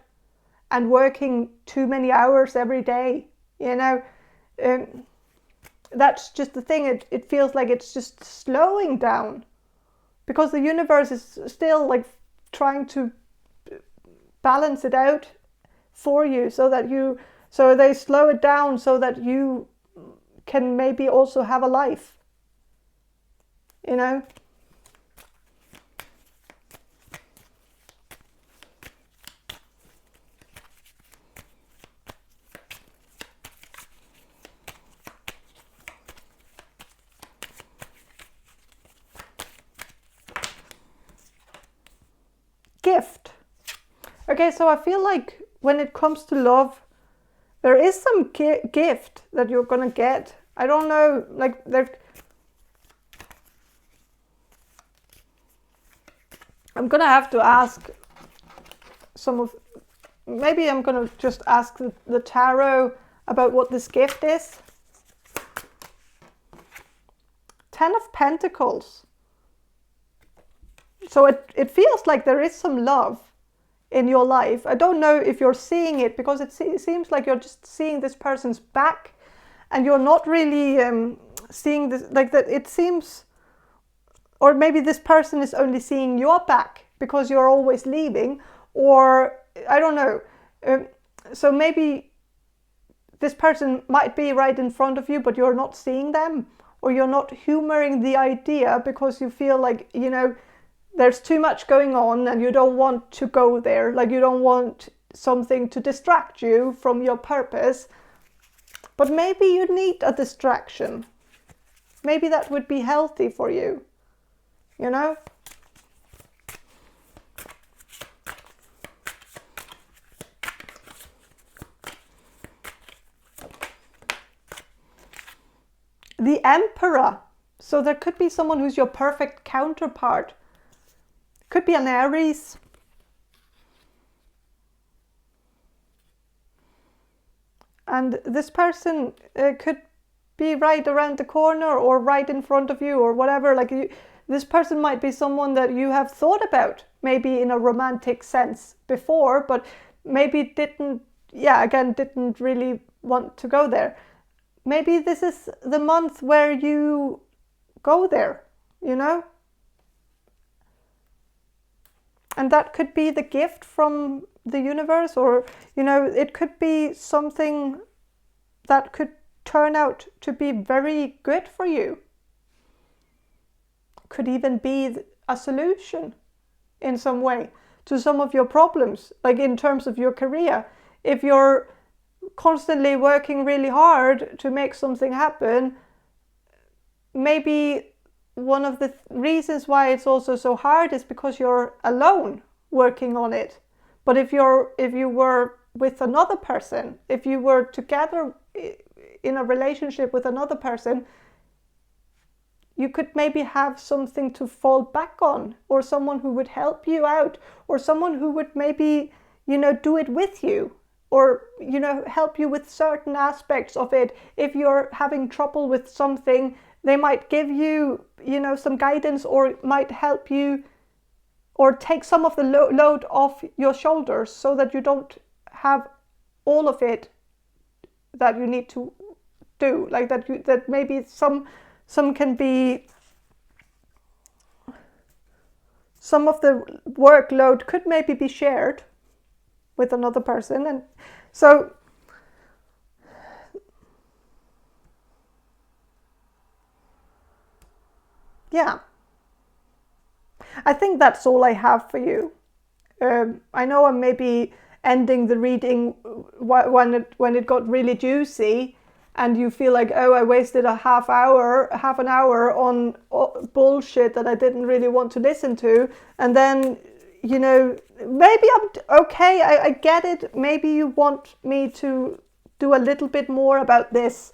and working too many hours every day. That's just the thing. It feels like it's just slowing down because the universe is still like trying to balance it out for you, so they slow it down so that you can maybe also have a life. Gift. Okay, so I feel like when it comes to love, there is some gift that you're gonna get. I don't know, like I'm gonna have to ask maybe I'm gonna just ask the tarot about what this gift is. 10 of Pentacles. So it feels like there is some love in your life. I don't know if you're seeing it, because it seems like you're just seeing this person's back and you're not really seeing this, like that it seems, or maybe this person is only seeing your back because you're always leaving, or I don't know. So maybe this person might be right in front of you, but you're not seeing them, or you're not humoring the idea because you feel like, there's too much going on and you don't want to go there. Like you don't want something to distract you from your purpose. But maybe you need a distraction. Maybe that would be healthy for you. the Emperor. So there could be someone who's your perfect counterpart. Could be an Aries. And this person could be right around the corner or right in front of you or whatever. Like this person might be someone that you have thought about, maybe in a romantic sense before, but maybe didn't really want to go there. Maybe this is the month where you go there, you know? And that could be the gift from the universe, or, you know, it could be something that could turn out to be very good for you. Could even be a solution in some way to some of your problems, like in terms of your career. If you're constantly working really hard to make something happen, maybe one of the reasons why it's also so hard is because you're alone working on it. But if you were with another person, if you were together in a relationship with another person, you could maybe have something to fall back on, or someone who would help you out, or someone who would maybe, you know, do it with you, or, you know, help you with certain aspects of it. If you're having trouble with something, they might give you, you know, some guidance, or might help you, or take some of the load off your shoulders so that you don't have all of it that you need to do. Like that maybe some can be, some of the workload could maybe be shared with another person. And so yeah, I think that's all I have for you. I know I'm maybe ending the reading when it got really juicy, and you feel like, oh, I wasted half an hour on bullshit that I didn't really want to listen to. And then, you know, maybe I'm okay, I get it. Maybe you want me to do a little bit more about this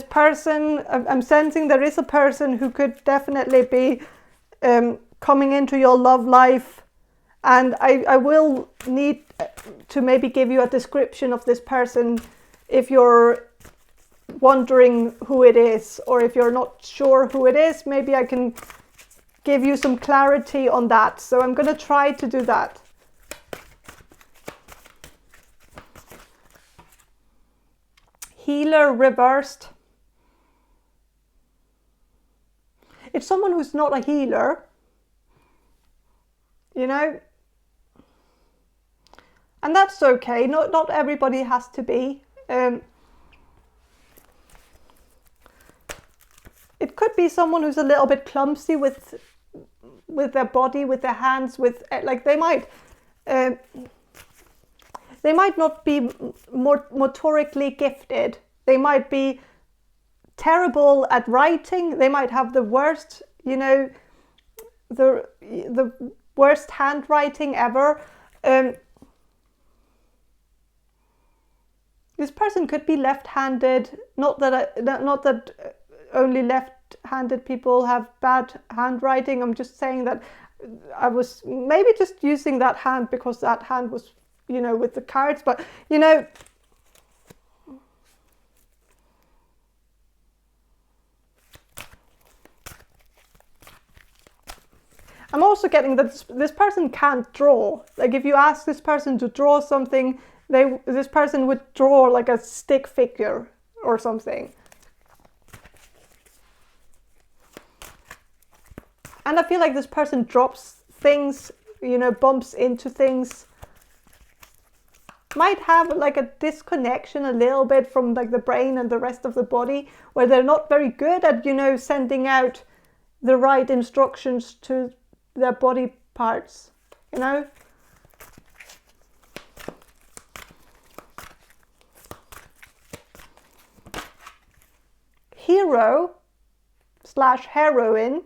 person. I'm sensing there is a person who could definitely be coming into your love life. And I will need to maybe give you a description of this person if you're wondering who it is, or if you're not sure who it is, maybe I can give you some clarity on that. So I'm going to try to do that. Healer reversed. It's someone who's not a healer, you know, and that's okay. Not everybody has to be. It could be someone who's a little bit clumsy with their body, with their hands, with like they might not be more motorically gifted. They might be terrible at writing. They might have the worst, you know, the worst handwriting ever. This person could be left-handed. Not that only left-handed people have bad handwriting. I'm just saying that I was maybe just using that hand because that hand was, you know, with the cards. But, you know, I'm also getting that this person can't draw. Like if you ask this person to draw something, this person would draw like a stick figure or something. And I feel like this person drops things, you know, bumps into things. Might have like a disconnection a little bit from like the brain and the rest of the body, where they're not very good at, you know, sending out the right instructions to their body parts, you know. Hero / heroine.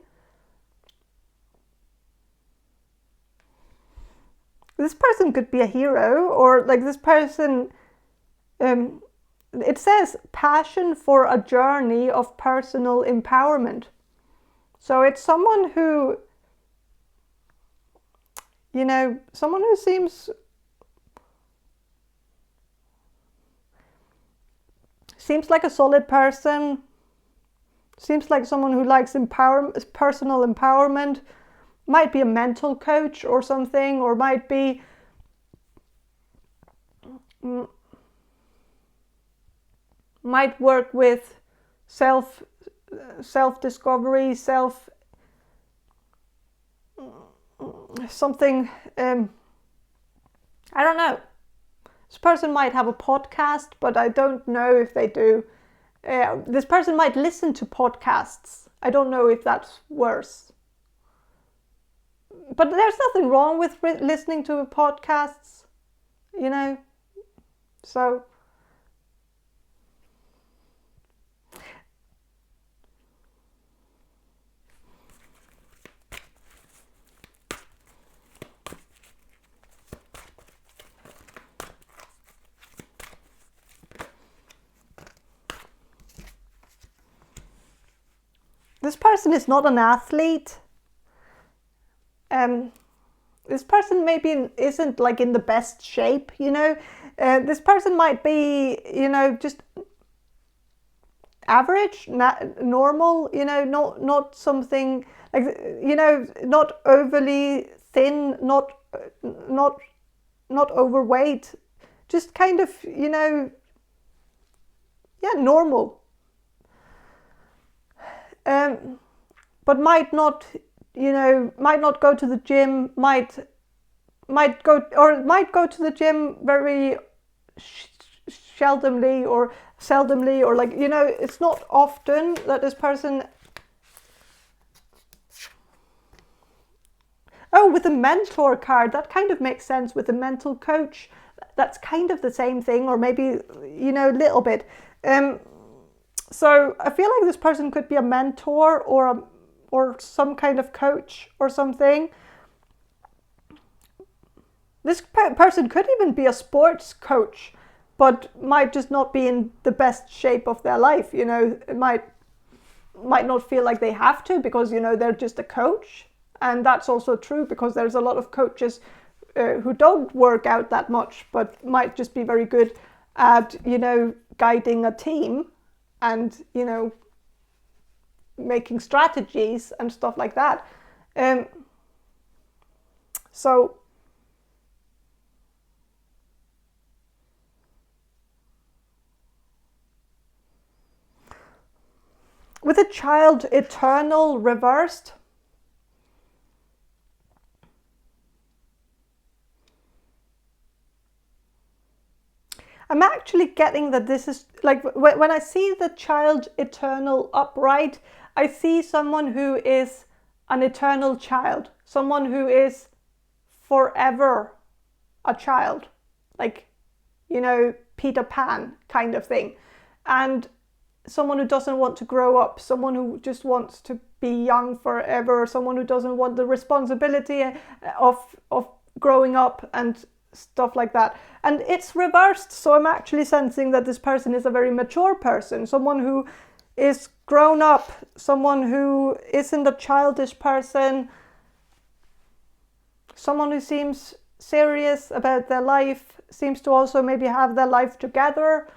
This person could be a hero, or like this person it says passion for a journey of personal empowerment. So it's someone who, someone who seems like a solid person, seems like someone who likes personal empowerment, might be a mental coach or something, or might be might work with self-discovery, something, I don't know. This person might have a podcast, but I don't know if they do. This person might listen to podcasts. I don't know if that's worse. But there's nothing wrong with listening to podcasts, so this person is not an athlete. This person maybe isn't like in the best shape, this person might be, just average, normal, not something like, not overly thin, not overweight, just kind of, normal. But might not go to the gym, might go to the gym very seldomly, or like, it's not often that this person. Oh, with the mentor card, that kind of makes sense. With the mental coach, that's kind of the same thing, or maybe, a little bit. So I feel like this person could be a mentor or some kind of coach or something. This person could even be a sports coach, but might just not be in the best shape of their life. It might not feel like they have to, because, they're just a coach. And that's also true, because there's a lot of coaches who don't work out that much, but might just be very good at, guiding a team and, making strategies and stuff like that. So with a child eternal reversed, I'm actually getting that this is like, when I see the child eternal upright, I see someone who is an eternal child, someone who is forever a child, like, Peter Pan kind of thing, and someone who doesn't want to grow up, someone who just wants to be young forever, someone who doesn't want the responsibility of growing up and stuff like that. And it's reversed, so I'm actually sensing that this person is a very mature person, someone who is grown up, someone who isn't a childish person, someone who seems serious about their life, seems to also maybe have their life together.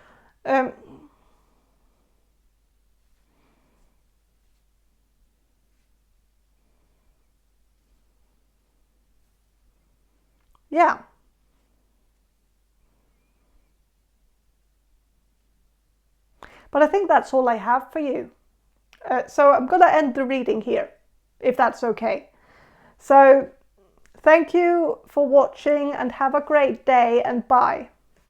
Yeah. But I think that's all I have for you. So I'm going to end the reading here, if that's okay. So thank you for watching, and have a great day, and bye.